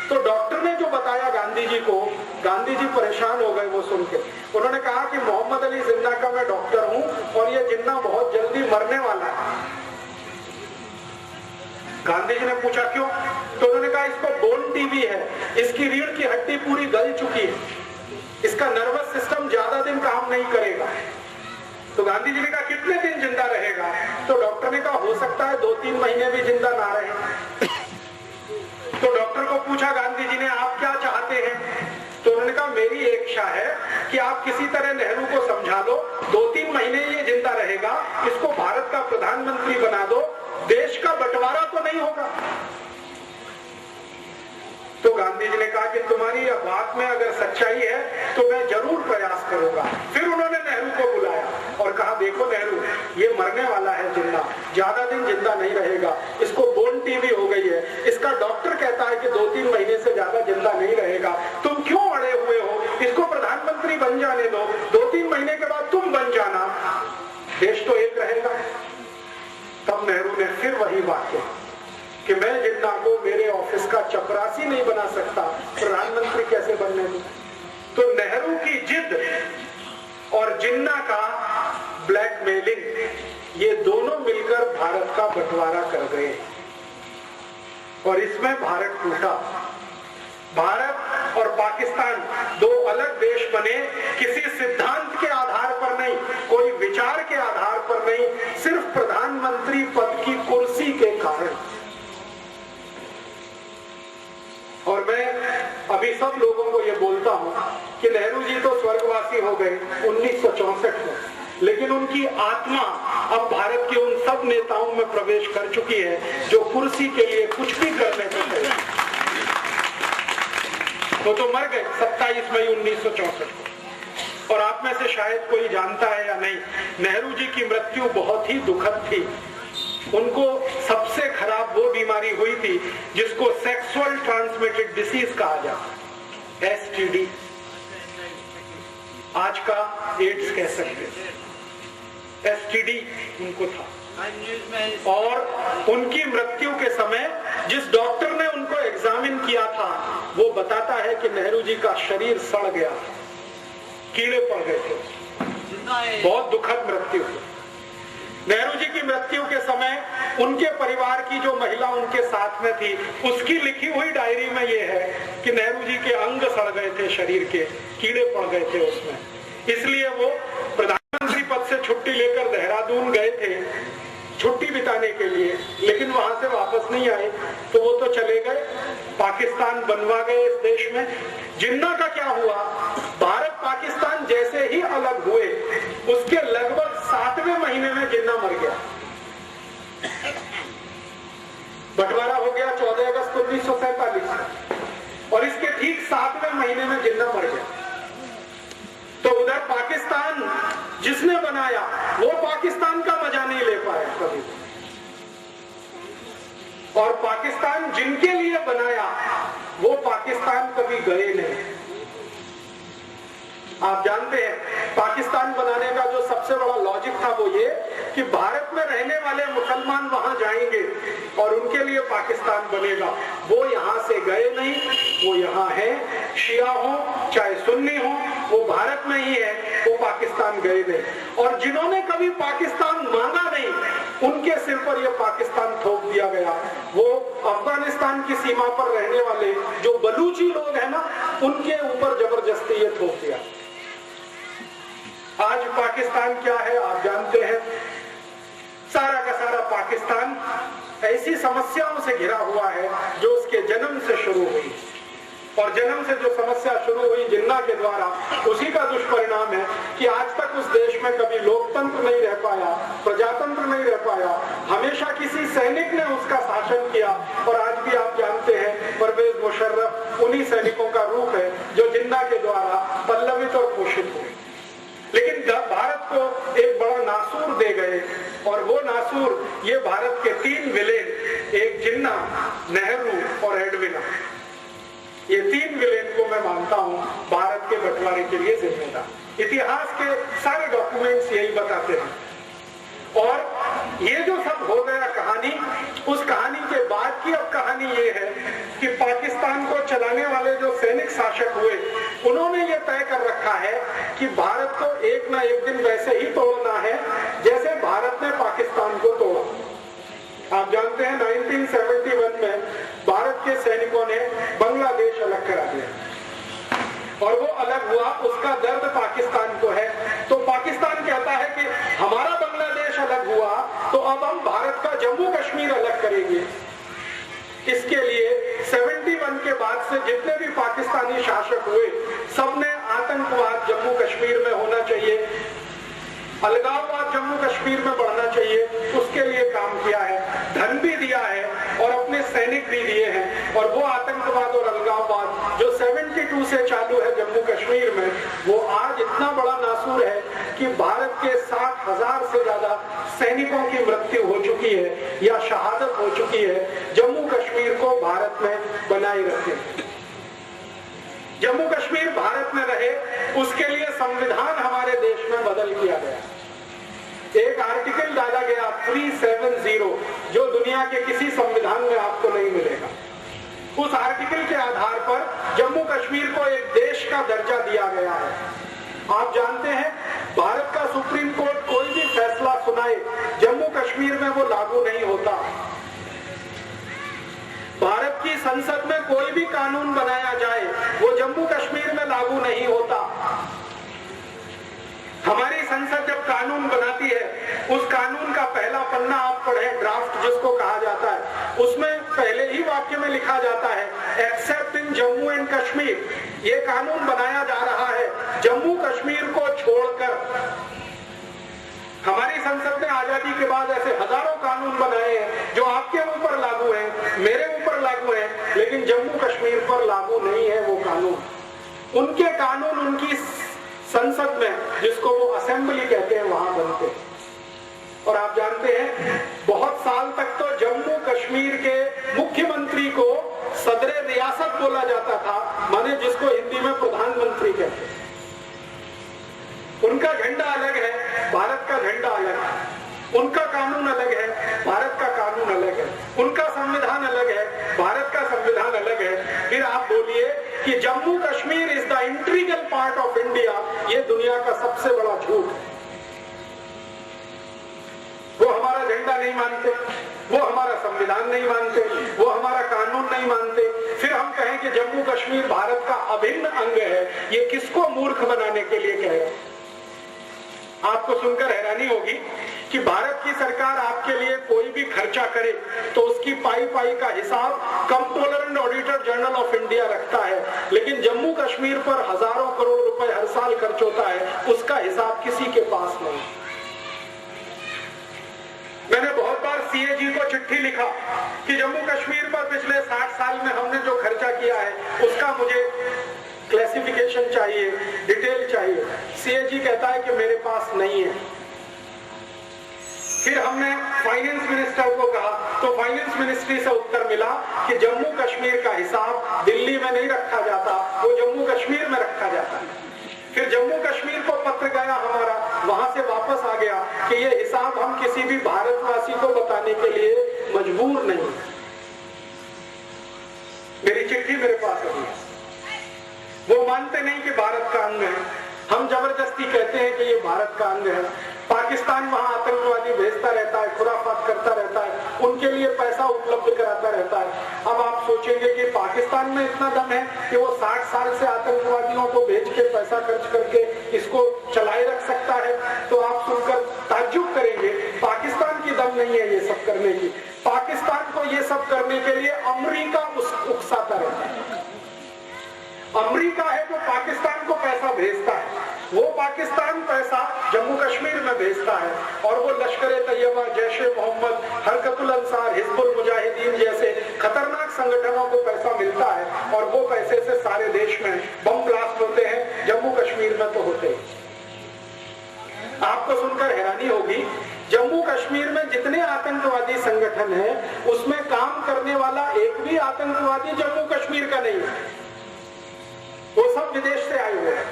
तो डॉक्टर ने जो बताया गांधी जी को, गांधी जी परेशान हो गए वो सुन के। उन्होंने कहा कि मोहम्मद अली जिन्ना का मैं डॉक्टर हूं और ये जिन्ना बहुत जल्दी मरने वाला है। गांधी जी ने पूछा क्यों? तो उन्होंने कहा इसको बोन टीबी है, इसकी रीढ़ की हड्डी पूरी गल चुकी है, इसका नर्वस सिस्टम ज्यादा दिन काम नहीं करेगा। तो गांधी जी ने कहा कितने दिन जिंदा रहेगा? तो डॉक्टर ने कहा हो सकता है 2-3 महीने भी जिंदा ना रहे। तो डॉक्टर को पूछा गांधी जी ने आप क्या चाहते हैं? तो उन्होंने कहा मेरी एक इच्छा है कि आप किसी तरह नेहरू को समझा दो, 2-3 महीने ये जिंदा रहेगा, इसको भारत का प्रधानमंत्री बना दो, देश का बंटवारा तो नहीं होगा। तो गांधी जी ने कहा कि तुम्हारी यह बात में अगर सच्चाई है तो मैं जरूर प्रयास करूंगा। फिर उन्होंने नेहरू को बुलाया और कहा देखो नेहरू, ये मरने वाला है जिन्ना, ज्यादा दिन जिंदा नहीं रहेगा, इसको बोन टीबी हो गई है, इसका डॉक्टर कहता है कि 2-3 महीने से ज्यादा जिंदा नहीं रहेगा, तुम क्यों अड़े हुए हो? इसको प्रधानमंत्री बन जाने दो, 2-3 महीने के बाद तुम बन जाना, देश तो एक रहेगा। तब नेहरू ने फिर वही बात कही कि मैं जिन्ना को मेरे ऑफिस का चपरासी नहीं बना सकता, प्रधानमंत्री कैसे बनने दूं? तो नेहरू की जिद और जिन्ना का ब्लैकमेलिंग, ये दोनों मिलकर भारत का बंटवारा कर गए और इसमें भारत टूटा। भारत और पाकिस्तान दो अलग देश बने, किसी सिद्धांत के आधार पर नहीं, कोई विचार के आधार पर नहीं, सिर्फ प्रधानमंत्री पद की कुर्सी के कारण। और मैं अभी सब लोगों को ये बोलता हूं कि नेहरू जी तो स्वर्गवासी हो गए 1964 में, लेकिन उनकी आत्मा अब भारत के उन सब नेताओं में प्रवेश कर चुकी है जो कुर्सी के लिए कुछ भी करने को तैयार। वो तो मर गए 27 मई 1964 को। और आप में से शायद कोई जानता है या नहीं, नेहरू जी की मृत्यु बहुत ही दुखद थी। उनको सबसे खराब वो बीमारी हुई थी जिसको सेक्सुअल ट्रांसमिटेड डिसीज कहा जाता है, STD, आज का एड्स कह सकते हैं। STD उनको था और उनकी मृत्यु के समय जिस डॉक्टर ने उनको एग्जामिन किया था वो बताता है कि नेहरू जी का शरीर सड़ गया, कीड़े पड़ गए थे। बहुत दुखद मृत्यु हुई। नेहरू जी की मृत्यु के समय उनके परिवार की जो महिला उनके साथ में थी, उसकी लिखी हुई डायरी में ये है कि नेहरू जी के अंग सड़ गए थे, शरीर के कीड़े पड़ गए थे उसमें, इसलिए वो प्रधानमंत्री पद से छुट्टी लेकर देहरादून गए थे छुट्टी बिताने के लिए, लेकिन वहां से वापस नहीं आए। तो वो तो चले गए, पाकिस्तान बनवा गए इस देश में। जिन्ना का क्या हुआ, भारत पाकिस्तान जैसे ही अलग हुए उसके लगभग 7वें महीने में जिन्ना मर गया। बंटवारा हो गया 14 अगस्त 1947 और इसके ठीक 7वें महीने में जिन्ना मर गया। तो उधर पाकिस्तान जिसने बनाया वो पाकिस्तान का मजा नहीं ले पाया कभी, और पाकिस्तान जिनके लिए बनाया वो पाकिस्तान कभी गए नहीं। आप जानते हैं पाकिस्तान बनाने का जो सबसे बड़ा लॉजिक था वो ये कि भारत में रहने वाले मुसलमान वहां जाएंगे और उनके लिए पाकिस्तान बनेगा। वो यहां से गए नहीं, वो यहां है, शिया हो चाहे सुन्नी हो, वो भारत में ही है, वो पाकिस्तान गए नहीं। और जिन्होंने कभी पाकिस्तान मांगा नहीं उनके सिर पर यह पाकिस्तान थोप दिया गया। वो अफगानिस्तान की सीमा पर रहने वाले जो बलूची लोग हैं ना, उनके ऊपर जबरदस्ती ये थोप दिया। आज पाकिस्तान क्या है आप जानते हैं, सारा का सारा पाकिस्तान ऐसी समस्याओं से घिरा हुआ है जो उसके जन्म से शुरू हुई, और जन्म से जो समस्या शुरू हुई जिन्ना के द्वारा, उसी का दुष्परिणाम है कि आज तक उस देश में कभी लोकतंत्र नहीं रह पाया, प्रजातंत्र नहीं रह पाया, हमेशा किसी सैनिक ने उसका शासन किया। और आज भी आप जानते हैं परवेज मुशर्रफ उन्हीं सैनिकों का रूप है जो जिन्ना के द्वारा पल्लवित और पोषित हुए। लेकिन भारत को एक बड़ा नासूर दे गए, और वो नासूर ये भारत के 3 विलेन, एक जिन्ना, नेहरू और एडविना, ये 3 विलेन को मैं मानता हूं भारत के बंटवारे के लिए जिम्मेदार। इतिहास के सारे डॉक्यूमेंट्स यही बताते हैं। और ये जो सब हो गया कहानी, उस कहानी के बाद की अब कहानी ये है कि पाकिस्तान को चलाने वाले जो सैनिक शासक हुए उन्होंने ये तय कर रखा है कि भारत को एक ना एक दिन वैसे ही तोड़ना है जैसे भारत ने पाकिस्तान को तोड़ा। आप जानते हैं 1971 में भारत के सैनिकों ने बांग्लादेश अलग करा दिया और वो अलग हुआ, उसका दर्द पाकिस्तान को है। तो पाकिस्तान कहता है कि हमारा बांग्लादेश अलग हुआ तो अब हम भारत का जम्मू कश्मीर अलग करेंगे। इसके लिए 71 के बाद से जितने भी पाकिस्तानी शासक हुए सबने आतंकवाद जम्मू कश्मीर में होना चाहिए, अलगाववाद जम्मू कश्मीर में बढ़ना चाहिए, उसके लिए काम किया है, धन भी दिया है और अपने सैनिक भी दिए हैं। और वो आतंकवाद और अलगाववाद जो 72 से चालू है जम्मू कश्मीर में, वो आज इतना बड़ा नासूर है कि भारत के 60,000 से ज्यादा सैनिकों की मृत्यु हो चुकी है या शहादत हो चुकी है जम्मू कश्मीर को भारत में बनाए रखे। जम्मू कश्मीर भारत में रहे उसके लिए संविधान हमारे देश में बदल किया गया। एक आर्टिकल डाला गया 370 जो दुनिया के किसी संविधान में आपको नहीं मिलेगा। उस आर्टिकल के आधार पर जम्मू कश्मीर को एक देश का दर्जा दिया गया है। आप जानते हैं भारत का सुप्रीम कोर्ट कोई भी फैसला सुनाए जम्मू कश्मीर में वो लागू नहीं होता। भारत की संसद में कोई भी कानून बनाया जाए वो जम्मू कश्मीर में लागू नहीं होता। हमारी संसद जब कानून बनाती है उस कानून का पहला पन्ना आप पढ़ें, ड्राफ्ट जिसको कहा जाता है, उसमें पहले ही वाक्य में लिखा जाता है accept in Jammu and Kashmir. ये कानून बनाया जा रहा है जम्मू कश्मीर को छोड़कर। हमारी संसद ने आजादी के बाद ऐसे हजारों कानून बनाए हैं जो आपके ऊपर लागू हैं, मेरे ऊपर लागू हैं, लेकिन जम्मू कश्मीर पर लागू नहीं है वो कानून। उनके कानून उनकी संसद में, जिसको वो असेंबली कहते हैं, वहां बनते हैं। और आप जानते हैं बहुत साल तक तो जम्मू कश्मीर के मुख्यमंत्री को सदरे रियासत बोला जाता था, माने जिसको हिंदी में प्रधानमंत्री कहते हैं। उनका झंडा अलग है, भारत का झंडा अलग है। उनका कानून अलग है, भारत का कानून अलग है। उनका संविधान अलग है, भारत का संविधान अलग है। फिर आप बोलिए कि Jammu Kashmir is the integral part of India, ये दुनिया का सबसे बड़ा झूठ है। वो हमारा झंडा नहीं मानते, वो हमारा संविधान नहीं मानते, वो हमारा कानून नहीं मानते, फिर हम कहें कि जम्मू कश्मीर भारत का अभिन्न अंग है। ये किसको मूर्ख बनाने के लिए कहेगा? आपको सुनकर हैरानी होगी कि भारत की सरकार आपके लिए कोई भी खर्चा करे तो उसकी पाई पाई का हिसाब controller and auditor general of India रखता है, लेकिन जम्मू कश्मीर पर हजारों करोड़ रुपए हर साल खर्च होता है, उसका हिसाब किसी के पास नहीं। मैंने बहुत बार सीएजी को चिट्ठी लिखा कि जम्मू कश्मीर पर पिछले 60 साल में हमने जो खर्चा किया है उसका मुझे क्लासिफिकेशन चाहिए, डिटेल चाहिए। सीएजी कहता है कि मेरे पास नहीं है। फिर हमने फाइनेंस मिनिस्टर को कहा तो फाइनेंस मिनिस्ट्री से उत्तर मिला कि जम्मू कश्मीर का हिसाब दिल्ली में नहीं रखा जाता, वो जम्मू कश्मीर में रखा जाता है। फिर जम्मू कश्मीर को पत्र गया हमारा, वहां से वापस आ गया कि ये हिसाब हम किसी भी भारतवासी को बताने के लिए मजबूर नहीं। मेरी चिट्ठी मेरे पास है। वो मानते नहीं कि भारत का अंग है, हम जबरदस्ती कहते हैं कि ये भारत का अंग है। पाकिस्तान वहां आतंकवादी भेजता रहता है, खुराफात करता रहता है, उनके लिए पैसा उपलब्ध कराता रहता है। अब आप सोचेंगे कि पाकिस्तान में इतना दम है कि वो 60 साल से आतंकवादियों को भेज के पैसा खर्च करके इसको चलाए रख सकता है, तो आप सुनकर ताज्जुब करेंगे। पाकिस्तान की दम नहीं है ये सब करने की। पाकिस्तान को ये सब करने के लिए अमेरिका उकसाता रहता है। अमेरिका है जो पाकिस्तान को पैसा भेजता है, वो पाकिस्तान पैसा जम्मू कश्मीर में भेजता है, और वो लश्कर-ए-तैयबा, जैश-ए-मोहम्मद, हरकतुल अंसार, हिजबुल मुजाहिदीन जैसे खतरनाक संगठनों को पैसा मिलता है, और वो पैसे से सारे देश में बम ब्लास्ट होते हैं, जम्मू कश्मीर में तो होते हैं। आपको सुनकर हैरानी होगी, जम्मू कश्मीर में जितने आतंकवादी संगठन हैं उसमें काम करने वाला एक भी आतंकवादी जम्मू कश्मीर का नहीं है, वो सब विदेश से आए हुए हैं।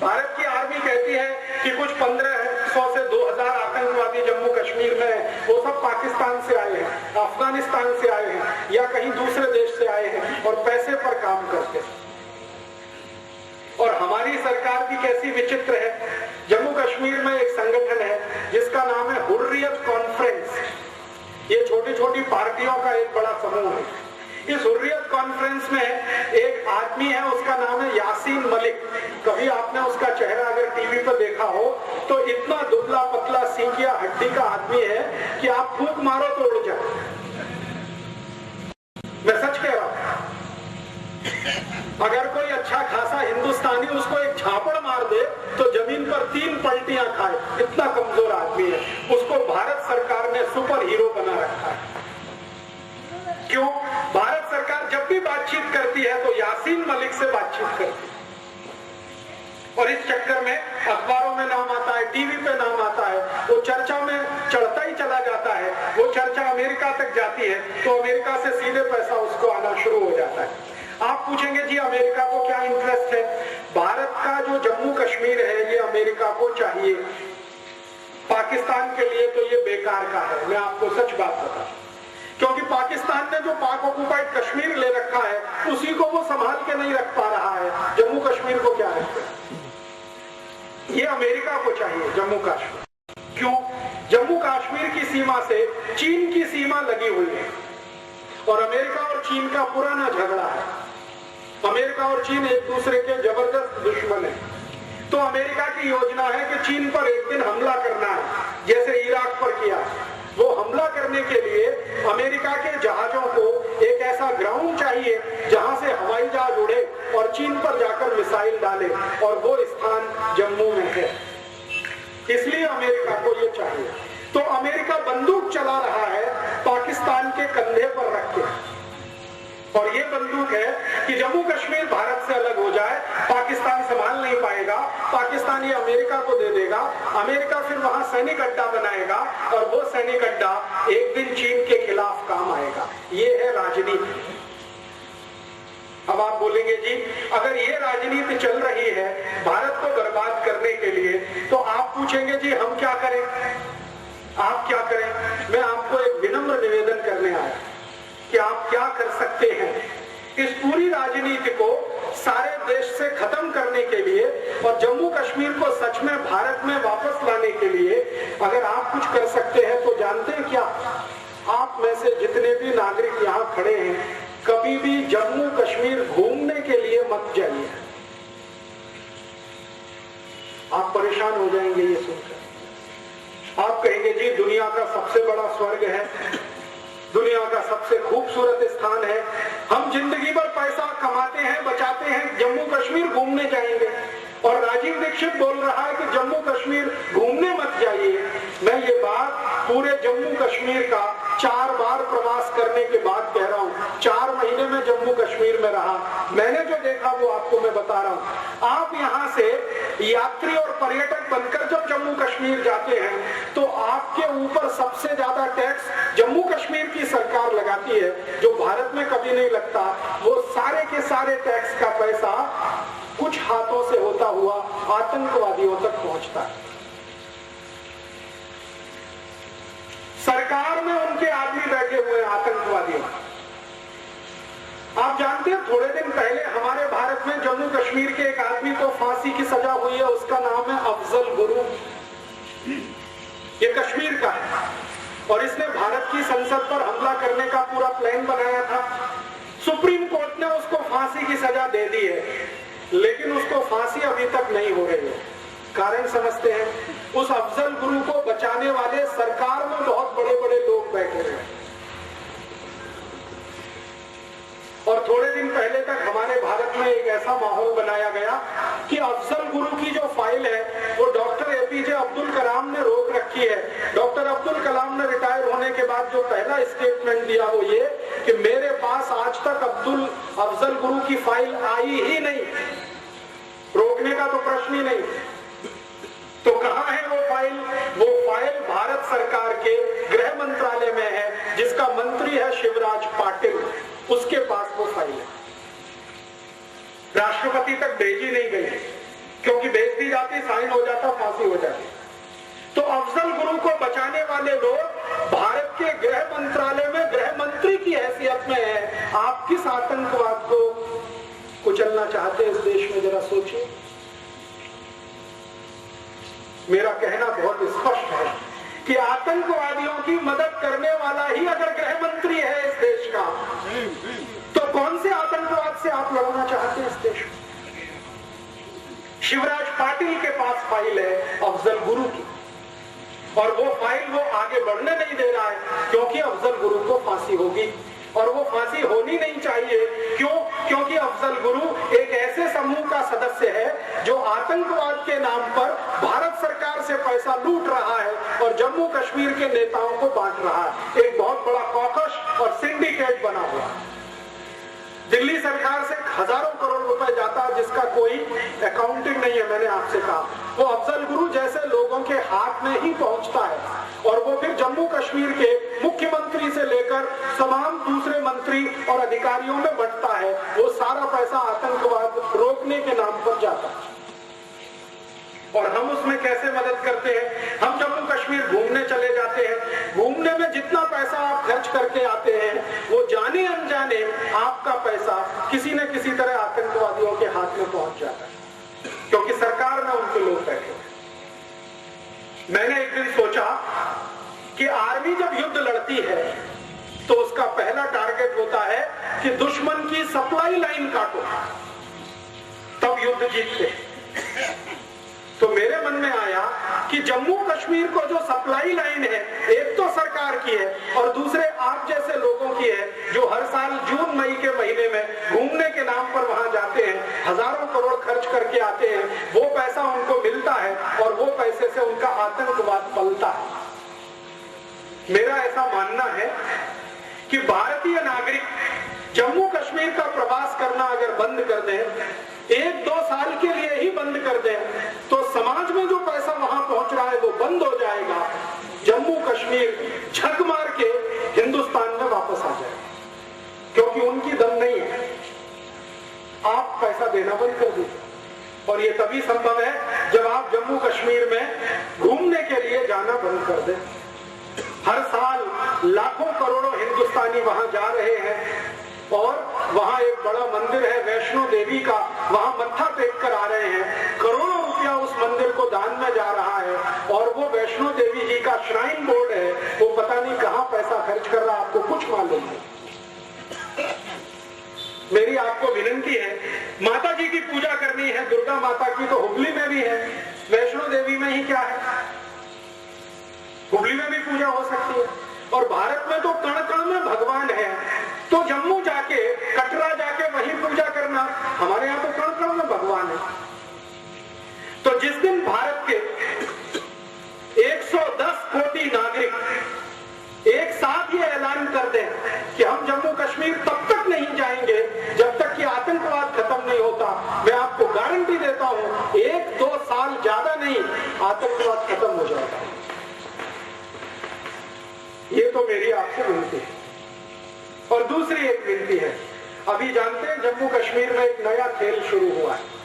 भारत की आर्मी कहती है कि कुछ 1500 से 2000 आतंकवादी जम्मू कश्मीर में है, वो सब पाकिस्तान से आए हैं, अफगानिस्तान से आए हैं, या कहीं दूसरे देश से आए हैं और पैसे पर काम करते हैं। और हमारी सरकार भी कैसी विचित्र है। जम्मू कश्मीर में एक संगठन है जिसका नाम है हुर्रियत कॉन्फ्रेंस। ये छोटी छोटी पार्टियों का एक बड़ा समूह है। इस हुर्रियत कॉन्फ्रेंस में एक आदमी है, उसका नाम है यासीन मलिक। कभी आपने उसका चेहरा अगर टीवी पर देखा हो तो इतना दुबला पतला सींकिया हड्डी का आदमी है कि आप फूंक मारो तो उड़ जाए। मैं सच कह रहा हूं। अगर कोई अच्छा खासा हिंदुस्तानी उसको एक झापड़ मार दे तो जमीन पर 3 पलटियां खाए, इतना कमजोर आदमी है। उसको भारत सरकार ने सुपर हीरो बना रखा है। क्यों? भारत सरकार जब भी बातचीत करती है तो यासीन मलिक से बातचीत करती है, और इस चक्कर में अखबारों में नाम आता है, टीवी पे नाम आता है, वो चर्चा में चढ़ता ही चला जाता है। वो चर्चा अमेरिका तक जाती है तो अमेरिका से सीधे पैसा उसको आना शुरू हो जाता है। आप पूछेंगे जी अमेरिका को क्या इंटरेस्ट है? भारत का जो जम्मू कश्मीर है ये अमेरिका को चाहिए। पाकिस्तान के लिए तो ये बेकार का है, मैं आपको सच बात बताऊं, क्योंकि पाकिस्तान ने जो पाक ऑक्युपाइड कश्मीर ले रखा है उसी को वो संभाल के नहीं रख पा रहा है। जम्मू कश्मीर को क्या रखते हैं? ये अमेरिका को चाहिए जम्मू कश्मीर। क्यों? जम्मू कश्मीर की सीमा से चीन की सीमा लगी हुई है और अमेरिका और चीन का पुराना झगड़ा है। अमेरिका और चीन एक दूसरे के जबरदस्त दुश्मन है। तो अमेरिका की योजना है कि चीन पर एक दिन हमला करना है, जैसे इराक पर किया। वो हमला करने के लिए अमेरिका के जहाजों को एक ऐसा ग्राउंड चाहिए जहां से हवाई जहाज उड़े और चीन पर जाकर मिसाइल डाले, और वो स्थान जम्मू में है। इसलिए अमेरिका को ये चाहिए। तो अमेरिका बंदूक चला रहा है पाकिस्तान के कंधे पर रख के, और ये बंदूक है कि जम्मू कश्मीर भारत से अलग हो जाए, पाकिस्तान संभाल नहीं पाएगा, पाकिस्तान ये अमेरिका को दे देगा, अमेरिका फिर वहां सैनिक अड्डा बनाएगा और वो सैनिक अड्डा एक दिन चीन के खिलाफ काम आएगा। ये है राजनीति। अब आप बोलेंगे जी अगर ये राजनीति चल रही है भारत को बर्बाद करने के लिए, तो आप पूछेंगे जी हम क्या करें, आप क्या करें? मैं आपको एक विनम्र निवेदन करने आया कि आप क्या कर सकते हैं इस पूरी राजनीति को सारे देश से खत्म करने के लिए और जम्मू कश्मीर को सच में भारत में वापस लाने के लिए। अगर आप कुछ कर सकते हैं तो जानते हैं क्या? आप में से जितने भी नागरिक यहाँ खड़े हैं, कभी भी जम्मू कश्मीर घूमने के लिए मत जाइए। आप परेशान हो जाएंगे ये सुनकर। आप कहेंगे जी दुनिया का सबसे बड़ा स्वर्ग है, दुनिया का सबसे खूबसूरत स्थान है, हम जिंदगी भर पैसा कमाते हैं, बचाते हैं, जम्मू कश्मीर घूमने जाएंगे। और राजीव दीक्षित बोल रहा है कि जम्मू कश्मीर घूमने मत जाइए। मैं ये बात पूरे जम्मू कश्मीर का 4 बार प्रवास करने के बाद कह रहा हूँ। 4 महीने में जम्मू कश्मीर में रहा, मैंने जो देखा वो आपको मैं बता रहा हूँ। आप यहाँ से यात्री और पर्यटक बनकर जब जम्मू कश्मीर जाते हैं तो आपके ऊपर सबसे ज्यादा टैक्स जम्मू कश्मीर की सरकार लगाती है, जो भारत में कभी नहीं लगता। वो सारे के सारे टैक्स का पैसा कुछ हाथों से होता हुआ आतंकवादियों तक पहुंचता है। सरकार में उनके आदमी बैठे हुए आतंकवादियों। आप जानते हैं थोड़े दिन पहले हमारे भारत में जम्मू कश्मीर के एक आदमी को फांसी की सजा हुई है, उसका नाम है अफजल गुरु। ये कश्मीर का है और इसने भारत की संसद पर हमला करने का पूरा प्लान बनाया था। सुप्रीम कोर्ट ने उसको फांसी की सजा दे दी है, लेकिन उसको फांसी अभी तक नहीं हो रही है। कारण समझते हैं? उस अफजल गुरु को बचाने वाले सरकार में बहुत बड़े बड़े लोग बैठे हैं। और थोड़े दिन पहले तक हमारे भारत में एक ऐसा माहौल बनाया गया कि अफजल गुरु की जो फाइल है वो डॉक्टर एपीजे अब्दुल कलाम ने रोक रखी है। डॉक्टर अब्दुल कलाम ने रिटायर होने के बाद जो पहला स्टेटमेंट दिया वो ये कि मेरे पास आज तक अफजल गुरु की फाइल आई ही नहीं, रोकने का तो प्रश्न ही नहीं। तो कहां है वो फाइल? वो फाइल भारत सरकार के गृह मंत्रालय में है, जिसका मंत्री है शिवराज पाटिल, उसके पास वो फाइल है। राष्ट्रपति तक भेजी नहीं गई, क्योंकि भेज दी जाती साइन हो जाता, फांसी हो जाती। तो अफजल गुरु को बचाने वाले लोग भारत के गृह मंत्रालय में गृह मंत्री की हैसियत में है। आप किस आतंकवाद को कुचलना चाहते हैं इस देश में, जरा सोचिए। मेरा कहना बहुत स्पष्ट है कि आतंकवादियों की मदद करने वाला ही अगर गृह मंत्री है इस देश का, तो कौन से आतंकवाद से आप लड़ना चाहते हैं इस देश में? शिवराज पाटिल के पास फाइल है अफजल गुरु की, और वो फाइल वो आगे बढ़ने नहीं दे रहा है, क्योंकि अफजल गुरु को फांसी होगी और वो फांसी होनी नहीं चाहिए। क्यों? क्योंकि अफजल गुरु एक ऐसे समूह का सदस्य है जो आतंकवाद के नाम पर भारत सरकार से पैसा लूट रहा है और जम्मू कश्मीर के नेताओं को बांट रहा है। एक बहुत बड़ा कॉकस और सिंडिकेट बना हुआ है। दिल्ली सरकार से हजारों करोड़ रुपए जाता है, जिसका कोई अकाउंटिंग नहीं है। मैंने आपसे कहा वो अफजल गुरु जैसे लोगों के हाथ में ही पहुंचता है, और वो फिर जम्मू कश्मीर के मुख्यमंत्री से लेकर तमाम दूसरे मंत्री और अधिकारियों में बंटता है। वो सारा पैसा आतंकवाद रोकने के नाम पर जाता है। और हम उसमें कैसे मदद करते हैं। हम जम्मू कश्मीर घूमने चले जाते हैं, घूमने में जितना पैसा आप खर्च करके आते हैं वो जाने अनजाने आपका पैसा किसी न किसी तरह आतंकवादियों के हाथ में पहुंच जाता है, क्योंकि सरकार में उनके लोग बैठे। मैंने एक दिन सोचा कि आर्मी जब युद्ध लड़ती है तो उसका पहला टारगेट होता है कि दुश्मन की सप्लाई लाइन काटो, तब युद्ध जीतते। तो मेरे मन में आया कि जम्मू कश्मीर को जो सप्लाई लाइन है, एक तो सरकार की है और दूसरे आप जैसे लोगों की है, जो हर साल जून मई के महीने में घूमने के नाम पर वहां जाते हैं, हजारों करोड़ खर्च करके आते हैं, वो पैसा उनको मिलता है और वो पैसे से उनका आतंकवाद पलता है। मेरा ऐसा मानना है कि भारतीय नागरिक जम्मू कश्मीर का प्रवास करना अगर बंद कर दें, 1-2 साल के लिए ही बंद कर दें, तो समाज में जो पैसा वहां पहुंच रहा है वो बंद हो जाएगा। जम्मू कश्मीर झक मार के हिंदुस्तान में वापस आ जाएगा, क्योंकि उनकी दम नहीं है। आप पैसा देना बंद कर दीजिए और ये तभी संभव है जब आप जम्मू कश्मीर में घूमने के लिए जाना बंद कर दें। हर साल लाखों करोड़ों हिंदुस्तानी वहां जा रहे हैं और वहां एक बड़ा मंदिर है वैष्णो देवी का, वहां मत्था टेक कर आ रहे हैं। करोड़ों रुपया उस मंदिर को दान में जा रहा है और वो वैष्णो देवी जी का श्राइन बोर्ड है, वो पता नहीं कहां पैसा खर्च कर रहा है, आपको कुछ मालूम नहीं। मेरी आपको विनती है, माता जी की पूजा करनी है, दुर्गा माता की तो हुबली में भी है, वैष्णो देवी में ही क्या है, हुबली में भी पूजा हो सकती है। और भारत में तो कण कण में भगवान है, तो जम्मू जाके कटरा जाके वहीं पूजा करना, हमारे यहाँ तो कण कण में भगवान है। तो जिस दिन भारत के 110 कोटि नागरिक एक साथ ये ऐलान कर दें कि हम जम्मू कश्मीर तब तक नहीं जाएंगे जब तक कि आतंकवाद खत्म नहीं होता, मैं आपको गारंटी देता हूं 1-2 साल ज्यादा नहीं, आतंकवाद खत्म हो जाएगा। ये तो मेरी आपसे विनती है। और दूसरी एक विनती है, अभी जानते हैं जम्मू कश्मीर में एक नया खेल शुरू हुआ है।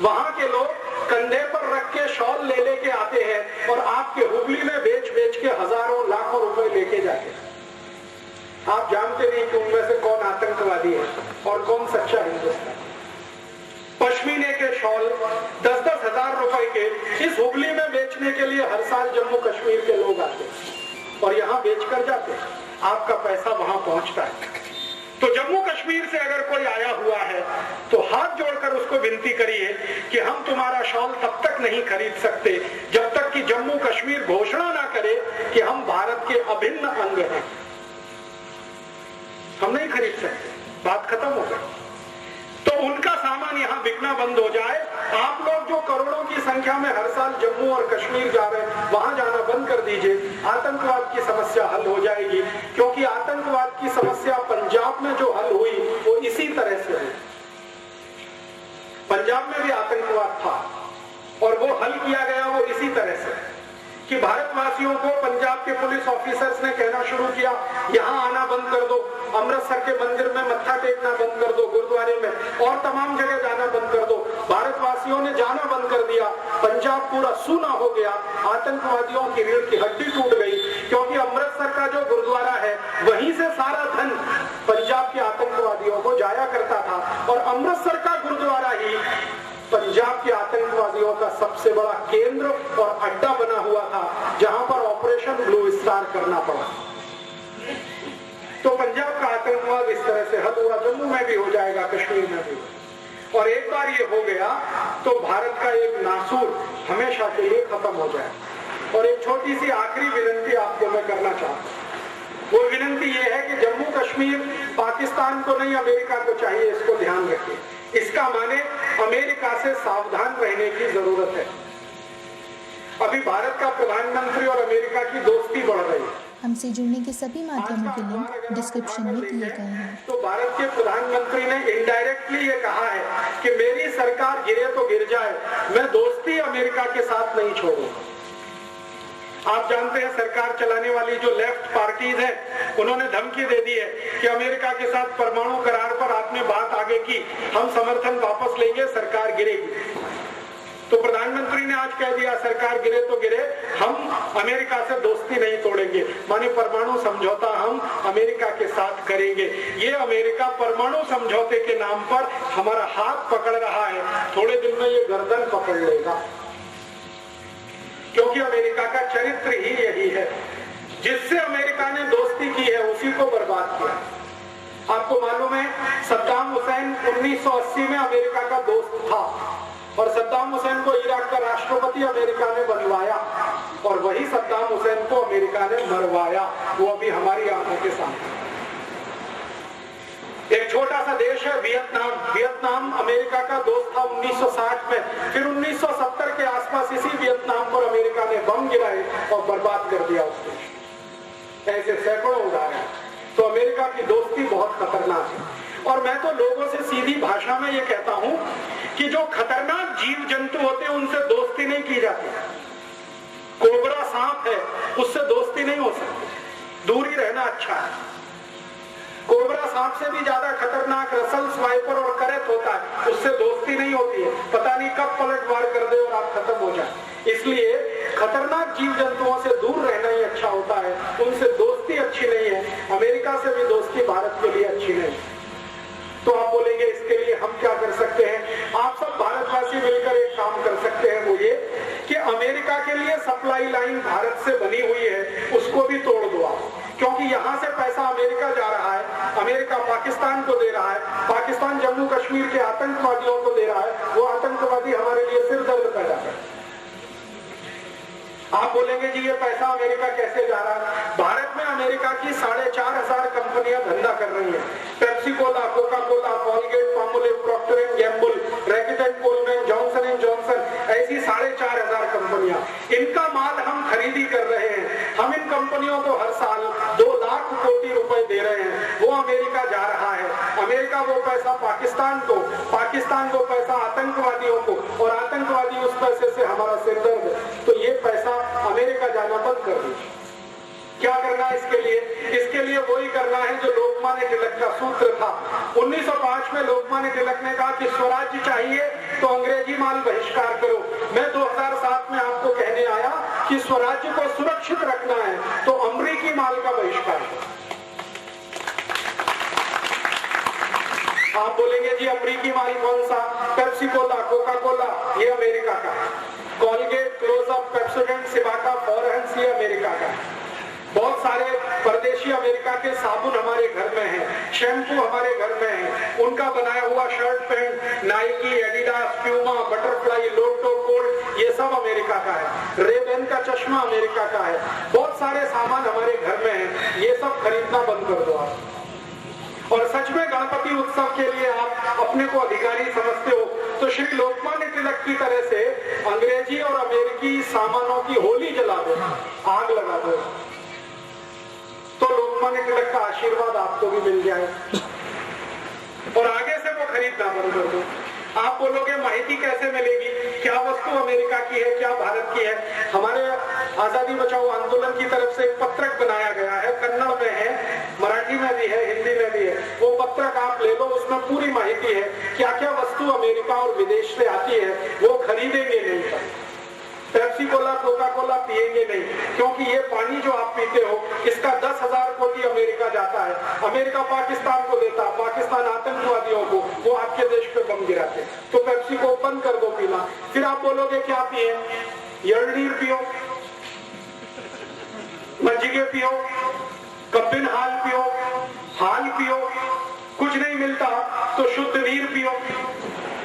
वहां के लोग कंधे पर रख के शॉल ले लेके आते हैं और आपके हुबली में बेच के हजारों लाखों रुपए लेके जाते हैं। आप जानते नहीं कि उनमें से कौन आतंकवादी है और कौन सच्चा हिंदुस्तानी। पश्मीने के शॉल 10-10 हजार रुपए के इस हुबली में बेचने के लिए हर साल जम्मू कश्मीर के लोग आते हैं और यहाँ बेच कर जाते हैं, आपका पैसा वहां पहुंचता है। तो जम्मू कश्मीर से अगर कोई आया हुआ है तो हाथ जोड़कर उसको विनती करिए कि हम तुम्हारा शॉल तब तक नहीं खरीद सकते जब तक कि जम्मू कश्मीर घोषणा ना करे कि हम भारत के अभिन्न अंग हैं। हम नहीं खरीद सकते, बात खत्म हो गई। तो उनका सामान यहाँ बिकना बंद हो जाए। आप लोग जो करोड़ों की संख्या में हर साल जम्मू और कश्मीर जा रहे हैं, वहां जाना बंद कर दीजिए, आतंकवाद की समस्या हल हो जाएगी। क्योंकि आतंकवाद की समस्या पंजाब में जो हल हुई वो इसी तरह से हुई। पंजाब में भी आतंकवाद था और वो हल किया गया वो इसी तरह से कि भारतवासियों को पंजाब के पुलिस ऑफिसर्स ने कहना शुरू किया, यहाँ आना बंद कर दो, अमृतसर के मंदिर में मत्था टेकना बंद कर दो, गुरुद्वारे में और तमाम जगह जाना बंद कर दो। भारतवासियों ने जाना बंद कर दिया, पंजाब पूरा सूना हो गया, आतंकवादियों की रीढ़ की हड्डी टूट गई। क्योंकि अमृतसर का जो गुरुद्वारा है वहीं से सारा धन पंजाब के आतंकवादियों को जाया करता था और अमृतसर का गुरुद्वारा ही पंजाब के आतंकवादियों का सबसे बड़ा केंद्र और अड्डा बना हुआ था, जहां पर ऑपरेशन ब्लू स्टार करना पड़ा। तो पंजाब का आतंकवाद इस तरह से हद हुआ, जम्मू में भी हो जाएगा, कश्मीर में भी। और एक बार ये हो गया तो भारत का एक नासूर हमेशा के लिए खत्म हो जाए। और एक छोटी सी आखिरी विनती आपको मैं करना चाहता हूँ। वो विनती ये है कि जम्मू कश्मीर पाकिस्तान को नहीं, अमेरिका को चाहिए, इसको ध्यान रखिए। इसका माने अमेरिका से सावधान रहने की जरूरत है। अभी भारत का प्रधानमंत्री और अमेरिका की दोस्ती बढ़ रही है। हमसे जुड़ने के सभी माध्यमों के लिंक डिस्क्रिप्शन में दिए गए हैं। तो भारत के प्रधानमंत्री ने इनडायरेक्टली ये कहा है कि मेरी सरकार गिरे तो गिर जाए, मैं दोस्ती अमेरिका के साथ नहीं छोड़ूंगा। आप जानते हैं सरकार चलाने वाली जो लेफ्ट पार्टीज हैं, उन्होंने धमकी दे दी है कि अमेरिका के साथ परमाणु करार पर आपने बात आगे की, हम समर्थन वापस लेंगे, सरकार गिरेगी। तो प्रधानमंत्री ने आज कह दिया सरकार गिरे तो गिरे, हम अमेरिका से दोस्ती नहीं तोड़ेंगे, माने परमाणु समझौता हम अमेरिका के साथ करेंगे। ये अमेरिका परमाणु समझौते के नाम पर हमारा हाथ पकड़ रहा है, थोड़े दिन में ये गर्दन पकड़ लेगा, क्योंकि अमेरिका का चरित्र ही यही है। जिससे अमेरिका ने दोस्ती की है उसी को बर्बाद किया। आपको मालूम है सद्दाम हुसैन 1980 में अमेरिका का दोस्त था और सद्दाम हुसैन को इराक का राष्ट्रपति अमेरिका ने बनवाया और वही सद्दाम हुसैन को अमेरिका ने मरवाया। वो अभी हमारी आंखों के सामने। एक छोटा सा देश है वियतनाम अमेरिका का दोस्त था 1960 में, फिर 1970 के आसपास इसी वियतनाम पर अमेरिका ने बम गिराए और बर्बाद कर दिया उस देश। ऐसे सैकड़ों उदाहरण। तो अमेरिका की दोस्ती बहुत खतरनाक है और मैं तो लोगों से सीधी भाषा में ये कहता हूं कि जो खतरनाक जीव जंतु होते हैं उनसे दोस्ती नहीं की जाती। कोबरा सांप है, उससे दोस्ती नहीं हो सकती, दूरी रहना अच्छा है। कोबरा सांप से भी ज्यादा खतरनाक रसल स्वाइपर और करैत होता है, उससे दोस्ती नहीं होती है, पता नहीं कब पलटवार कर दे और आप खत्म हो जाए। इसलिए खतरनाक जीव जंतुओं से दूर रहना ही अच्छा होता है, उनसे दोस्ती अच्छी नहीं है। अमेरिका से भी दोस्ती भारत के लिए अच्छी नहीं। तो आप बोलेंगे इसके लिए हम क्या कर सकते हैं? आप सब भारतवासी मिलकर एक काम कर सकते हैं, वो ये कि अमेरिका के लिए सप्लाई लाइन भारत से बनी हुई है, उसको भी तोड़ दो आप, क्योंकि यहाँ से पैसा अमेरिका जा रहा है, अमेरिका पाकिस्तान को दे रहा है, पाकिस्तान जम्मू कश्मीर के आतंकवादियों को दे रहा है, वो आतंकवादी हमारे लिए सिर दर्द पैदा कर। आप बोलेंगे जी ये पैसा अमेरिका कैसे जा रहा है? भारत में अमेरिका की 4,500 कंपनियां धंधा कर रही हैं। Pepsi cola, Coca Cola, Colgate, Palmolive, Procter and Gamble, Reckitt and Colman, Johnson and Johnson, ऐसी 4,500 कंपनियां, इनका माल हम खरीदी कर रहे हैं। हम इन कंपनियों को हर साल 2 लाख कोटी रुपए दे रहे हैं, वो अमेरिका जा रहा है। अमेरिका वो पैसा पाकिस्तान को, पाकिस्तान को पैसा आतंकवादियों को, और आतंकवादी उस पैसे से हमारा सिर दर्द। तो ये पैसा अमेरिका जाना बंद कर दीजिए। क्या करना है इसके लिए? इसके लिए वही करना है जो लोकमान्य तिलक का सूत्र था। 1905 में लोकमान्य तिलक ने कहा कि स्वराज्य चाहिए तो अंग्रेजी माल बहिष्कार करो। मैं 2007 में आपको कहने आया कि स्वराज्य को सुरक्षित रखना है तो अमेरिकी माल का बहिष्कार करो। आप बोलेंगे जी अमेरिकी माल कौन सा? पेप्सी कोला, कोका कोला, ये अमेरिका का। कॉलगेट, क्लोजअप, पेप्सोडेंट, सिबाका, फॉरहेंस, ये अमेरिका का। बहुत सारे परदेशी अमेरिका के साबुन हमारे घर में हैं, शैम्पू हमारे घर में है, उनका बनाया हुआ shirt pant, Nike, Adidas, Puma, Butterfly, Lotto, Colt, ये सब अमेरिका का है। रेबेन का चश्मा अमेरिका का है। बहुत सारे सामान हमारे घर में है, ये सब खरीदना बंद कर दो आप। और सच में गणपति उत्सव के लिए आप अपने को अधिकारी समझते हो तो श्री लोकमान्य तिलक की तरह से अंग्रेजी और अमेरिकी सामानों की होली जला दो, आग लगा दो, तो लोकमान्य तिलक का आशीर्वाद आपको भी मिल जाए और आगे से वो खरीदना बंद कर दो। आप बोलोगे माहिती कैसे मिलेगी? क्या वस्तु अमेरिका की है, क्या भारत की है? हमारे आजादी बचाओ आंदोलन की तरफ से एक पत्रक बनाया गया है, कन्नड़ में है, मराठी में भी है, हिंदी में भी है। वो पत्रक आप ले लो, उसमें पूरी माहिती है क्या क्या वस्तु अमेरिका और विदेश से आती है, वो खरीदेंगे नहीं। पेप्सी कोला, कोका कोला पिएंगे नहीं, क्योंकि ये पानी जो आप पीते हो इसका 10,000 कोटी अमेरिका जाता है। अमेरिका पाकिस्तान को देता, पाकिस्तान आतंकवादियों को, वो आपके देश पे बम गिराते। तो पेप्सी को बंद कर दो पीना। फिर आप बोलोगे क्या पिए? यलनीर पियो, मज्जिगे पियो, कब्बिन हाल पियो, हाल पियो, कुछ नहीं मिलता तो शुद्ध नीर पियो,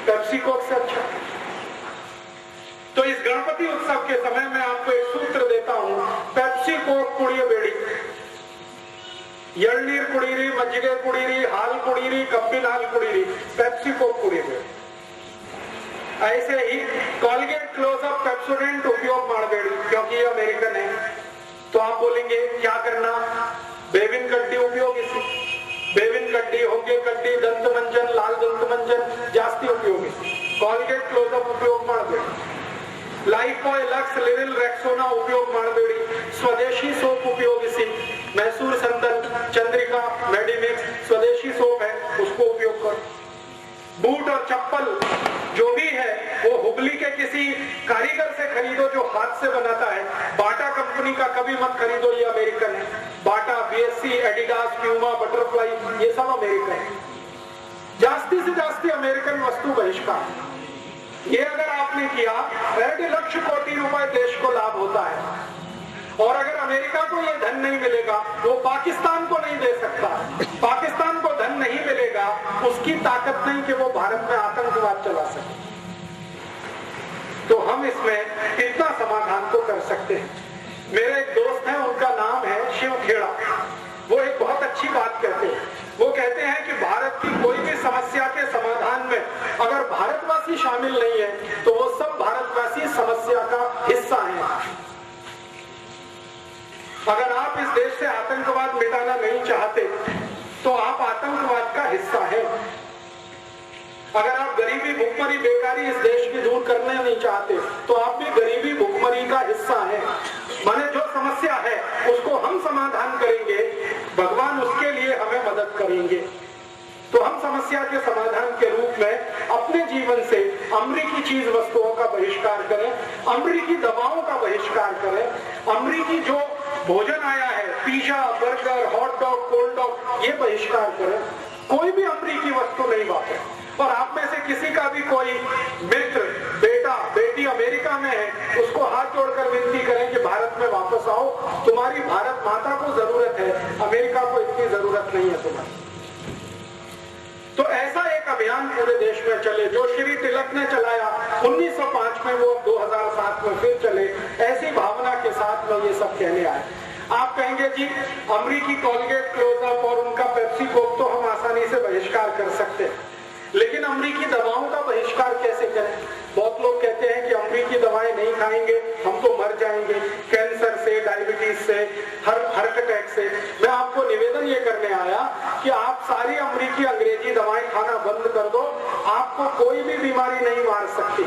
पेप्सी कोक से अच्छा। तो इस गणपति उत्सव के समय में आपको एक सूत्र देता हूं, पेप्सी कोक कुड़िए बेड़ी, यलनीर कुड़ीरी, मज्जिगे कुड़ीरी, हाल कुड़ीरी, कब्बिन हाल कुड़ीरी, पेप्सी कोक कुड़िए बेड़ी। ऐसे ही कॉलगेट, क्लोजअप, पेप्सोडेंट उपयोग माड़बेड़ी, क्योंकि ये अमेरिकन है। तो आप बोलेंगे क्या करना? बेबिन कड्डी उपयोग, इसी बेबिन कड्डी, होंगे कड्डी, दंत मंजन, लाल दंत मंजन जास्ती उपयोगी। कॉलगेट, क्लोजअप उपयोग माड़बेड़ी। लाइफबॉय, लक्स, लिरिल, रेक्सोना उपयोग माड़बेड़ी। स्वदेशी सोप उपयोगिसी, मैसूर संदन, चंद्रिका, मेडिमिक्स स्वदेशी सोप है, उसको उपयोग करो। बूट और चप्पल जो भी है वो हुबली के किसी कारीगर से खरीदो जो हाथ से बनाता है। बाटा कंपनी का कभी मत खरीदो, ये अमेरिकन है। बाटा, बीएससी, एडिडास, प्यूमा, बटरफ्लाई, ये सब अमेरिकन है। जास्ती से जास्ती अमेरिकन वस्तु बहिष्कार। ये अगर आपने किया 1.5 लाख कोटि रुपए देश को लाभ होता है। और अगर अमेरिका को ये धन नहीं मिलेगा, वो पाकिस्तान को नहीं दे सकता। पाकिस्तान को धन नहीं मिलेगा, उसकी ताकत नहीं कि वो भारत में आतंकवाद चला सके। तो हम इसमें इतना समाधान तो कर सकते हैं। मेरे एक दोस्त हैं, उनका नाम है शिव खेड़ा। वो एक बहुत अच्छी बात कहते हैं। वो कहते हैं कि भारत की कोई भी समस्या के समाधान में अगर भारतवासी शामिल नहीं है तो वो सब भारतवासी समस्या का हिस्सा हैं। अगर आप इस देश से आतंकवाद मिटाना नहीं चाहते तो आप आतंकवाद का हिस्सा हैं। अगर आप गरीबी, भुखमरी, बेकारी इस देश की दूर करना नहीं चाहते तो आप भी गरीबी, भुखमरी का हिस्सा हैं। माने जो समस्या है उसको हम समाधान करेंगे, भगवान उसके लिए हमें मदद करेंगे। तो हम समस्या के समाधान के रूप में अपने जीवन से अमरीकी चीज वस्तुओं का बहिष्कार करें, अमरीकी दवाओं का बहिष्कार करें, अमरीकी जो भोजन आया है, pizza, burger, hot dog, cold dog, ये बहिष्कार करें। कोई भी अमरीकी वस्तु नहीं वापरे। और आप में से किसी का भी कोई मित्र, बेटा, बेटी अमेरिका में है, उसको हाथ जोड़कर विनती करें कि भारत में वापस आओ। तुम्हारी भारत माता को जरूरत है, अमेरिका को इतनी जरूरत नहीं है तुम्हारी। तो ऐसा एक अभियान पूरे देश में चले जो श्री तिलक ने चलाया 1905 में, वो 2007 में फिर चले। ऐसी भावना के साथ में ये सब कहने आए। आप कहेंगे जी अमरीकी कोलगेट, क्लोजअप और उनका पेप्सी कोक तो हम आसानी से बहिष्कार कर सकते हैं, लेकिन अमरीकी दवाओं का बहिष्कार कैसे करें? बहुत लोग कहते हैं कि अमरीकी दवाएं नहीं खाएंगे हम तो मर जाएंगे, कैंसर से, डायबिटीज से, हार्ट अटैक से। मैं आपको निवेदन ये करने आया कि आप सारी अमरीकी अंग्रेजी दवाएं खाना बंद कर दो, आपको कोई भी बीमारी नहीं मार सकती।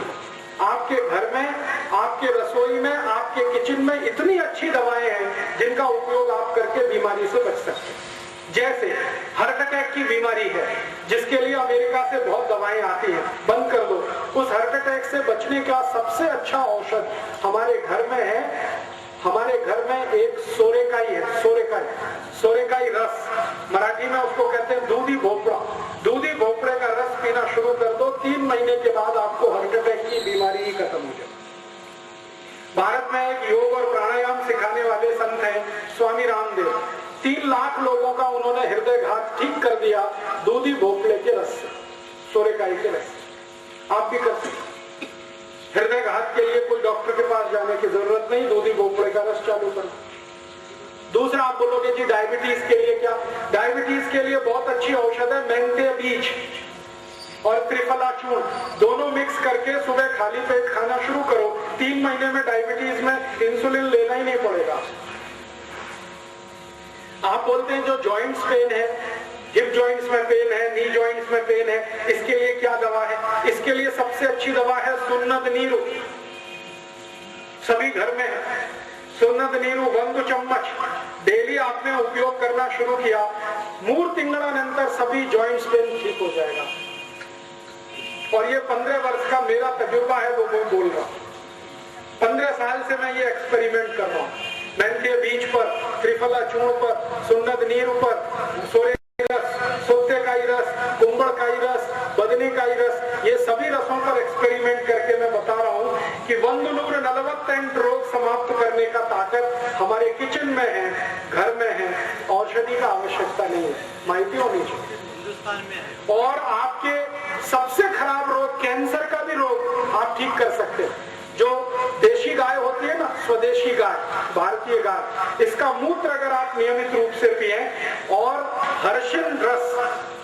आपके घर में, आपके रसोई में, आपके किचन में इतनी अच्छी दवाएं हैं जिनका उपयोग आप करके बीमारी से बच सकते हैं। जैसे हार्ट अटैक की बीमारी है जिसके लिए अमेरिका से बहुत दवाएं आती हैं, बंद कर दो। उस हार्ट अटैक से बचने का सबसे अच्छा औषध हमारे घर में है। हमारे घर में एक सोरेकाई है, सोरेकाई रस, मराठी में उसको कहते हैं दूधी भोपड़ा। दूधी भोपड़े का रस पीना शुरू कर दो, 3 महीने के बाद आपको हार्ट अटैक की बीमारी ही खत्म हो जाए। भारत में एक योग और प्राणायाम सिखाने वाले संत हैं स्वामी रामदेव। 3 लाख लोगों का उन्होंने हृदयघात ठीक कर दिया दूधी भोपड़े के रस से, सोरेकाई के रस से। आप भी कर सकते। हृदयघात के लिए कोई डॉक्टर के पास जाने की जरूरत नहीं, दूधी भोपड़े का रस चालू करो। दूसरा आप बोलोगे जी डायबिटीज के लिए क्या? डायबिटीज के लिए बहुत अच्छी औषध है मेंथे बीज और त्रिफला चूर्ण, दोनों मिक्स करके सुबह खाली पेट खाना शुरू करो। 3 महीने में डायबिटीज में इंसुलिन लेना ही नहीं पड़ेगा। आप बोलते हैं जो जॉइंट्स पेन है, हिप जॉइंट्स में पेन है, नी जॉइंट्स में पेन है, इसके लिए क्या दवा है? इसके लिए सबसे अच्छी दवा है सुन्नत नीरू। सभी घर में है सुन्नत नीरू 1 चम्मच डेली आपने उपयोग करना शुरू किया, 3 तिंगड़ानंतर सभी जॉइंट्स पेन ठीक हो जाएगा। और ये 15 वर्ष का मेरा तजुर्बा है, वो मैं बोल रहा हूं। 15 साल से मैं ये एक्सपेरिमेंट कर रहा हूँ। मेंथे बीज पर, त्रिफला चूर्ण पर, सुन्नत नीरू पर, सोरे रस, सोतेकाई रस, कुंबड़काई रस, बदनीकाई रस, ये सभी रसों पर एक्सपेरिमेंट करके मैं बता रहा हूँ कि 140 रोग समाप्त करने का ताकत हमारे किचन में है, घर में है। औषधि का आवश्यकता नहीं है, माहिती होनी चाहिए। हिंदुस्तान में है। और आपके सबसे खराब रोग, कैंसर का भी रोग आप ठीक कर सकते हैं। जो देशी गाय होती है ना, स्वदेशी गाय, भारतीय गाय, इसका मूत्र अगर आप नियमित रूप से पिए और हर्षिल रस,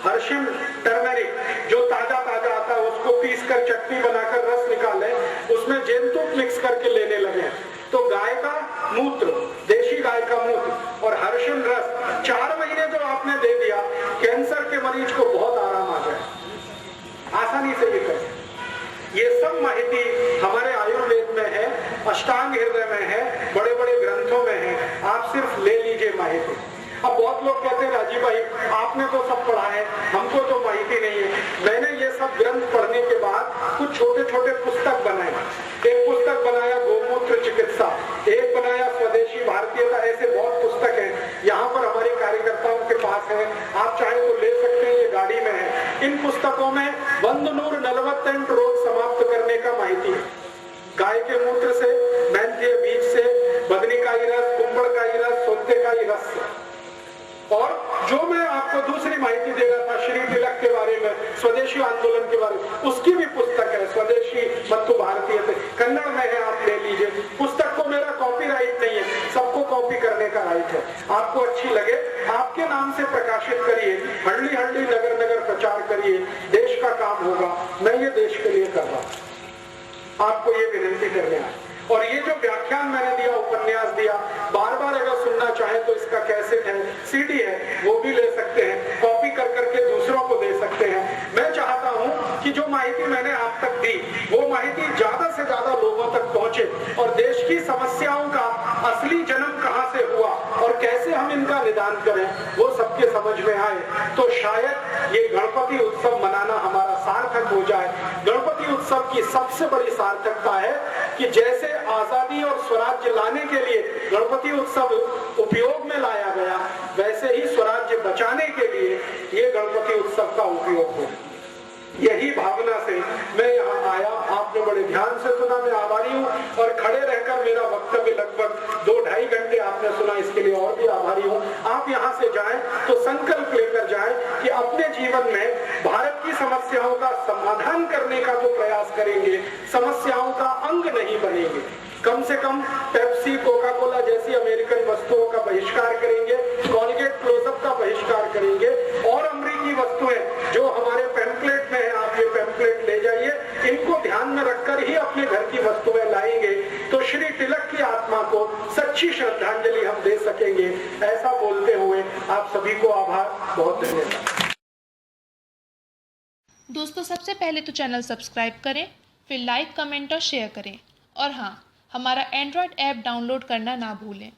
हर्षिल टर्मरिक जो ताजा आता है उसको पीस कर चटनी बनाकर रस निकाले, उसमें जेनतुक मिक्स करके लेने लगे तो गाय का मूत्र, देशी गाय का मूत्र और हर्षिल रस 4 महीने जो आपने दे दिया, कैंसर के मरीज को बहुत आराम आ जाए। आसानी से ये कर, ये सब माहिती हमारे आयुर्वेद में है, अष्टांग हृदय में है, बड़े बड़े ग्रंथों में है। आप सिर्फ ले लीजिए माहिती। अब बहुत लोग कहते हैं राजीव भाई आपने तो सब पढ़ा है, हमको तो माहिती नहीं है। मैंने ये सब ग्रंथ पढ़ने के बाद कुछ छोटे छोटे पुस्तक बनाए एक बनाया स्वदेशी भारतीयता, ऐसे बहुत पुस्तक हैं यहाँ पर हमारे कार्यकर्ताओं के पास है, आप चाहे तो ले सकते हैं, ये गाड़ी में है। इन पुस्तकों में 148 रोग समाप्त करने का माहिती है। गाय के मूत्र से, मेंथी बीज से, बदनी का ही रस, कुंभड़ का ही रस, सोते का ही रस। और जो मैं आपको दूसरी माहिती दे रहा था श्री तिलक के बारे में, स्वदेशी आंदोलन के बारे में, उसकी भी पुस्तक है, स्वदेशी मत्तु भारतीय, कन्नड़ में है, आप ले लीजिए। पुस्तक को मेरा कॉपीराइट नहीं है, सबको कॉपी करने का राइट है। आपको अच्छी लगे आपके नाम से प्रकाशित करिए, हल्ली हल्ली नगर नगर प्रचार करिए, देश का काम होगा। मैं ये देश के लिए कर रहा हूं, आपको ये विनती करने आया। और ये जो व्याख्यान मैंने दिया, उपन्यास दिया, बार बार अगर सुनना चाहे तो इसका कैसेट है, सीडी है, वो भी ले सकते हैं, कॉपी कर करके दूसरों को दे सकते हैं। मैं चाहता हूं कि जो माहिती मैंने आप तक दी, वो माहिती ज्यादा से ज्यादा लोगों तक पहुंचे और देश की समस्याओं का असली जन्म कहां से हुआ और कैसे हम इनका निदान करें, वो सबके समझ में आए। तो शायद ये गणपति उत्सव मनाना हमारा सार्थक हो जाए। गणपति उत्सव की सबसे बड़ी सार्थकता है कि जैसे आजादी और स्वराज्य लाने के लिए गणपति उत्सव उपयोग में लाया गया, वैसे ही स्वराज्य बचाने के लिए ये गणपति उत्सव का उपयोग हो। यही भावना से मैं यहाँ आया, आपने बड़े ध्यान से सुना, मैं आभारी हूँ। और खड़े रहकर मेरा वक्तव्य लगभग 2-2.5 घंटे आपने सुना, इसके लिए और भी आभारी हूँ। आप यहाँ से जाएं तो संकल्प लेकर जाएं कि अपने जीवन में भारत की समस्याओं का समाधान करने का जो प्रयास करेंगे, समस्याओं का अंग नहीं बनेंगे। कम से कम पेप्सी, कोका कोला जैसी अमेरिकन वस्तुओं का बहिष्कार करेंगे, कॉलगेट क्लोजअप का बहिष्कार करेंगे, और अमेरिकी वस्तुएं जो हमारे पैम्पलेट में है, आप ये पैम्पलेट ले जाइए, इनको ध्यान में रखकर ही अपने घर की वस्तुएं लाएंगे तो श्री तिलक की आत्मा को सच्ची श्रद्धांजलि हम दे सकेंगे। ऐसा बोलते हुए आप सभी को आभार, बहुत धन्यवाद। दोस्तों, सबसे पहले तो चैनल सब्सक्राइब करें, फिर लाइक, कमेंट और शेयर करें। और हाँ, हमारा एंड्रॉयड ऐप डाउनलोड करना ना भूलें।